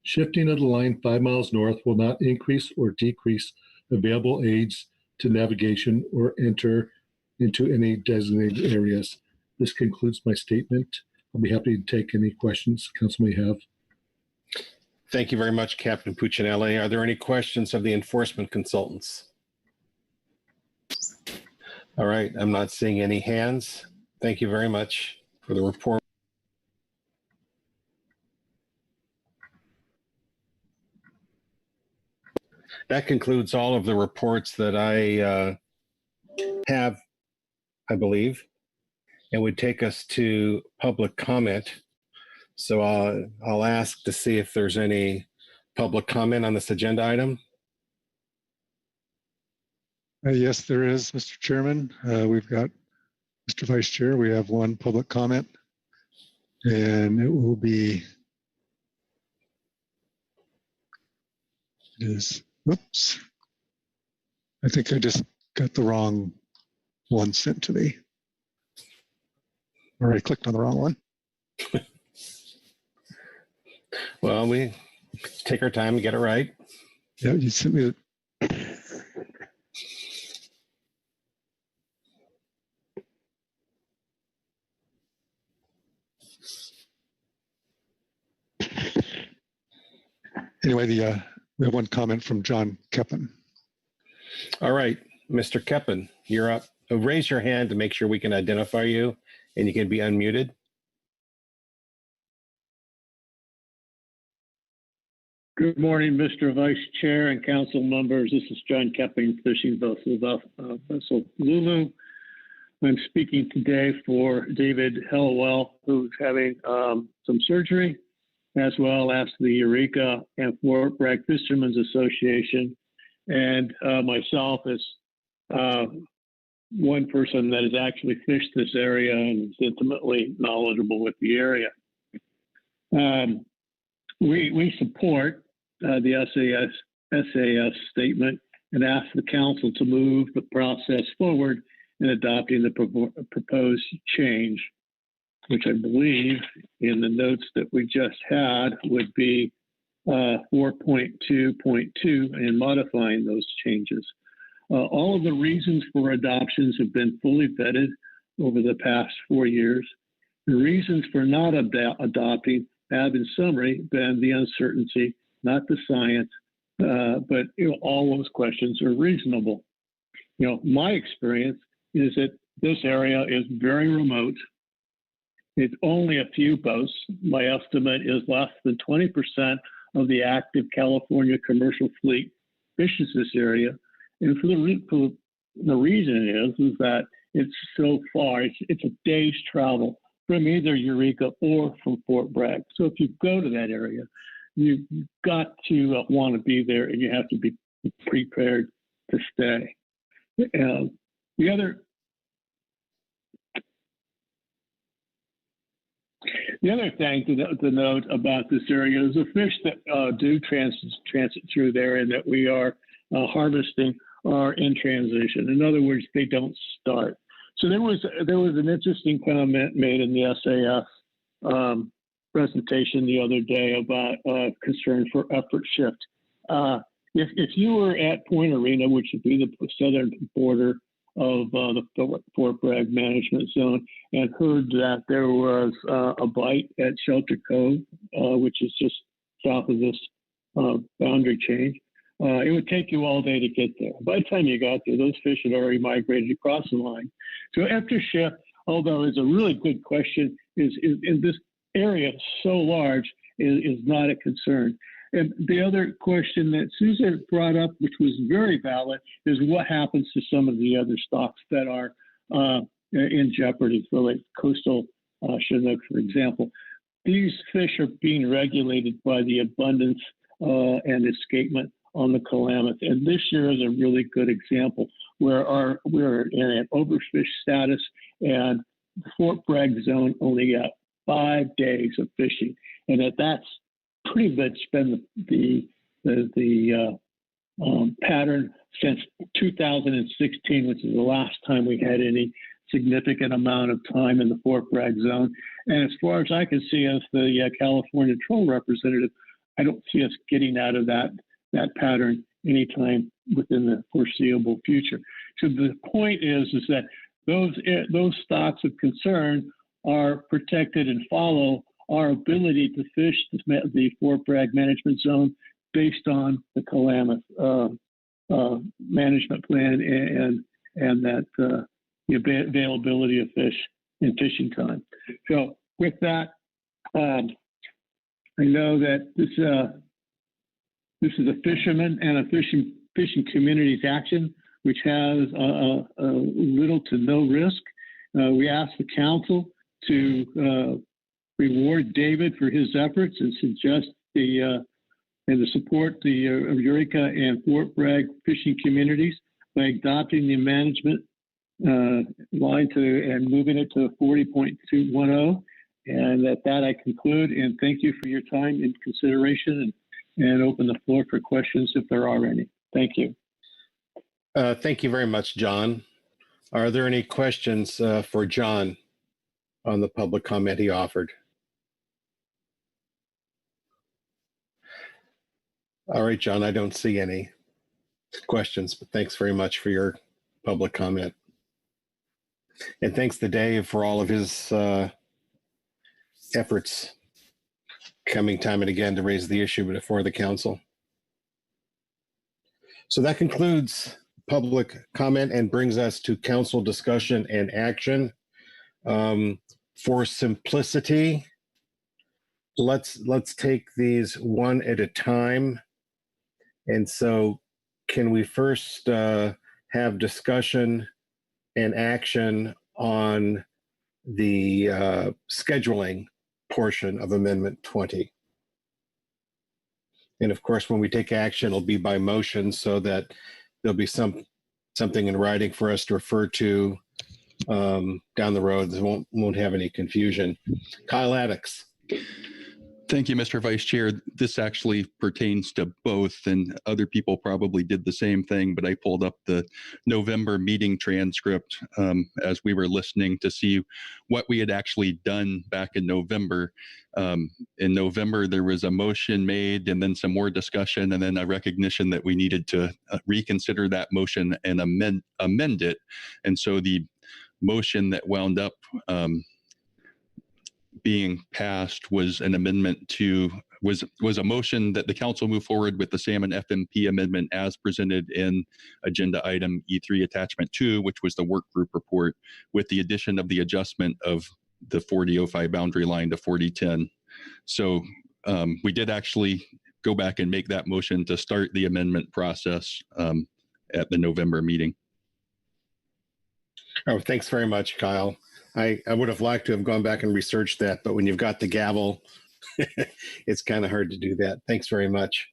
Shifting of the line 5 miles north will not increase or decrease available aids to navigation or enter into any designated areas. This concludes my statement. I'll be happy to take any questions council may have. Thank you very much, Captain Puccinelli. Are there any questions of the enforcement consultants? All right, I'm not seeing any hands. Thank you very much for the report. That concludes all of the reports that I have, I believe, and would take us to public comment. So I'll ask to see if there's any public comment on this agenda item. Yes, there is, Mr. Chairman. We've got, Mr. Vice Chair, we have one public comment, and it will be, oops, I think I just got the wrong one sent to me. Or I clicked on the wrong one. Well, we take our time to get it right. Yeah, you sent me Anyway, we have one comment from John Keppen. All right, Mr. Keppen, you're up. Raise your hand to make sure we can identify you, and you can be unmuted. Good morning, Mr. Vice Chair and council members. This is John Kepping, fishing vessel Lulu. I'm speaking today for David Hellwell, who's having some surgery, as well as the Eureka and Fort Bragg Fishermen's Association, and myself as one person that has actually fished this area and is intimately knowledgeable with the area. We support the SAS statement and ask the council to move the process forward in adopting the proposed change, which I believe in the notes that we just had would be 4.2.2 and modifying those changes. All of the reasons for adoptions have been fully vetted over the past 4 years. The reasons for not adopting have, in summary, been the uncertainty, not the science, but all those questions are reasonable. My experience is that this area is very remote. It's only a few boats. My estimate is less than 20% of the active California commercial fleet fishes this area. And for the reason is that it's so far, it's a day's travel from either Eureka or from Fort Bragg. So if you go to that area, you've got to want to be there, and you have to be prepared to stay. The other thing to note about this area is the fish that do transit through there and that we are harvesting are in transition. In other words, they don't start. So there was an interesting comment made in the SAS presentation the other day about concern for effort shift. If you were at Point Arena, which would be the southern border of the Fort Bragg management zone, and heard that there was a bite at Shelter Cove, which is just south of this boundary change, it would take you all day to get there. By the time you got there, those fish had already migrated across the line. So after shift, although it's a really good question, is in this area so large is not a concern. And the other question that Susan brought up, which was very valid, is what happens to some of the other stocks that are in jeopardy, for like coastal Chinook, for example. These fish are being regulated by the abundance and escapement on the Klamath. And this year is a really good example where we're in an overfish status, and the Fort Bragg zone only got 5 days of fishing. And that's pretty much been the pattern since 2016, which is the last time we had any significant amount of time in the Fort Bragg zone. And as far as I can see, as the California Troll representative, I don't see us getting out of that pattern anytime within the foreseeable future. So the point is that those stocks of concern are protected and follow our ability to fish the Fort Bragg management zone based on the Klamath management plan and that the availability of fish and fishing time. So with that, I know that this is a fisherman and a fishing community's action, which has little to no risk. We ask the council to reward David for his efforts and suggest and to support the Eureka and Fort Bragg fishing communities by adopting the management line and moving it to 40.210. And at that, I conclude and thank you for your time and consideration, and open the floor for questions if there are any. Thank you. Thank you very much, John. Are there any questions for John on the public comment he offered? All right, John, I don't see any questions, but thanks very much for your public comment. And thanks to Dave for all of his efforts coming time and again to raise the issue before the council. So that concludes public comment and brings us to council discussion and action. For simplicity, let's take these one at a time. And so can we first have discussion and action on the scheduling portion of Amendment 20? And of course, when we take action, it'll be by motion so that there'll be something in writing for us to refer to down the road. There won't have any confusion. Kyle Addix. Thank you, Mr. Vice Chair. This actually pertains to both, and other people probably did the same thing, but I pulled up the November meeting transcript as we were listening to see what we had actually done back in November. In November, there was a motion made and then some more discussion and then a recognition that we needed to reconsider that motion and amend it. And so the motion that wound up being passed was an amendment was a motion that the council move forward with the Salmon FMP amendment as presented in agenda item E3 attachment 2, which was the work group report, with the addition of the adjustment of the 4005 boundary line to 4010. So we did actually go back and make that motion to start the amendment process at the November meeting. Oh, thanks very much, Kyle. I would have liked to have gone back and researched that, but when you've got the gavel, it's kind of hard to do that. Thanks very much.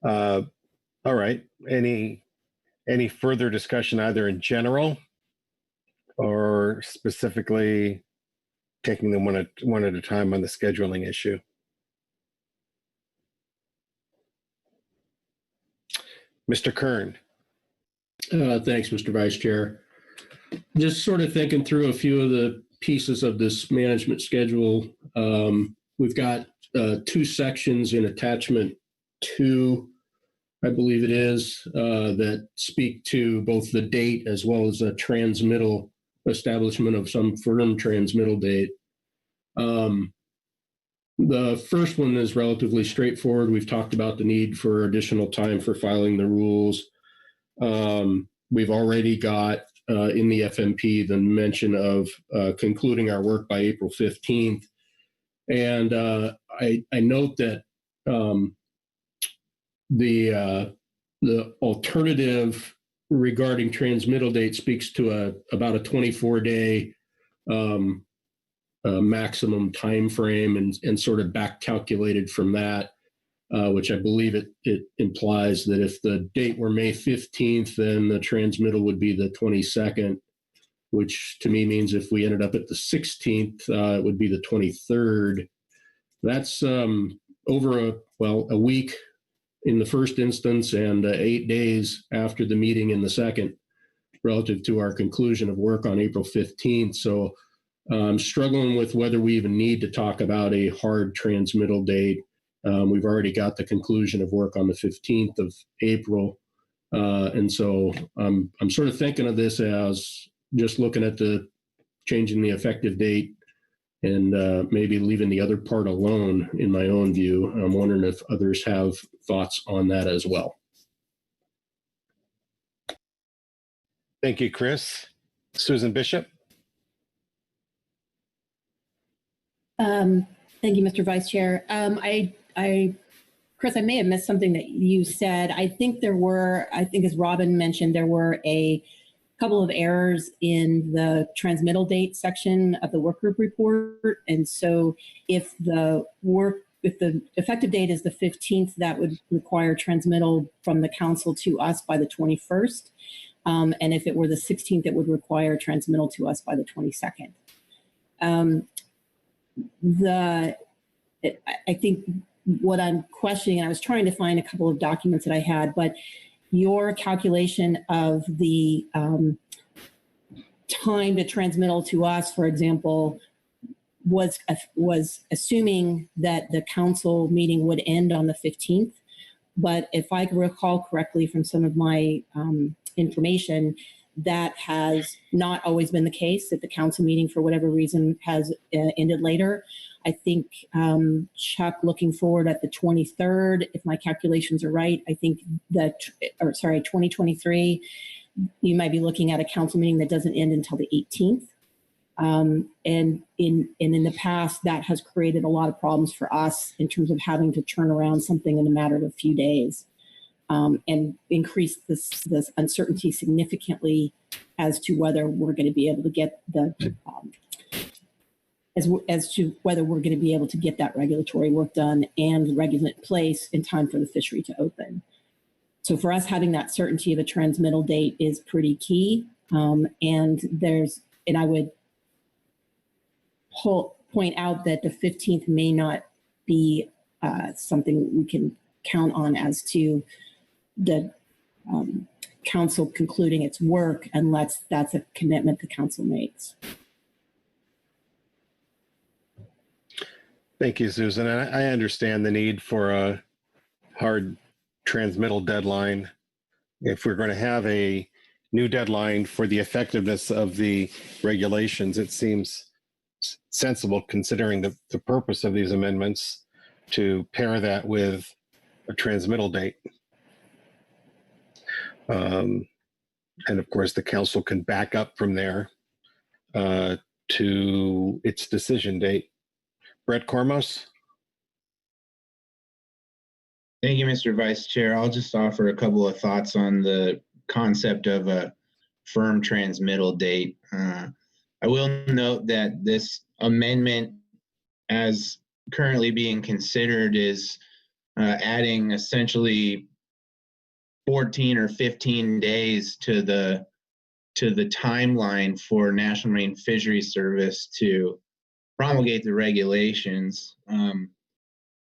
All right. Any further discussion either in general or specifically taking them one at a time on the scheduling issue? Mr. Kern. Thanks, Mr. Vice Chair. Just sort of thinking through a few of the pieces of this management schedule. We've got 2 sections in attachment 2, I believe it is, that speak to both the date as well as a transmittal establishment of some firm transmittal date. The first one is relatively straightforward. We've talked about the need for additional time for filing the rules. We've already got in the FMP the mention of concluding our work by April 15th. And I note that the alternative regarding transmittal date speaks to about a 24-day maximum time frame and sort of back calculated from that, which I believe it implies that if the date were May 15th, then the transmittal would be the 22nd, which to me means if we ended up at the 16th, it would be the 23rd. That's over a week in the first instance and 8 days after the meeting in the second, relative to our conclusion of work on April 15th. So I'm struggling with whether we even need to talk about a hard transmittal date. We've already got the conclusion of work on the 15th of April. And so I'm sort of thinking of this as just looking at the changing the effective date and maybe leaving the other part alone in my own view. I'm wondering if others have thoughts on that as well. Thank you, Chris. Susan Bishop. Thank you, Mr. Vice Chair. Chris, I may have missed something that you said. I think as Robin mentioned, there were a couple of errors in the transmittal date section of the work group report. And so if the effective date is the 15th, that would require transmittal from the council to us by the 21st. And if it were the 16th, it would require transmittal to us by the 22nd. I think what I'm questioning, and I was trying to find a couple of documents that I had, but your calculation of the time to transmittal to us, for example, was assuming that the council meeting would end on the 15th. But if I recall correctly from some of my information, that has not always been the case, that the council meeting, for whatever reason, has ended later. I think, Chuck, looking forward at the 23rd, if my calculations are right, I think that, 2023, you might be looking at a council meeting that doesn't end until the 18th. And in the past, that has created a lot of problems for us in terms of having to turn around something in a matter of a few days, and increase this uncertainty significantly as to whether we're going to be able to get the as to whether we're going to be able to get that regulatory work done and regulate in place in time for the fishery to open. So for us, having that certainty of a transmittal date is pretty key. And I would point out that the 15th may not be something we can count on as to the council concluding its work unless that's a commitment the council makes. Thank you, Susan. I understand the need for a hard transmittal deadline. If we're going to have a new deadline for the effectiveness of the regulations, it seems sensible, considering the purpose of these amendments, to pair that with a transmittal date. And of course, the council can back up from there to its decision date. Brett Cormos. Thank you, Mr. Vice Chair. I'll just offer a couple of thoughts on the concept of a firm transmittal date. I will note that this amendment, as currently being considered, is adding essentially 14 or 15 days to the timeline for National Marine Fisheries Service to promulgate the regulations.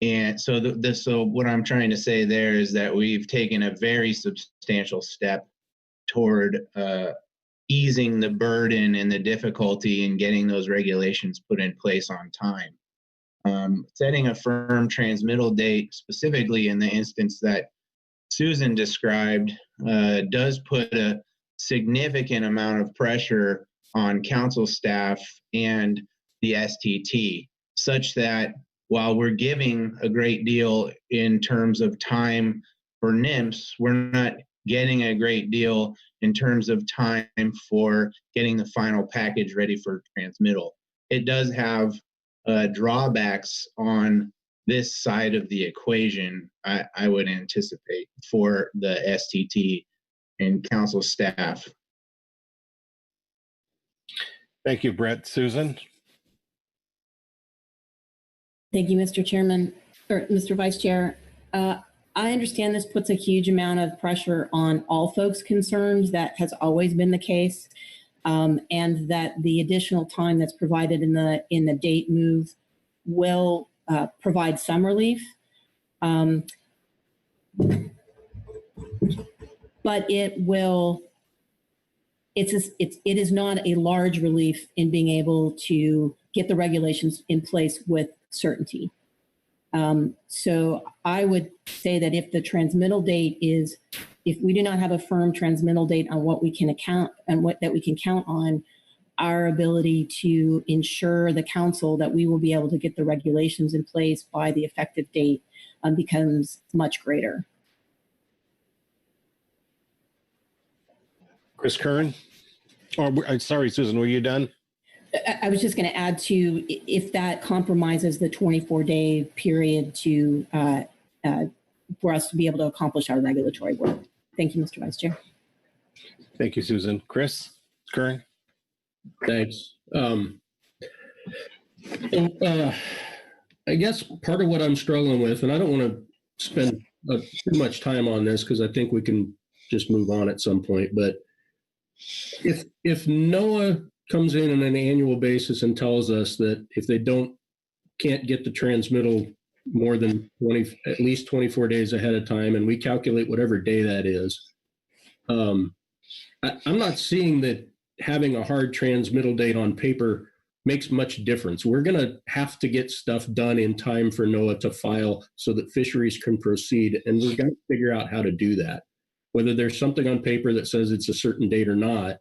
And so what I'm trying to say there is that we've taken a very substantial step toward easing the burden and the difficulty in getting those regulations put in place on time. Setting a firm transmittal date, specifically in the instance that Susan described, does put a significant amount of pressure on council staff and the STT, such that while we're giving a great deal in terms of time for NIMS, we're not getting a great deal in terms of time for getting the final package ready for transmittal. It does have drawbacks on this side of the equation, I would anticipate, for the STT and council staff. Thank you, Brett. Susan? Thank you, Mr. Chairman, or Mr. Vice Chair. I understand this puts a huge amount of pressure on all folks concerned. That has always been the case, and that the additional time that's provided in the date move will provide some relief. But it is not a large relief in being able to get the regulations in place with certainty. So I would say that if the transmittal date is, if we do not have a firm transmittal date on what we can account and what that we can count on, our ability to ensure the council that we will be able to get the regulations in place by the effective date becomes much greater. Chris Curran? Oh, sorry, Susan, were you done? I was just going to add to, if that compromises the 24-day period to for us to be able to accomplish our regulatory work. Thank you, Mr. Vice Chair. Thank you, Susan. Chris Curran? Thanks. I guess part of what I'm struggling with, and I don't want to spend too much time on this because I think we can just move on at some point, but if NOAA comes in on an annual basis and tells us that if they can't get the transmittal more than 20, at least 24 days ahead of time, and we calculate whatever day that is. I'm not seeing that having a hard transmittal date on paper makes much difference. We're going to have to get stuff done in time for NOAA to file so that fisheries can proceed, and we've got to figure out how to do that. Whether there's something on paper that says it's a certain date or not,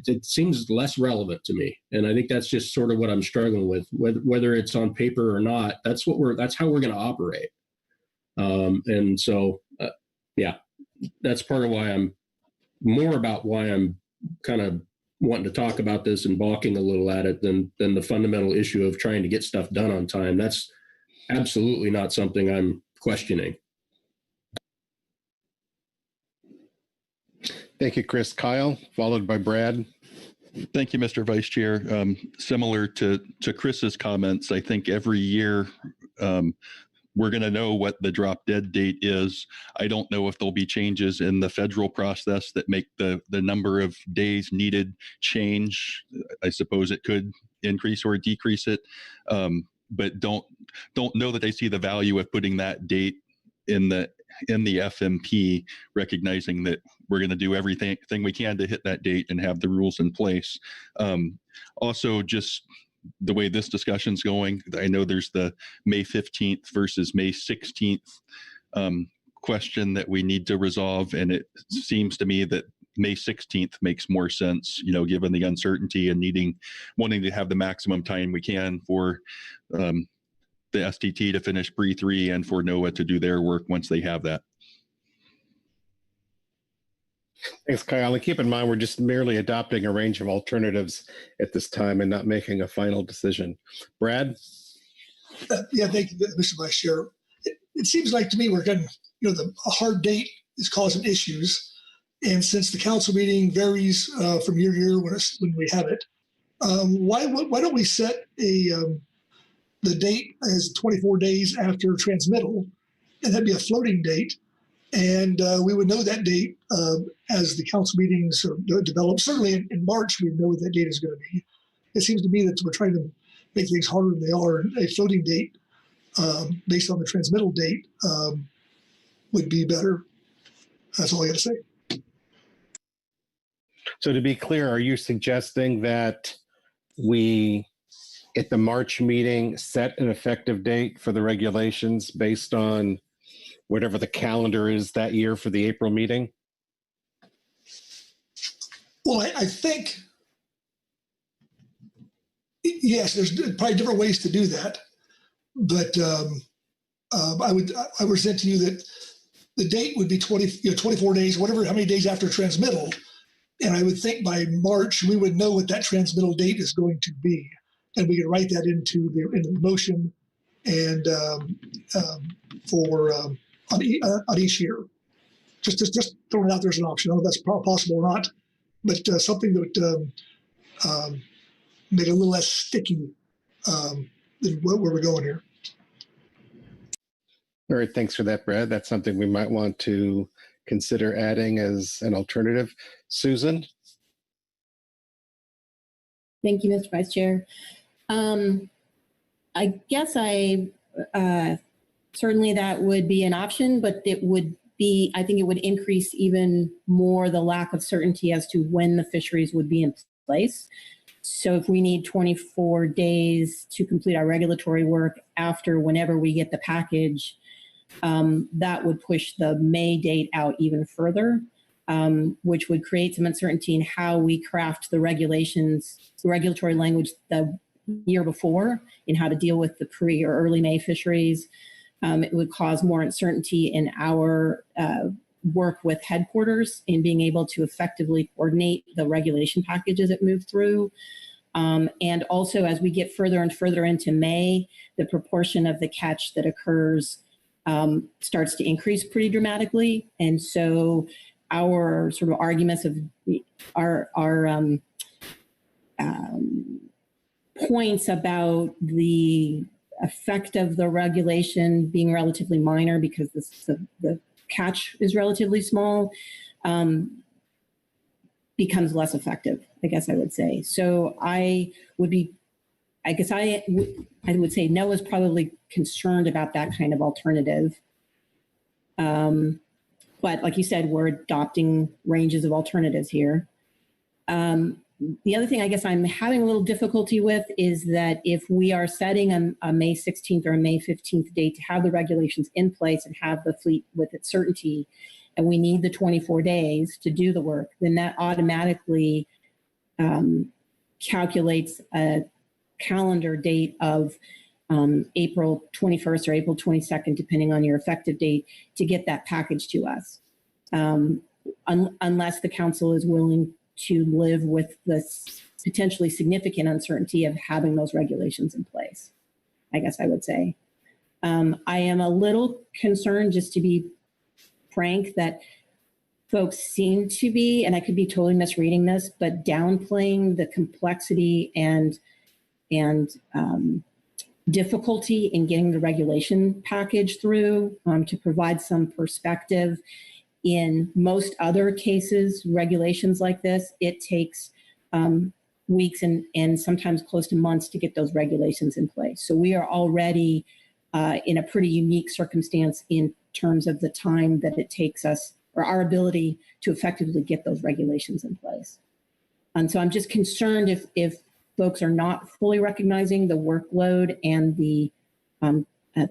it seems less relevant to me. And I think that's just sort of what I'm struggling with. Whether it's on paper or not, that's how we're going to operate. And so, yeah, that's part of why I'm kind of wanting to talk about this and balking a little at it than the fundamental issue of trying to get stuff done on time. That's absolutely not something I'm questioning. Thank you, Chris. Kyle, followed by Brad. Thank you, Mr. Vice Chair. Similar to Chris's comments, I think every year we're going to know what the drop dead date is. I don't know if there'll be changes in the federal process that make the number of days needed change. I suppose it could increase or decrease it, but don't know that I see the value of putting that date in the FMP, recognizing that we're going to do everything we can to hit that date and have the rules in place. Also, just the way this discussion's going, I know there's the May 15th versus May 16th question that we need to resolve, and it seems to me that May 16th makes more sense, given the uncertainty and wanting to have the maximum time we can for the STT to finish BRE3 and for NOAA to do their work once they have that. Thanks, Kyle. And keep in mind, we're just merely adopting a range of alternatives at this time and not making a final decision. Brad? Yeah, thank you, Mr. Vice Chair. It seems like to me we're getting, a hard date is causing issues. And since the council meeting varies from year to year when we have it, why don't we set the date as 24 days after transmittal, and that'd be a floating date. And we would know that date as the council meetings develop. Certainly in March, we'd know what that date is going to be. It seems to me that we're trying to make things harder than they are. A floating date based on the transmittal date would be better. That's all I got to say. So to be clear, are you suggesting that we, at the March meeting, set an effective date for the regulations based on whatever the calendar is that year for the April meeting? Well, I think, yes, there's probably different ways to do that. But I would present to you that the date would be 24 days, how many days after transmittal. And I would think by March, we would know what that transmittal date is going to be. And we could write that into the motion and on each year. Just throwing it out there as an option. I don't know if that's possible or not, but something that would make it a little less sticky than where we're going here. All right, thanks for that, Brad. That's something we might want to consider adding as an alternative. Susan? Thank you, Mr. Vice Chair. I guess certainly that would be an option, but I think it would increase even more the lack of certainty as to when the fisheries would be in place. So if we need 24 days to complete our regulatory work after whenever we get the package, that would push the May date out even further, which would create some uncertainty in how we craft the regulatory language the year before in how to deal with the pre or early May fisheries. It would cause more uncertainty in our work with headquarters in being able to effectively coordinate the regulation package as it moved through. And also, as we get further and further into May, the proportion of the catch that occurs starts to increase pretty dramatically. And so our sort of arguments of our points about the effect of the regulation being relatively minor because the catch is relatively small becomes less effective, I guess I would say. So I would be I guess I would say NOAA is probably concerned about that kind of alternative. But like you said, we're adopting ranges of alternatives here. The other thing I guess I'm having a little difficulty with is that if we are setting a May 16th or a May 15th date to have the regulations in place and have the fleet with its certainty, and we need the 24 days to do the work, then that automatically calculates a calendar date of April 21st or April 22nd, depending on your effective date, to get that package to us. Unless the council is willing to live with this potentially significant uncertainty of having those regulations in place, I guess I would say. I am a little concerned, just to be frank, that folks seem to be, and I could be totally misreading this, but downplaying the complexity and difficulty in getting the regulation package through to provide some perspective. In most other cases, regulations like this, it takes weeks and sometimes close to months to get those regulations in place. So we are already in a pretty unique circumstance in terms of the time that it takes us, or our ability to effectively get those regulations in place. And so I'm just concerned if folks are not fully recognizing the workload and the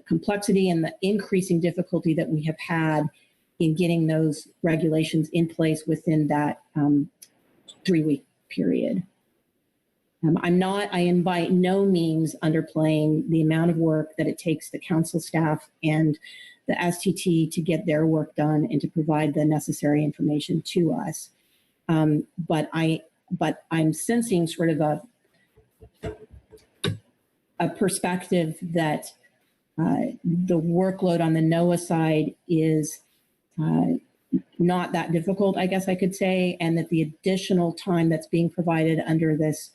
complexity and the increasing difficulty that we have had in getting those regulations in place within that 3-week period. I am by no means underplaying the amount of work that it takes the council staff and the STT to get their work done and to provide the necessary information to us. But I'm sensing sort of a perspective that the workload on the NOAA side is not that difficult, I guess I could say, and that the additional time that's being provided under this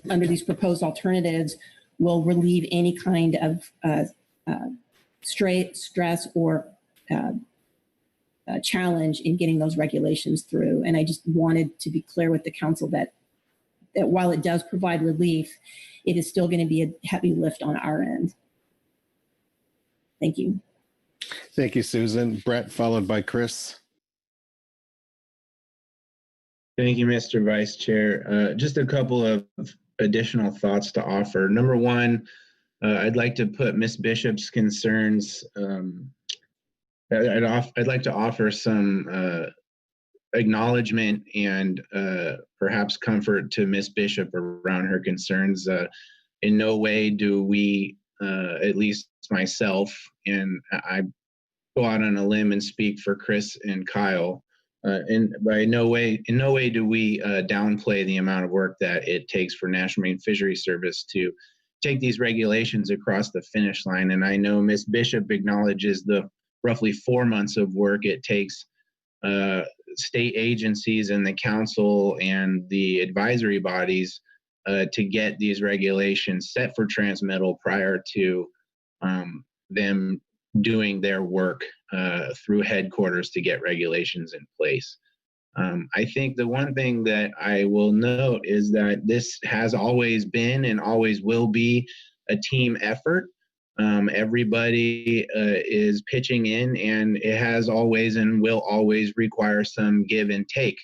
under these proposed alternatives will relieve any kind of stress or challenge in getting those regulations through. And I just wanted to be clear with the council that while it does provide relief, it is still going to be a heavy lift on our end. Thank you. Thank you, Susan. Brett, followed by Chris. Thank you, Mr. Vice Chair. Just a couple of additional thoughts to offer. Number one, I'd like to put Ms. Bishop's concerns. I'd like to offer some acknowledgement and perhaps comfort to Ms. Bishop around her concerns. In no way do we, at least myself, and I go out on a limb and speak for Chris and Kyle, and in no way do we downplay the amount of work that it takes for National Marine Fisheries Service to take these regulations across the finish line. And I know Ms. Bishop acknowledges the roughly 4 months of work it takes state agencies and the council and the advisory bodies to get these regulations set for transmittal prior to them doing their work through headquarters to get regulations in place. I think the one thing that I will note is that this has always been and always will be a team effort. Everybody is pitching in, and it has always and will always require some give and take.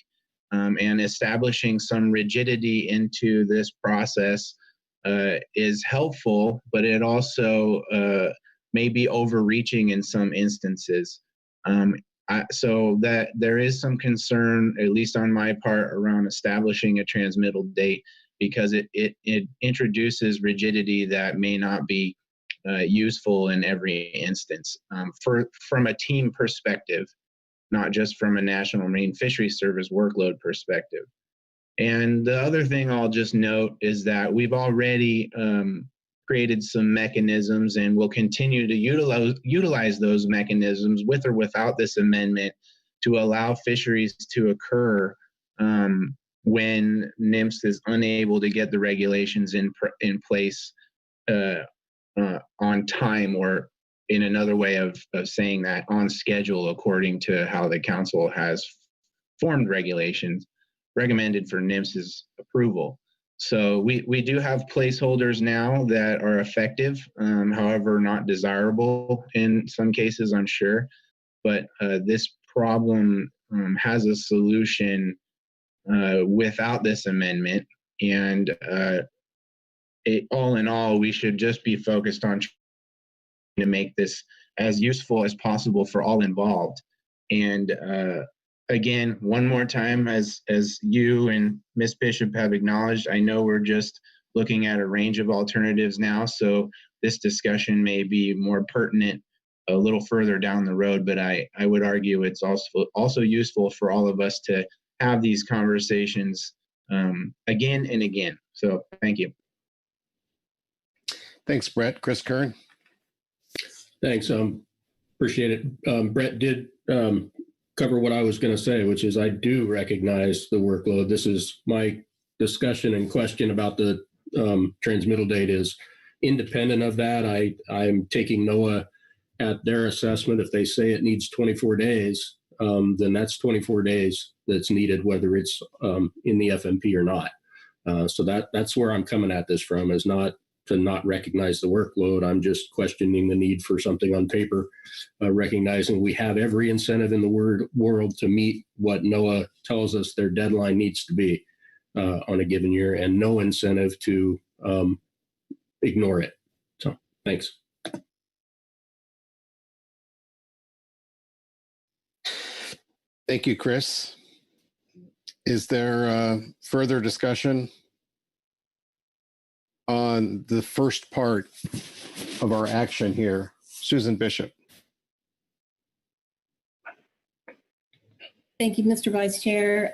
And establishing some rigidity into this process is helpful, but it also may be overreaching in some instances. So that there is some concern, at least on my part, around establishing a transmittal date, because it introduces rigidity that may not be useful in every instance from a team perspective, not just from a National Marine Fisheries Service workload perspective. And the other thing I'll just note is that we've already created some mechanisms and will continue to utilize those mechanisms with or without this amendment to allow fisheries to occur when NMFS is unable to get the regulations in place on time, or in another way of saying that, on schedule, according to how the council has formed regulations. recommended for NIMS's approval. So we do have placeholders now that are effective, however, not desirable in some cases, I'm sure. But this problem has a solution without this amendment. And all in all, we should just be focused on trying to make this as useful as possible for all involved. And again, one more time, as you and Ms. Bishop have acknowledged, I know we're just looking at a range of alternatives now, so this discussion may be more pertinent a little further down the road, but I would argue it's also useful for all of us to have these conversations again and again. So thank you. Thanks, Brett. Chris Kern. Thanks. Appreciate it. Brett did cover what I was going to say, which is I do recognize the workload. This is my discussion and question about the transmittal date is independent of that. I'm taking NOAA at their assessment. If they say it needs 24 days, then that's 24 days that's needed, whether it's in the FMP or not. So that's where I'm coming at this from, is not to not recognize the workload. I'm just questioning the need for something on paper, recognizing we have every incentive in the world to meet what NOAA tells us their deadline needs to be on a given year, and no incentive to ignore it. So thanks. Thank you, Chris. Is there further discussion on the first part of our action here? Susan Bishop. Thank you, Mr. Vice Chair.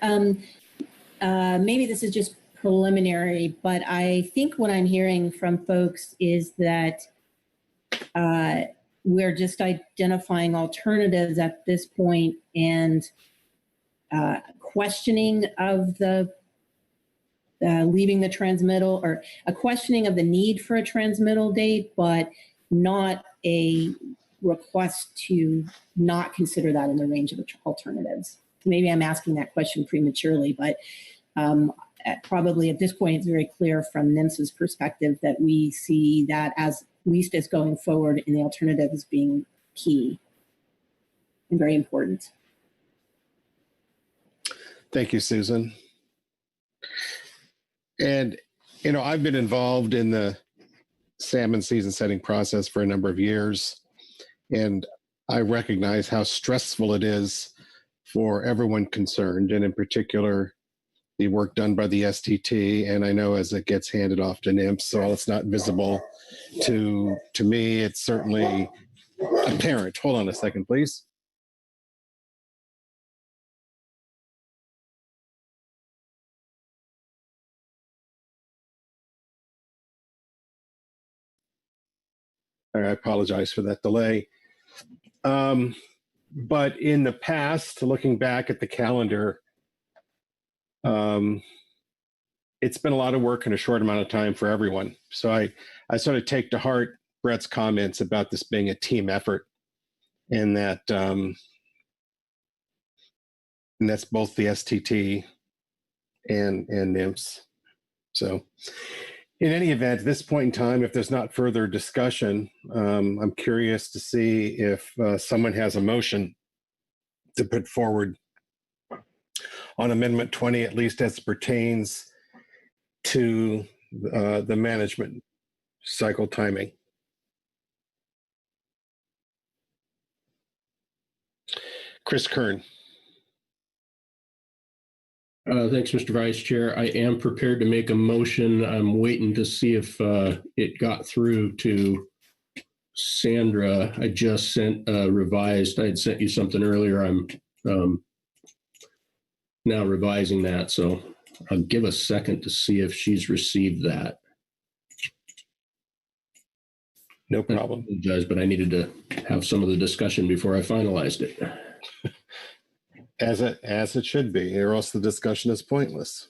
Maybe this is just preliminary, but I think what I'm hearing from folks is that we're just identifying alternatives at this point and questioning of the leaving the transmittal, or a questioning of the need for a transmittal date, but not a request to not consider that in the range of alternatives. Maybe I'm asking that question prematurely, but probably at this point, it's very clear from NIMS's perspective that we see that as least as going forward in the alternative as being key and very important. Thank you, Susan. And, you know, I've been involved in the salmon season setting process for a number of years, and I recognize how stressful it is for everyone concerned, and in particular, the work done by the STT. And I know as it gets handed off to NIMS, so it's not visible to me, it's certainly apparent. Hold on a second, please. I apologize for that delay. But in the past, looking back at the calendar, it's been a lot of work in a short amount of time for everyone. So I sort of take to heart Brett's comments about this being a team effort, and that and that's both the STT and NIMS. So in any event, at this point in time, if there's not further discussion, I'm curious to see if someone has a motion to put forward on Amendment 20, at least as it pertains to the management cycle timing. Chris Kern. Thanks, Mr. Vice Chair. I am prepared to make a motion. I'm waiting to see if it got through to Sandra. I just sent revised. I had sent you something earlier. I'm now revising that. So I'll give a second to see if she's received that. No problem. I apologize, but I needed to have some of the discussion before I finalized it. As it should be, or else the discussion is pointless.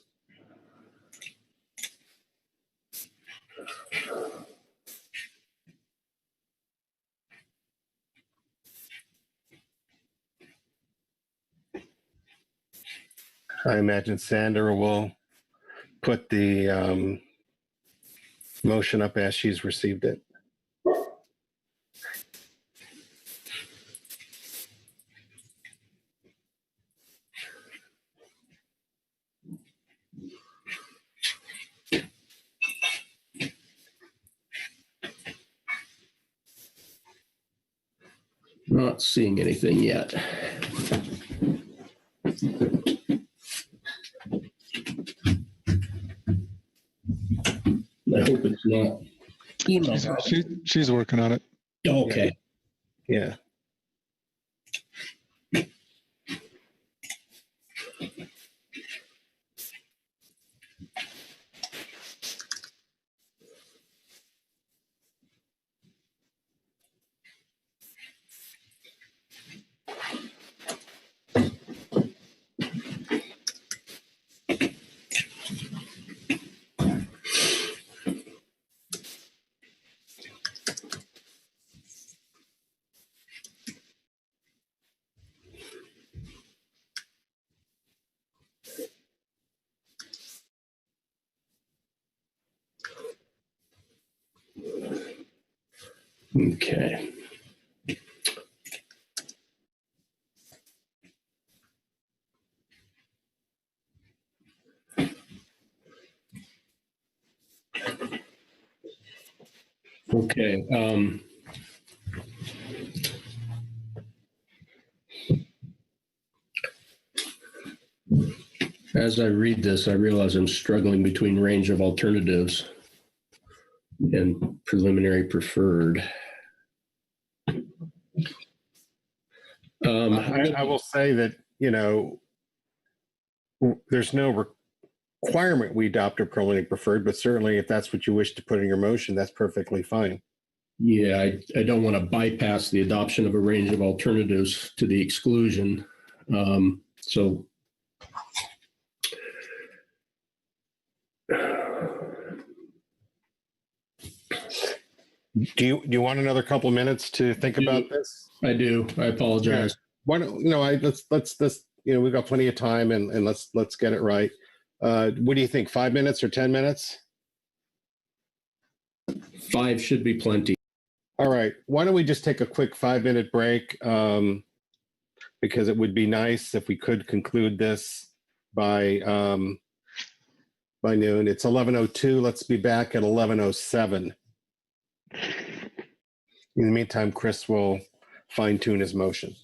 I imagine Sandra will put the motion up as she's received it. Not seeing anything yet. I hope it's not. She's working on it. Okay. Yeah. Okay. Okay. As I read this, I realize I'm struggling between range of alternatives and preliminary preferred. I will say that, there's no requirement we adopt a preliminary preferred, but certainly if that's what you wish to put in your motion, that's perfectly fine. Yeah, I don't want to bypass the adoption of a range of alternatives to the exclusion. So Do you want another couple of minutes to think about this? I do. I apologize. Yeah. Why don't let's we've got plenty of time and let's get it right. What do you think? 5 minutes or 10 minutes? 5 should be plenty. All right. Why don't we just take a quick 5-minute break? Because it would be nice if we could conclude this by noon. It's 11:02. Let's be back at 11:07. In the meantime, Chris will fine tune his motion.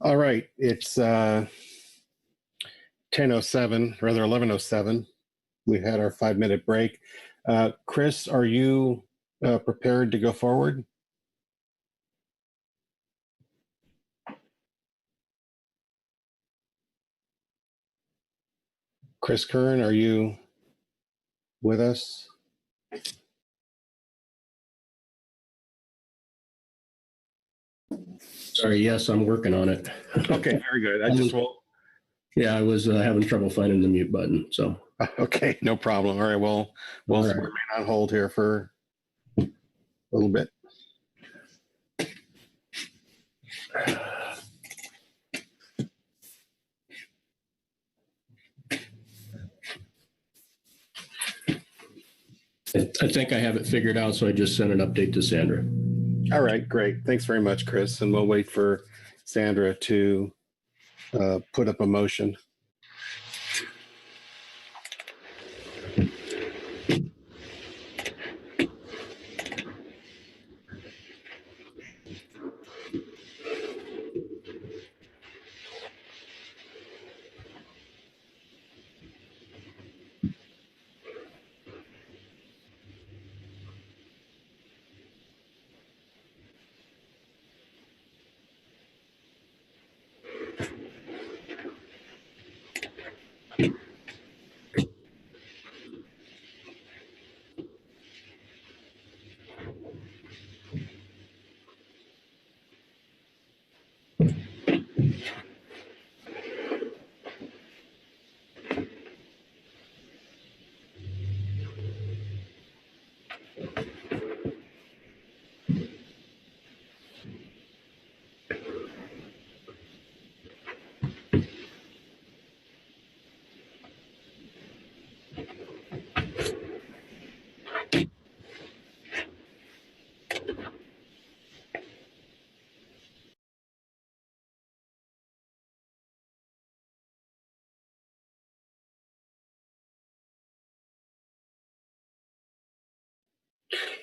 All right, it's 10:07, rather 11:07. We had our 5-minute break. Chris, are you prepared to go forward? Chris Kern, are you with us? Sorry, yes, I'm working on it. Okay, very good. Yeah, I was having trouble finding the mute button. So okay, no problem. All right, we'll remain on hold here for a little bit. I think I have it figured out, so I just sent an update to Sandra. All right, great. Thanks very much, Chris. And we'll wait for Sandra to put up a motion.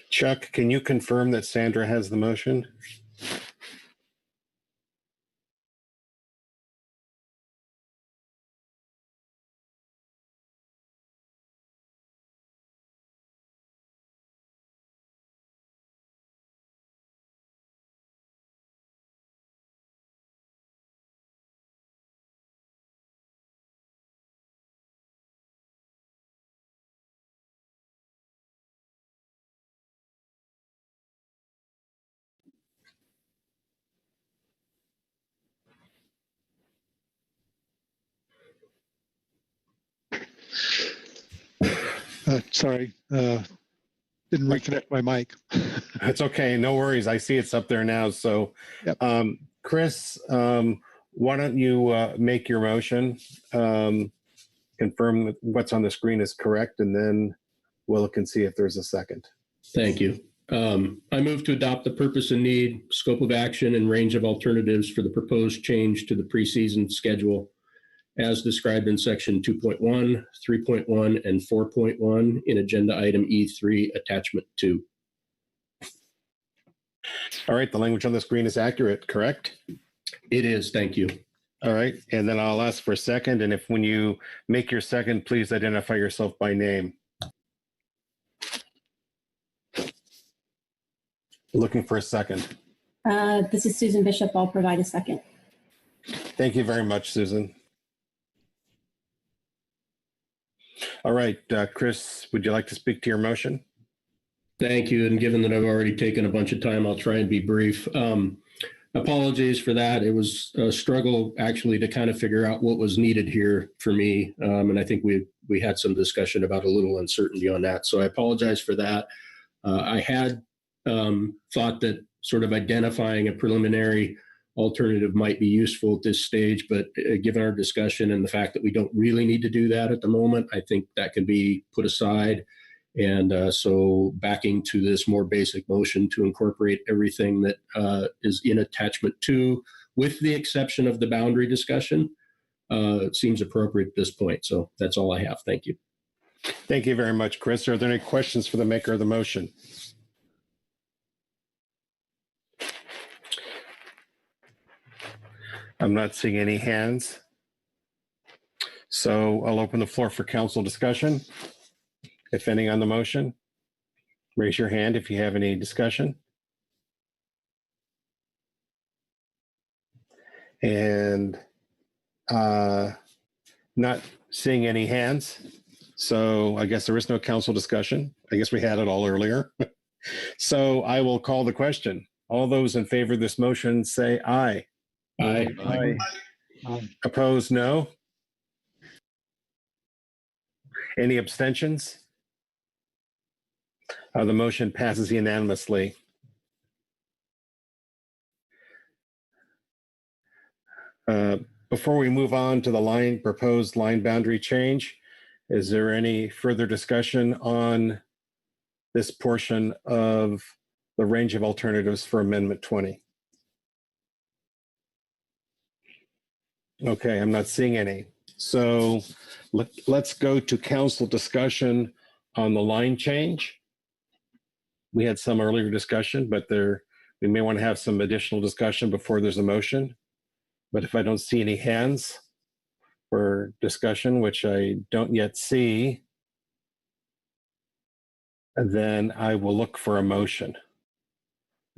Chuck, can you confirm that Sandra has the motion? Sorry, didn't reconnect my mic. That's okay. No worries. I see it's up there now. So, yep. Chris, why don't you make your motion, confirm that what's on the screen is correct, and then we'll look and see if there's a second. Thank you. I move to adopt the purpose and need, scope of action, and range of alternatives for the proposed change to the preseason schedule as described in section 2.1, 3.1, and 4.1 in agenda item E3, attachment 2. All right, the language on the screen is accurate, correct? It is, thank you. All right, and then I'll ask for a second, and if when you make your second, please identify yourself by name. Looking for a second. This is Susan Bishop. I'll provide a second. Thank you very much, Susan. All right, Chris, would you like to speak to your motion? Thank you. And given that I've already taken a bunch of time, I'll try and be brief. Apologies for that. It was a struggle actually to kind of figure out what was needed here for me. And I think we had some discussion about a little uncertainty on that. So I apologize for that. I had thought that sort of identifying a preliminary alternative might be useful at this stage, but given our discussion and the fact that we don't really need to do that at the moment, I think that can be put aside. And so backing to this more basic motion to incorporate everything that is in attachment 2, with the exception of the boundary discussion, seems appropriate at this point. So that's all I have. Thank you. Thank you very much, Chris. Are there any questions for the maker of the motion? I'm not seeing any hands. So I'll open the floor for council discussion. If any on the motion, raise your hand if you have any discussion. And not seeing any hands. So I guess there is no council discussion. I guess we had it all earlier. So I will call the question. All those in favor of this motion say aye. Aye. Aye. Opposed, no. Any abstentions? The motion passes unanimously. Before we move on to the proposed line boundary change, is there any further discussion on this portion of the range of alternatives for Amendment 20? Okay, I'm not seeing any. So let's go to council discussion on the line change. We had some earlier discussion, but we may want to have some additional discussion before there's a motion. But if I don't see any hands for discussion, which I don't yet see, then I will look for a motion.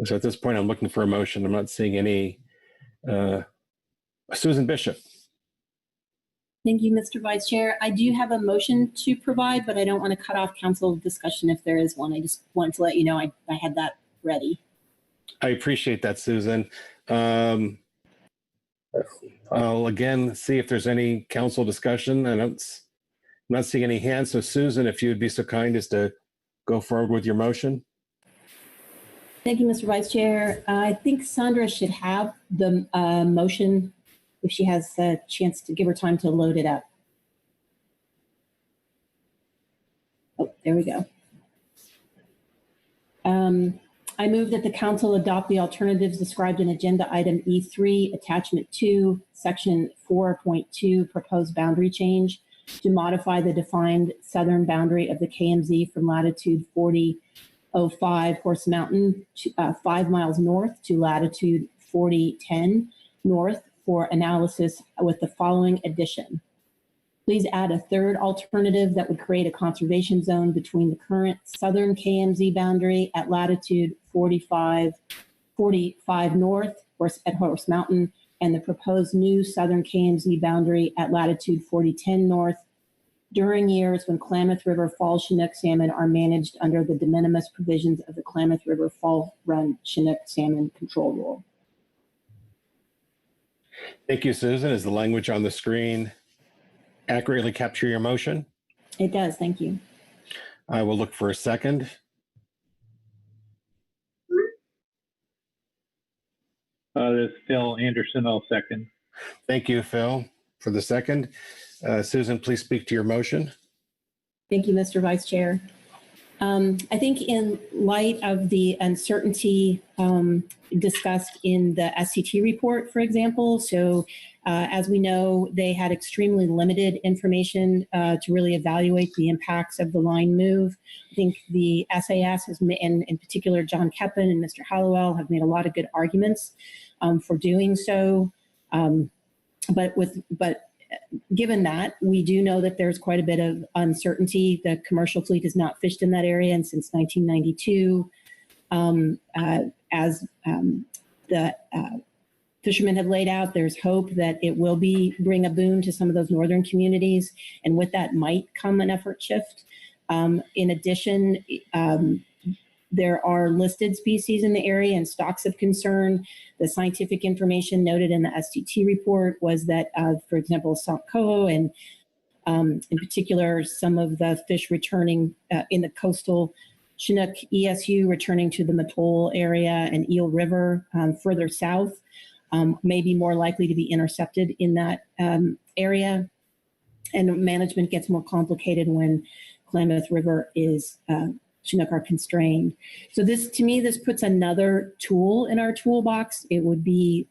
So at this point, I'm looking for a motion. I'm not seeing any. Susan Bishop. Thank you, Mr. Vice Chair. I do have a motion to provide, but I don't want to cut off council discussion if there is one. I just wanted to let you know I had that ready. I appreciate that, Susan. I'll again see if there's any council discussion. I'm not seeing any hands. So Susan, if you would be so kind as to go forward with your motion. Thank you, Mr. Vice Chair. I think Sandra should have the motion if she has a chance to give her time to load it up. Oh, there we go. I move that the council adopt the alternatives described in agenda item E3, attachment 2, section 4.2, proposed boundary change to modify the defined southern boundary of the KMZ from latitude 4005 Horse Mountain to 5 miles north to latitude 4010 north for analysis with the following addition. Please add a third alternative that would create a conservation zone between the current southern KMZ boundary at latitude 45 north at Horse Mountain and the proposed new southern KMZ boundary at latitude 4010 north during years when Klamath River Fall Chinook salmon are managed under the de minimis provisions of the Klamath River Fall Run Chinook Salmon Control Rule. Thank you, Susan. Is the language on the screen accurately capture your motion? It does. Thank you. I will look for a second. This is Phil Anderson. I'll second. Thank you, Phil, for the second. Susan, please speak to your motion. Thank you, Mr. Vice Chair. I think in light of the uncertainty discussed in the SCT report, for example, so as we know, they had extremely limited information to really evaluate the impacts of the line move. I think the SAS has, and in particular, John Keppen and Mr. Hallowell have made a lot of good arguments for doing so. But given that, we do know that there's quite a bit of uncertainty. The commercial fleet has not fished in that area and since 1992. As the fishermen have laid out, there's hope that it will bring a boon to some of those northern communities, and with that might come an effort shift. In addition, there are listed species in the area and stocks of concern. The scientific information noted in the STT report was that, for example, Coho and in particular, some of the fish returning in the coastal Chinook ESU returning to the Mattole area and Eel River further south may be more likely to be intercepted in that area. And management gets more complicated when Klamath River is Chinook are constrained. So this, to me, this puts another tool in our toolbox. It would be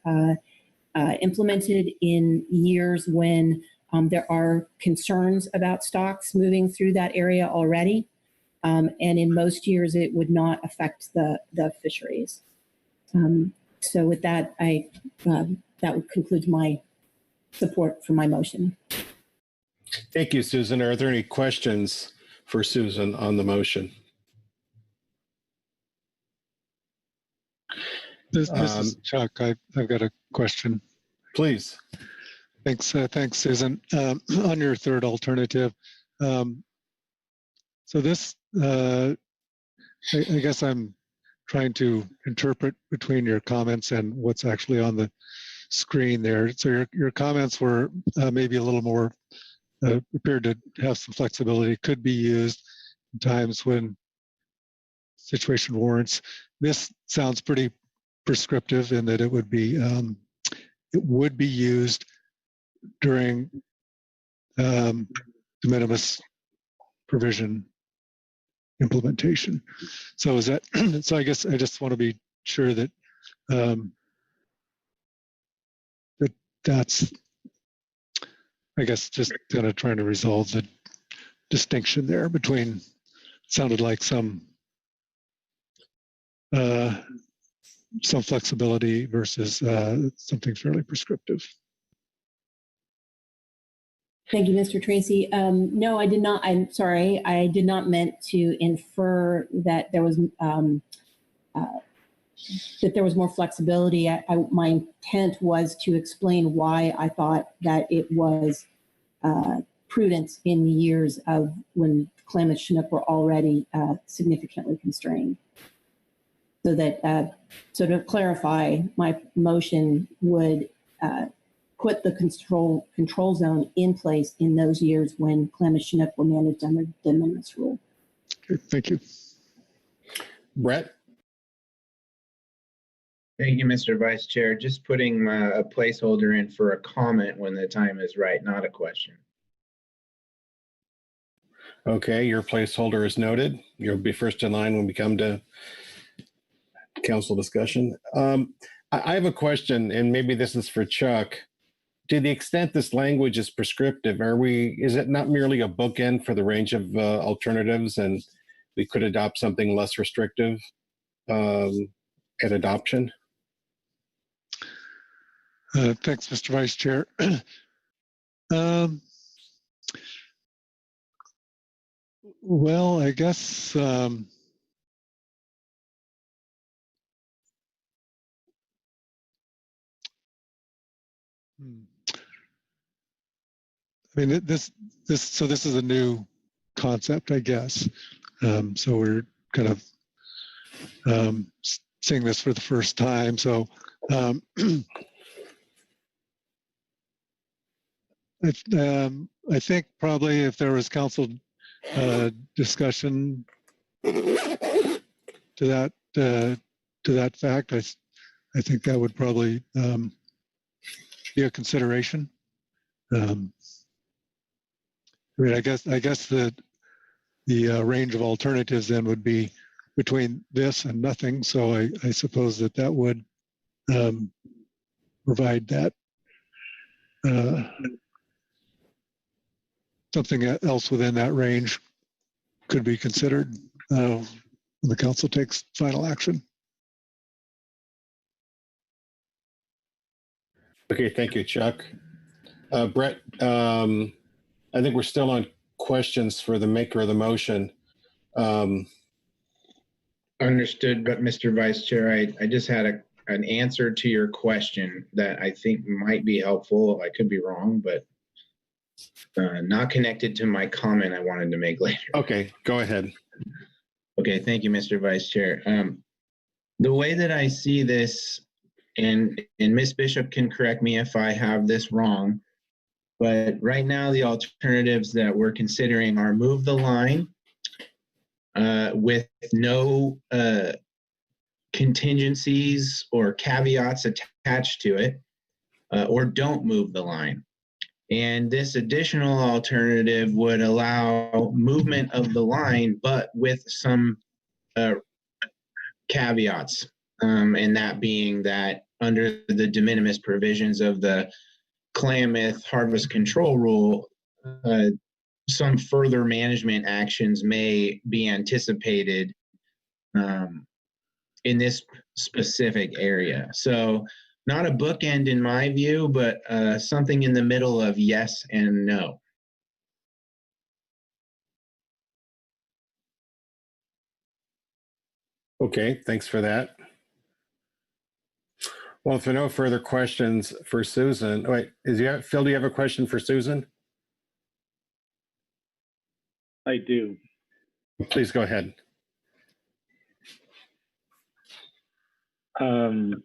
implemented in years when there are concerns about stocks moving through that area already. And in most years, it would not affect the fisheries. So with that, I that concludes my support for my motion. Thank you, Susan. Are there any questions for Susan on the motion? This is Chuck. I've got a question. Please. Thanks, Susan. On your third alternative, so this, I guess I'm trying to interpret between your comments and what's actually on the screen there. So your comments were maybe a little more, appeared to have some flexibility, could be used in times when situation warrants. This sounds pretty prescriptive in that it would be used during de minimis provision implementation. So is that, so I guess I just want to be sure that that's, I guess, just kind of trying to resolve the distinction there between, sounded like some flexibility versus something fairly prescriptive. Thank you, Mr. Tracy. No, I did not. I'm sorry. I did not meant to infer that there was more flexibility. My intent was to explain why I thought that it was prudent in the years of when Klamath Chinook were already significantly constrained. So that, so to clarify, my motion would put the control zone in place in those years when Klamath Chinook were managed under the de minimis rule. Okay, thank you. Brett? Thank you, Mr. Vice Chair. Just putting a placeholder in for a comment when the time is right, not a question. Okay, your placeholder is noted. You'll be first in line when we come to council discussion. I have a question, and maybe this is for Chuck. To the extent this language is prescriptive, is it not merely a bookend for the range of alternatives, and we could adopt something less restrictive at adoption? Thanks, Mr. Vice Chair. Well, I guess I mean, this is a new concept, I guess. So we're kind of seeing this for the first time. So I think probably if there was council discussion to that fact, I think that would probably be a consideration. I mean, I guess the range of alternatives then would be between this and nothing. So I suppose that would provide that something else within that range could be considered when the council takes final action. Okay, thank you, Chuck. Brett, I think we're still on questions for the maker of the motion. Understood, but Mr. Vice Chair, I just had an answer to your question that I think might be helpful. I could be wrong, but not connected to my comment I wanted to make later. Okay, go ahead. Okay, thank you, Mr. Vice Chair. The way that I see this, and Ms. Bishop can correct me if I have this wrong, but right now the alternatives that we're considering are move the line with no contingencies or caveats attached to it, or don't move the line. And this additional alternative would allow movement of the line, but with some caveats, and that being that under the de minimis provisions of the Klamath Harvest Control Rule, some further management actions may be anticipated in this specific area. So not a bookend in my view, but something in the middle of yes and no. Okay, thanks for that. Well, if there are no further questions for Susan, wait, Phil, do you have a question for Susan? I do. Please go ahead. My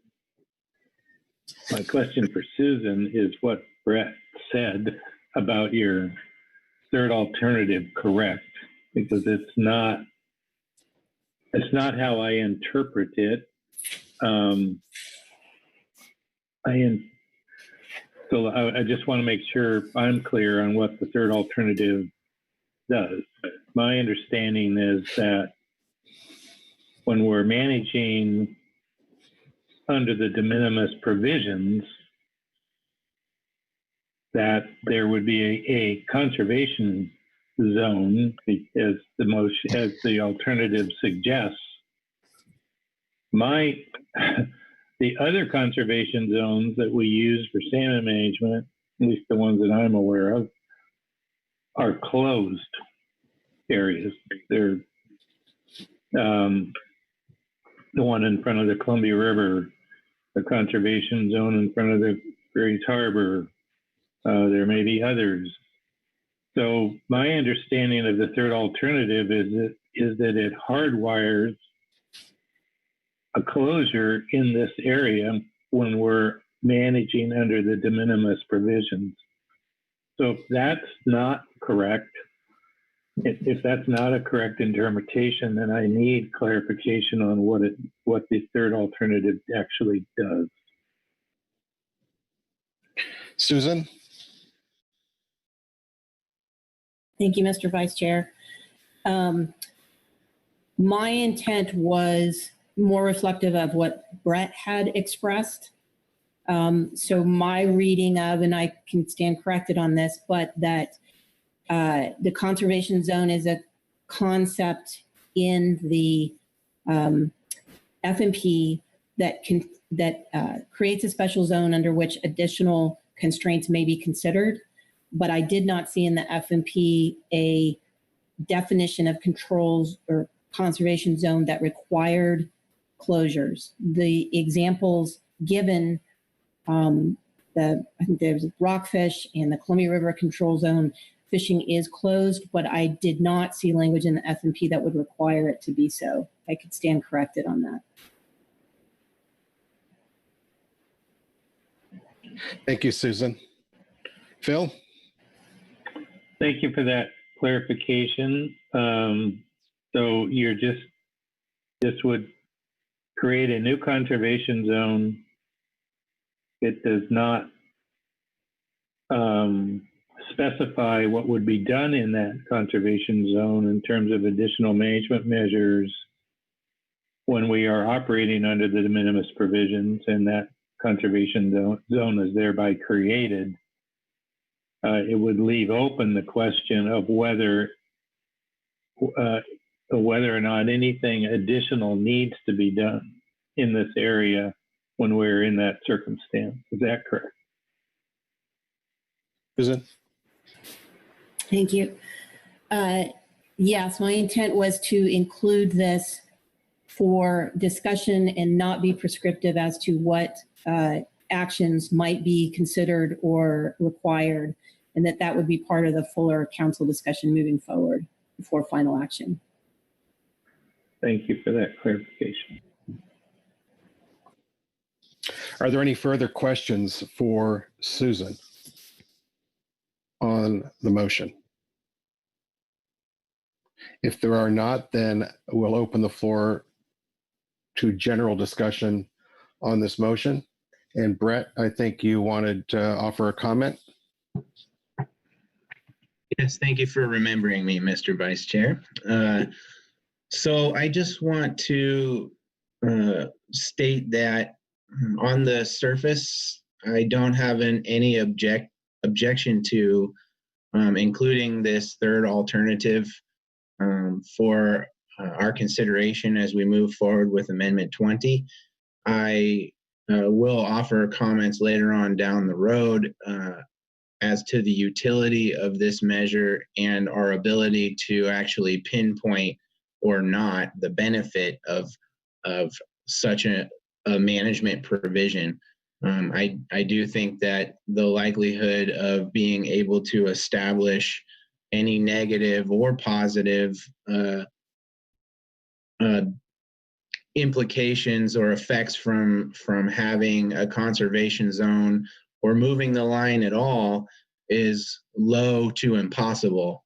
question for Susan is what Brett said about your third alternative correct? Because it's not how I interpret it. So I just want to make sure I'm clear on what the third alternative does. My understanding is that when we're managing under the de minimis provisions, that there would be a conservation zone, as the alternative suggests. The other conservation zones that we use for salmon management, at least the ones that I'm aware of, are closed areas. They're the one in front of the Columbia River, the conservation zone in front of the Grays Harbor. There may be others. So my understanding of the third alternative is that it hardwires a closure in this area when we're managing under the de minimis provisions. So if that's not correct, if that's not a correct interpretation, then I need clarification on what the third alternative actually does. Susan? Thank you, Mr. Vice Chair. My intent was more reflective of what Brett had expressed. So my reading of, and I can stand corrected on this, but that the conservation zone is a concept in the FMP that creates a special zone under which additional constraints may be considered. But I did not see in the FMP a definition of controls or conservation zone that required closures. The examples given, I think there's rockfish and the Columbia River control zone, fishing is closed, but I did not see language in the FMP that would require it to be so. I could stand corrected on that. Thank you, Susan. Phil? Thank you for that clarification. So this would create a new conservation zone. It does not specify what would be done in that conservation zone in terms of additional management measures when we are operating under the de minimis provisions, and that conservation zone is thereby created. It would leave open the question of whether or not anything additional needs to be done in this area when we're in that circumstance. Is that correct? Susan? Thank you. Yes, my intent was to include this for discussion and not be prescriptive as to what actions might be considered or required, and that would be part of the fuller council discussion moving forward before final action. Thank you for that clarification. Are there any further questions for Susan on the motion? If there are not, then we'll open the floor to general discussion on this motion. And Brett, I think you wanted to offer a comment. Yes, thank you for remembering me, Mr. Vice Chair. So I just want to state that on the surface, I don't have any objection to including this third alternative for our consideration as we move forward with Amendment 20. I will offer comments later on down the road as to the utility of this measure and our ability to actually pinpoint or not the benefit of such a management provision. I do think that the likelihood of being able to establish any negative or positive implications or effects from having a conservation zone or moving the line at all is low to impossible.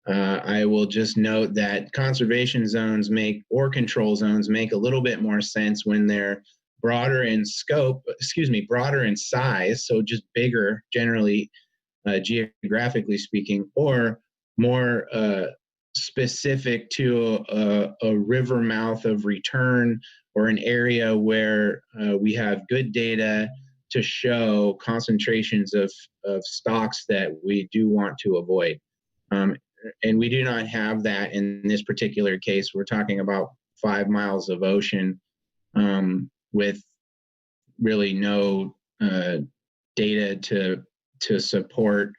I will just note that conservation zones or control zones make a little bit more sense when they're broader in scope, broader in size, so just bigger generally, geographically speaking, or more specific to a river mouth of return or an area where we have good data to show concentrations of stocks that we do want to avoid. And we do not have that in this particular case. We're talking about 5 miles of ocean with really no data to support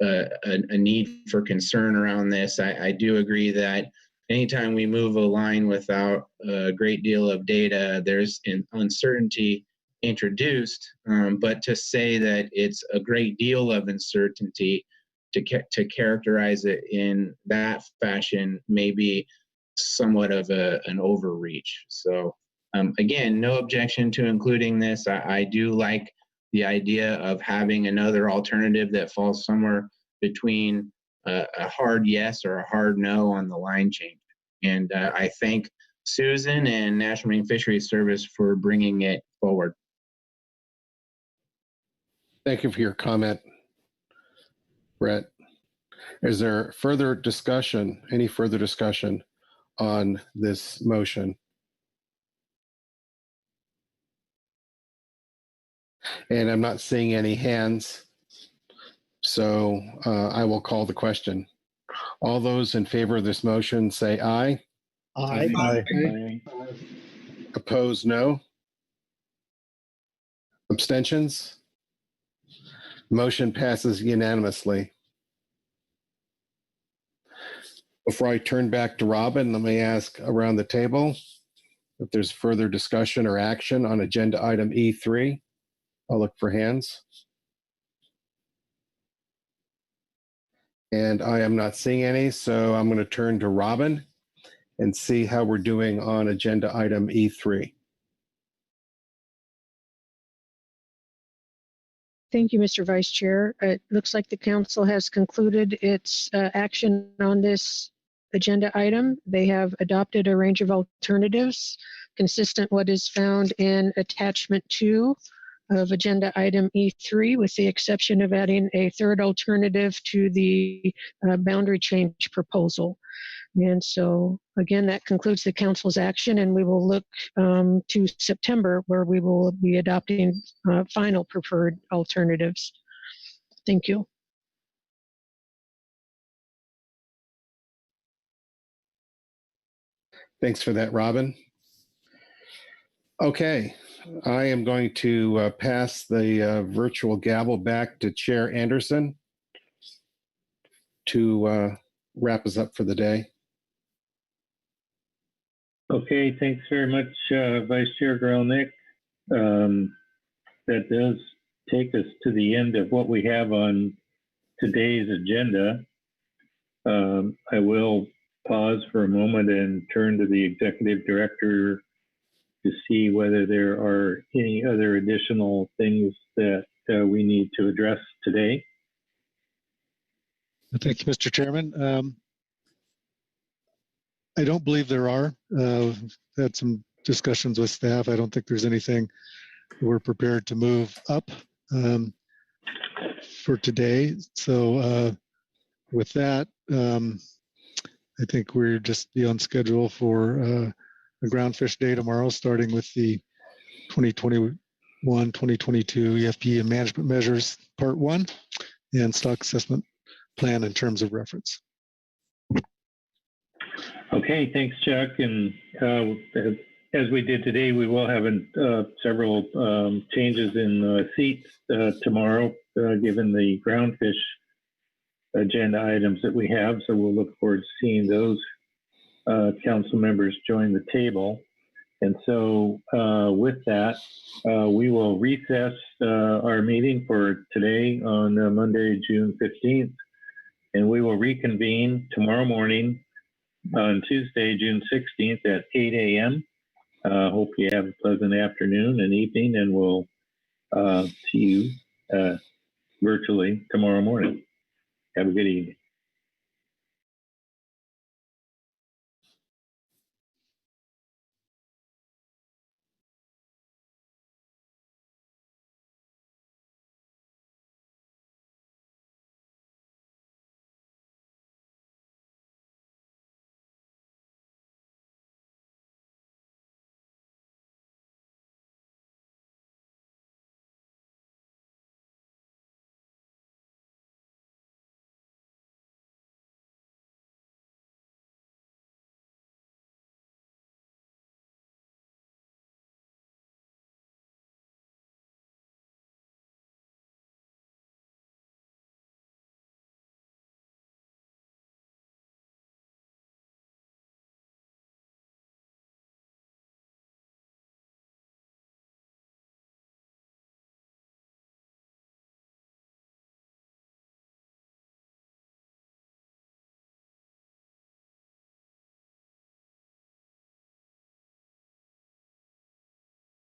a need for concern around this. I do agree that anytime we move a line without a great deal of data, there's an uncertainty introduced. But to say that it's a great deal of uncertainty to characterize it in that fashion may be somewhat of an overreach. So again, no objection to including this. I do like the idea of having another alternative that falls somewhere between a hard yes or a hard no on the line change. And I thank Susan and National Marine Fisheries Service for bringing it forward. Thank you for your comment, Brett. Is there further discussion, any further discussion on this motion? And I'm not seeing any hands, so I will call the question. All those in favor of this motion say aye. Aye. Aye. Opposed, no. Abstentions? Motion passes unanimously. Before I turn back to Robin, let me ask around the table if there's further discussion or action on agenda item E3. I'll look for hands. And I am not seeing any, so I'm going to turn to Robin and see how we're doing on agenda item E3. Thank you, Mr. Vice Chair. It looks like the council has concluded its action on this agenda item. They have adopted a range of alternatives consistent what is found in attachment 2 of agenda item E3, with the exception of adding a third alternative to the boundary change proposal. And so, again, that concludes the council's action, and we will look to September, where we will be adopting final preferred alternatives. Thank you. Thanks for that, Robin. Okay, I am going to pass the virtual gavel back to Chair Anderson to wrap us up for the day. Okay, thanks very much, Vice Chair Grelnick. That does take us to the end of what we have on today's agenda. I will pause for a moment and turn to the Executive Director to see whether there are any other additional things that we need to address today. Thank you, Mr. Chairman. I don't believe there are. Had some discussions with staff. I don't think there's anything we're prepared to move up for today. So with that, I think we're just be on schedule for a groundfish day tomorrow, starting with the 2021-2022 EFP and management measures part 1 and stock assessment plan in terms of reference. Okay, thanks, Chuck. And as we did today, we will have several changes in seats tomorrow, given the groundfish agenda items that we have. So we'll look forward to seeing those council members join the table. And so with that, we will recess our meeting for today on Monday, June 15th, and we will reconvene tomorrow morning on Tuesday, June 16th at 8 a.m. Hope you have a pleasant afternoon and evening, and we'll see you virtually tomorrow morning. Have a good evening.